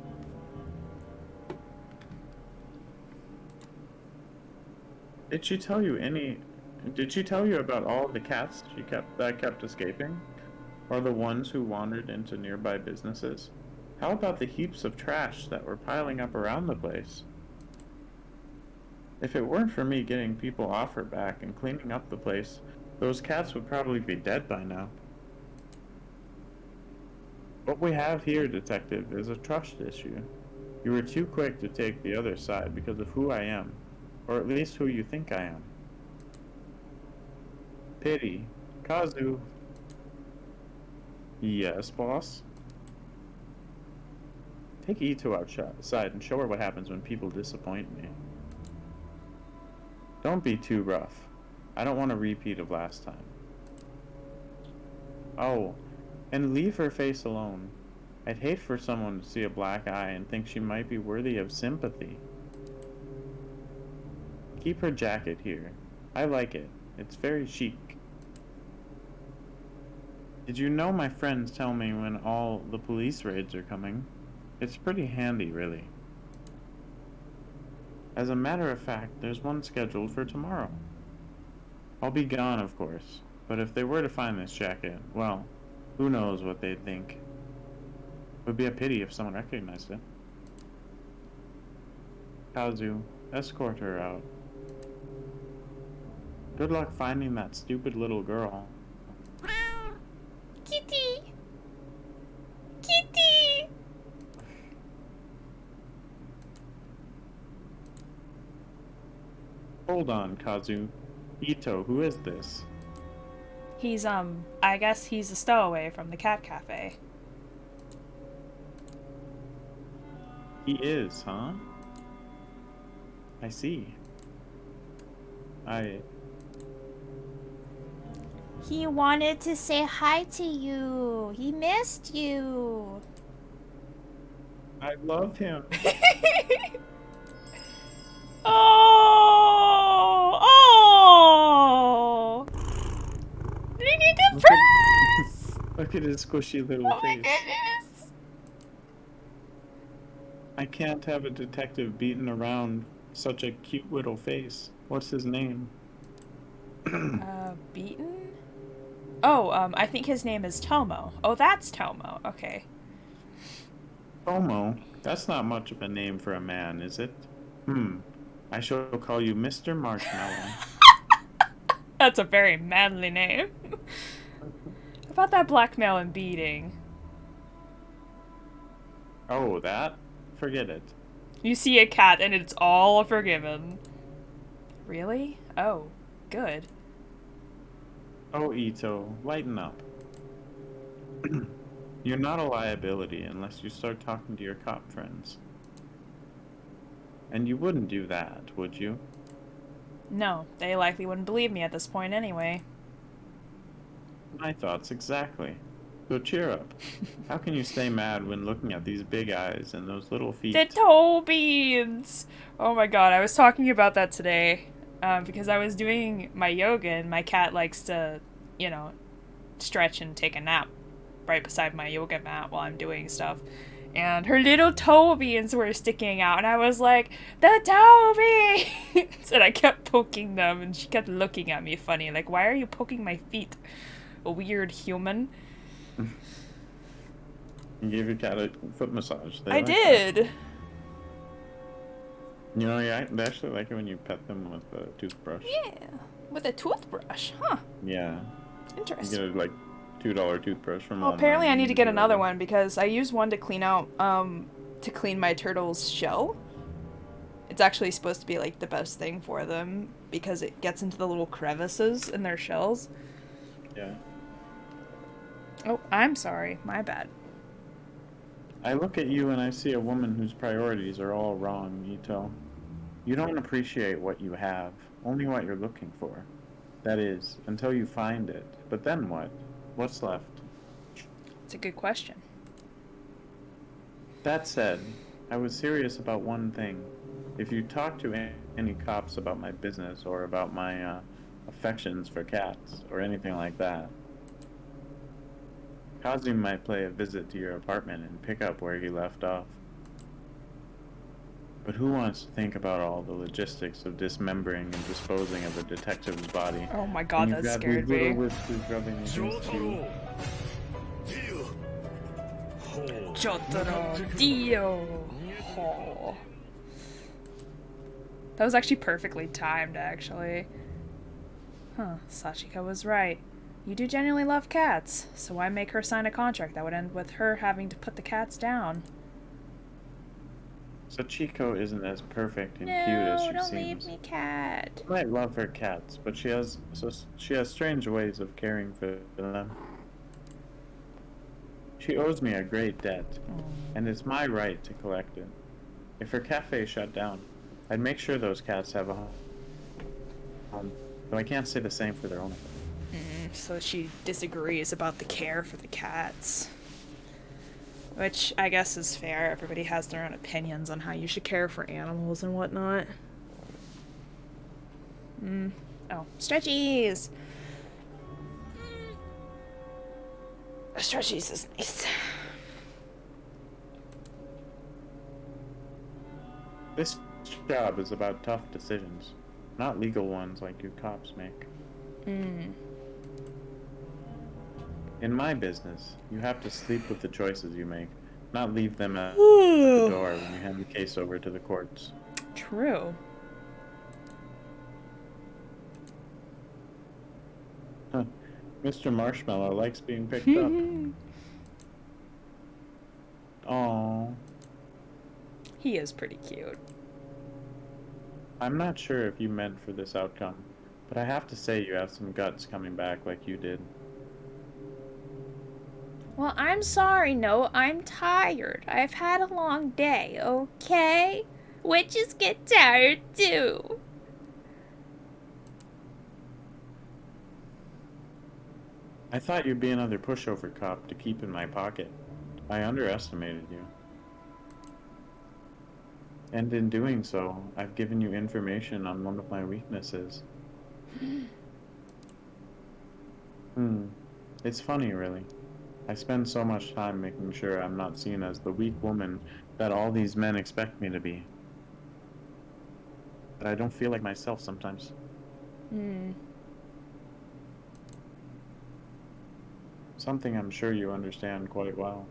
Speaker 1: Did she tell you about all the cats that kept escaping? Or the ones who wandered into nearby businesses? How about the heaps of trash that were piling up around the place? If it weren't for me getting people off her back and cleaning up the place, those cats would probably be dead by now. What we have here, Detective, is a trust issue. You were too quick to take the other side because of who I am, or at least who you think I am. Pity. Kazu. Yes, boss? Take Ito outside and show her what happens when people disappoint me. Don't be too rough. I don't want a repeat of last time. Oh, and leave her face alone. I'd hate for someone to see a black eye and think she might be worthy of sympathy. Keep her jacket here. I like it. It's very chic. Did you know my friends tell me when all the police raids are coming? It's pretty handy, really. As a matter of fact, there's one scheduled for tomorrow. I'll be gone, of course, but if they were to find this jacket, well, who knows what they'd think. It would be a pity if someone recognized it. Kazu, escort her out. Good luck finding that stupid little girl.
Speaker 2: Kitty! Kitty!
Speaker 1: Hold on, Kazu. Ito, who is this?
Speaker 2: He's, I guess he's a stowaway from the cat cafe.
Speaker 1: He is, huh? I see.
Speaker 3: He wanted to say hi to you. He missed you.
Speaker 1: I love him.
Speaker 2: Oh!
Speaker 1: Look at his squishy little
Speaker 2: Oh my
Speaker 1: face.
Speaker 2: goodness!
Speaker 1: I can't have a detective beating around such a cute little face. What's his name?
Speaker 2: Beaten? Oh, I think his name is Tomo. Oh, that's Tomo. Okay.
Speaker 1: Tomo? That's not much of a name for a man, is it? I shall call you Mr. Marshmallow.
Speaker 2: That's a very manly name. How about that blackmail and beating?
Speaker 1: Oh, that? Forget it.
Speaker 2: You see a cat and it's all forgiven. Really? Oh, good.
Speaker 1: Oh, Ito, lighten up. You're not a liability unless you start talking to your cop friends. And you wouldn't do that, would you?
Speaker 2: No, they likely wouldn't believe me at this point anyway.
Speaker 1: My thoughts exactly. So cheer up. How can you stay mad when looking at these big eyes and those little feet?
Speaker 2: The toe beans! Oh my god, I was talking about that today. Because I was doing my yoga and my cat likes to, you know, stretch and take a nap right beside my yoga mat while I'm doing stuff. And her little toe beans were sticking out, and I was like, the toe beans! And I kept poking them, and she kept looking at me funny, like, why are you poking my feet? A weird human.
Speaker 1: You gave your cat a foot massage. They
Speaker 2: I
Speaker 1: like
Speaker 2: did!
Speaker 1: that. You know, they actually like it when you pet them with a toothbrush.
Speaker 2: Yeah, with a toothbrush, huh?
Speaker 1: Yeah. You
Speaker 2: Interesting.
Speaker 1: get a, like, $2 toothbrush from
Speaker 2: Well,
Speaker 1: Walmart.
Speaker 2: apparently I
Speaker 1: and
Speaker 2: need
Speaker 1: use
Speaker 2: to get
Speaker 1: it
Speaker 2: another
Speaker 1: over.
Speaker 2: one because I used one to clean out, to clean my turtle's shell. It's actually supposed to be, like, the best thing for them because it gets into the little crevices in their shells.
Speaker 1: Yeah.
Speaker 2: Oh, I'm sorry. My bad.
Speaker 1: I look at you and I see a woman whose priorities are all wrong, Ito. You don't appreciate what you have, only what you're looking for. That is, until you find it. But then what? What's left?
Speaker 2: It's a good question.
Speaker 1: That said, I was serious about one thing. If you talk to any cops about my business or about my affections for cats or anything like that, Kazu might play a visit to your apartment and pick up where he left off. But who wants to think about all the logistics of dismembering and disposing of a detective's body?
Speaker 2: Oh my
Speaker 1: And
Speaker 2: god,
Speaker 1: you've
Speaker 2: that
Speaker 1: got
Speaker 2: scared
Speaker 1: these little
Speaker 2: me.
Speaker 1: whiskers rubbing against you.
Speaker 2: Jotaro Dio. Oh. That was actually perfectly timed, actually. Huh, Sachika was right. You do genuinely love cats, so why make her sign a contract that would end with her having to put the cats down?
Speaker 1: Sachiko isn't as perfect and cute as
Speaker 3: No,
Speaker 1: she
Speaker 3: don't
Speaker 1: seems.
Speaker 3: leave me, cat.
Speaker 1: She might love her cats, but she has strange ways of caring for them. She owes me a great debt, and it's my right to collect it. If her cafe shut down, I'd make sure those cats have a home, though I can't say the same for their owner.
Speaker 2: So she disagrees about the care for the cats. Which I guess is fair. Everybody has their own opinions on how you should care for animals and whatnot. Oh, stretchies! Stretchies is nice.
Speaker 1: This job is about tough decisions, not legal ones like you cops make. In my business, you have to sleep with the choices you make, not leave them at the door when you hand the case over to the courts.
Speaker 2: True.
Speaker 1: Huh. Mr. Marshmallow likes being picked up. Aww.
Speaker 2: He is pretty cute.
Speaker 1: I'm not sure if you meant for this outcome, but I have to say you have some guts coming back like you did.
Speaker 3: Well, I'm sorry, no, I'm tired. I've had a long day, okay? Witches get tired too.
Speaker 1: I thought you'd be another pushover cop to keep in my pocket. I underestimated you. And in doing so, I've given you information on one of my weaknesses. It's funny, really. I spend so much time making sure I'm not seen as the weak woman that all these men expect me to be. But I don't feel like myself sometimes.
Speaker 2: Hmm.
Speaker 1: Something I'm sure you understand quite well.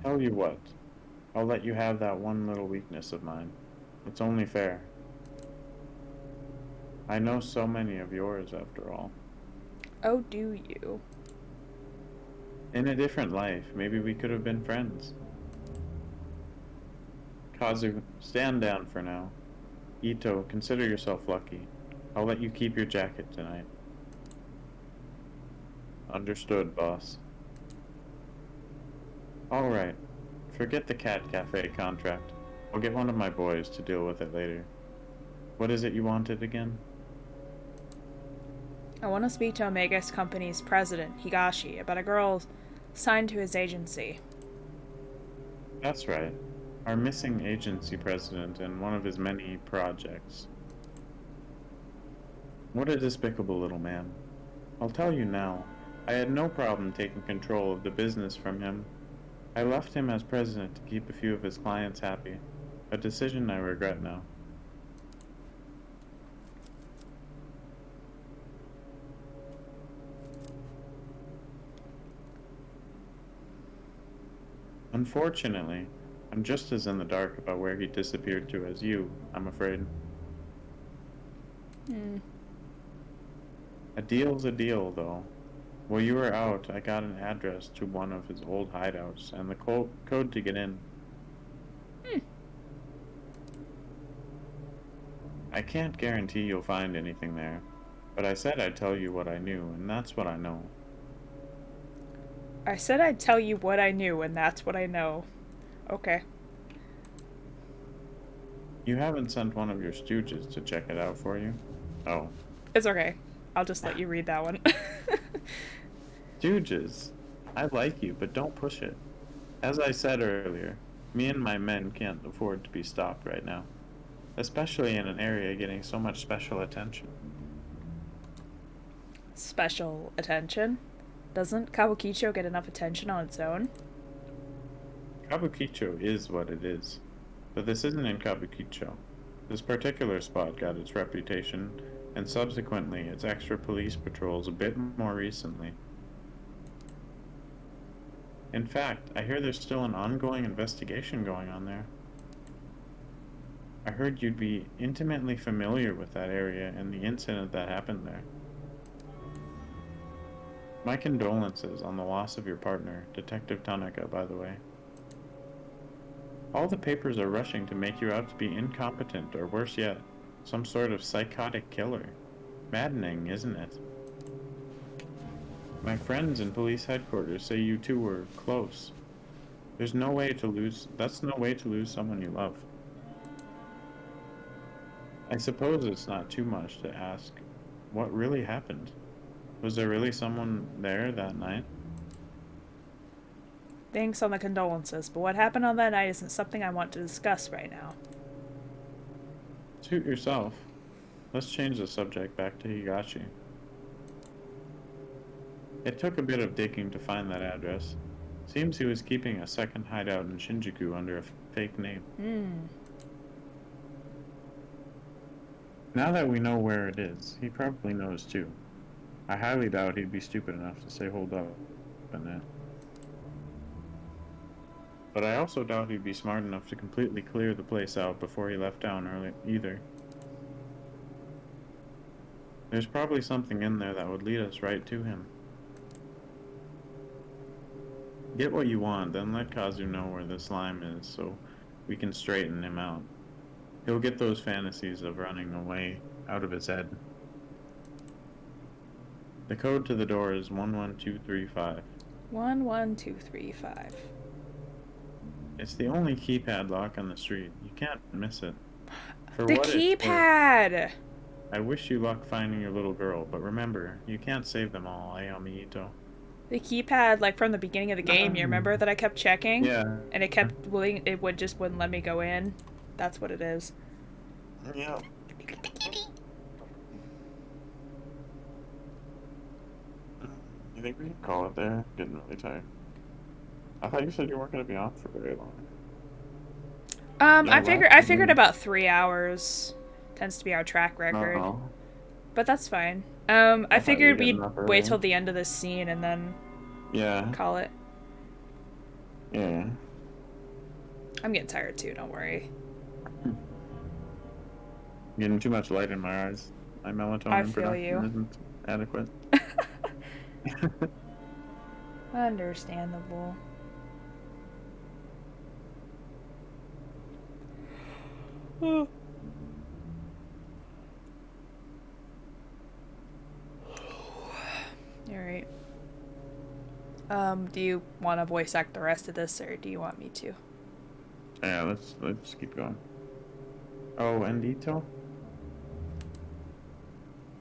Speaker 1: Tell you what, I'll let you have that one little weakness of mine. It's only fair. I know so many of yours, after all.
Speaker 2: Oh, do you?
Speaker 1: In a different life, maybe we could have been friends. Kazu, stand down for now. Ito, consider yourself lucky. I'll let you keep your jacket tonight. Understood, boss. Alright, forget the Cat Cafe contract. I'll get one of my boys to deal with it later. What is it you wanted again?
Speaker 2: I want to speak to Omega's company's president, Higashi, about a girl signed to his agency.
Speaker 1: That's right. Our missing agency president and one of his many projects. What a despicable little man. I'll tell you now, I had no problem taking control of the business from him. I left him as president to keep a few of his clients happy, a decision I regret now. Unfortunately, I'm just as in the dark about where he disappeared to as you, I'm afraid.
Speaker 2: Hmm.
Speaker 1: A deal's a deal, though. While you were out, I got an address to one of his old hideouts and the code to get in.
Speaker 2: Hmm.
Speaker 1: I can't guarantee you'll find anything there, but I said I'd tell you what I knew, and that's what I know.
Speaker 2: I said I'd tell you what I knew, and that's what I know. Okay.
Speaker 1: You haven't sent one of your stooges to check it out for you? Oh.
Speaker 2: It's okay. I'll just let you read that one.
Speaker 1: Stooges? I like you, but don't push it. As I said earlier, me and my men can't afford to be stopped right now, especially in an area getting so much special attention.
Speaker 2: Special attention? Doesn't Kabukicho get enough attention on its own?
Speaker 1: Kabukicho is what it is, but this isn't in Kabukicho. This particular spot got its reputation, and subsequently its extra police patrols a bit more recently. In fact, I hear there's still an ongoing investigation going on there. I heard you'd be intimately familiar with that area and the incident that happened there. My condolences on the loss of your partner, Detective Tanaka, by the way. All the papers are rushing to make you out to be incompetent, or worse yet, some sort of psychotic killer. Maddening, isn't it? My friends in police headquarters say you two were close. That's no way to lose someone you love. I suppose it's not too much to ask, what really happened? Was there really someone there that night?
Speaker 2: Thanks on the condolences, but what happened on that night isn't something I want to discuss right now.
Speaker 1: Suit yourself. Let's change the subject back to Higashi. It took a bit of digging to find that address. Seems he was keeping a second hideout in Shinjuku under a fake name. Now that we know where it is, he probably knows too. I highly doubt he'd be stupid enough to say hold up in it. But I also doubt he'd be smart enough to completely clear the place out before he left town early either. There's probably something in there that would lead us right to him. Get what you want, then let Kazu know where the slime is so we can straighten him out. He'll get those fantasies of running away out of his head. The code to the door is 11235.
Speaker 2: 11235.
Speaker 1: It's the only keypad lock on the street. You can't miss it. For
Speaker 2: The
Speaker 1: what it's worth,
Speaker 2: keypad!
Speaker 1: I wish you luck finding your little girl, but remember, you can't save them all, Ayami Ito.
Speaker 2: The keypad, like from the beginning of the game, you remember that I kept checking?
Speaker 1: Yeah.
Speaker 2: And it kept wouldn't let me go in. That's what it is.
Speaker 1: Yeah. think we can call it there? I'm getting really tired. I thought you said you weren't going to be on for very long.
Speaker 2: I
Speaker 1: last
Speaker 2: figured
Speaker 1: game-
Speaker 2: about 3 hours tends to be our track record.
Speaker 1: No.
Speaker 2: But that's fine. I
Speaker 1: thought you were
Speaker 2: figured we'd
Speaker 1: getting up
Speaker 2: wait
Speaker 1: early.
Speaker 2: till the end of this scene and then
Speaker 1: Yeah.
Speaker 2: call it.
Speaker 1: Yeah.
Speaker 2: I'm getting tired too, don't worry.
Speaker 1: Getting too much light in my eyes. My melatonin
Speaker 2: I feel
Speaker 1: production
Speaker 2: you.
Speaker 1: isn't adequate.
Speaker 2: Understandable. Alright. Do you want to voice act the rest of this, or do you want me to?
Speaker 1: Yeah, let's keep going. Oh, and detail.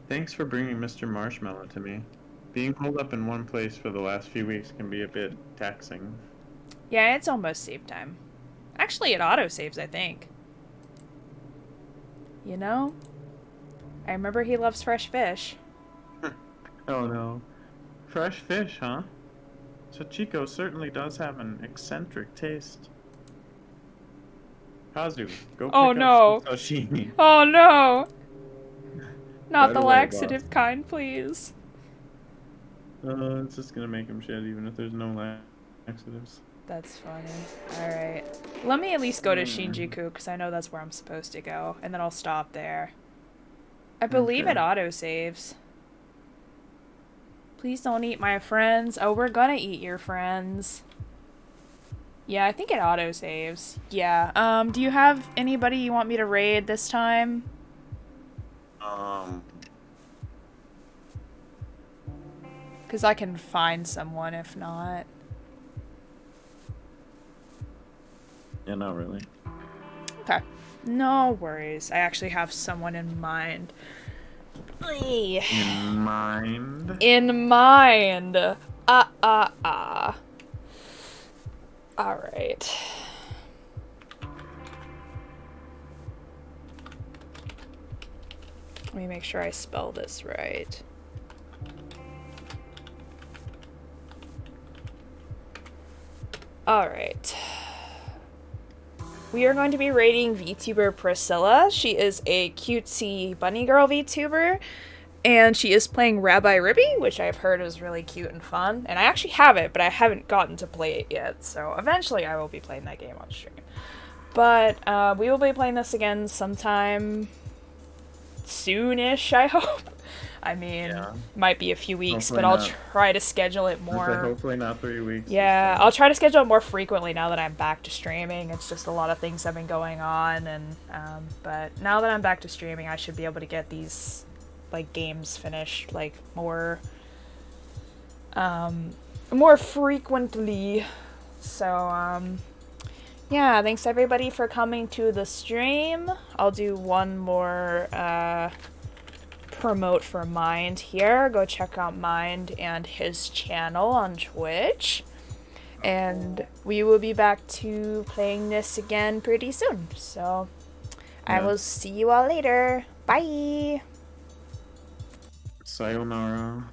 Speaker 1: Thanks for bringing Mr. Marshmallow to me. Being holed up in one place for the last few weeks can be a bit taxing.
Speaker 2: Yeah, it's almost save time. Actually, it auto-saves, I think. You know? I remember he loves fresh fish.
Speaker 1: Oh no. Fresh fish, huh? So Chico certainly does have an eccentric taste. Kazu, go pick
Speaker 2: Oh,
Speaker 1: up
Speaker 2: no.
Speaker 1: some sashimi.
Speaker 2: Oh no! Not
Speaker 1: Right
Speaker 2: the
Speaker 1: away,
Speaker 2: laxative
Speaker 1: boss.
Speaker 2: kind, please.
Speaker 1: It's just gonna make him shed even if there's no laxatives.
Speaker 2: That's funny. Alright. Let me at least go to Shinjuku, because I know that's where I'm supposed to go, and then I'll stop there. I believe it
Speaker 1: Okay.
Speaker 2: auto-saves. Please don't eat my friends. Oh, we're gonna eat your friends. Yeah, I think it auto-saves. Yeah. Do you have anybody you want me to raid this time? Because I can find someone if not.
Speaker 1: Yeah, not really.
Speaker 2: Okay. No worries. I actually have someone in mind.
Speaker 1: In mind?
Speaker 2: In mind. Alright. Let me make sure I spell this right. Alright. We are going to be rating VTuber Priscilla. She is a cutesy bunny girl VTuber. And she is playing Rabbi Ribby, which I've heard is really cute and fun. And I actually have it, but I haven't gotten to play it yet. So eventually I will be playing that game on stream. But we will be playing this again sometime soonish, I hope. I mean,
Speaker 1: Yeah.
Speaker 2: might be a few weeks,
Speaker 1: Hopefully
Speaker 2: but I'll
Speaker 1: not.
Speaker 2: try to schedule it
Speaker 1: I'd say
Speaker 2: more.
Speaker 1: hopefully not 3 weeks.
Speaker 2: Yeah, I'll try to schedule it more frequently now that I'm back to streaming. It's just a lot of things have been going on, and but now that I'm back to streaming, I should be able to get these like games finished like more frequently. So yeah, thanks everybody for coming to the stream. I'll do one more promote for Mind here. Go check out Mind and his channel on Twitch. And we will be back to playing this again pretty soon. So I
Speaker 1: Yeah.
Speaker 2: will see you all later. Bye!
Speaker 1: Sayonara.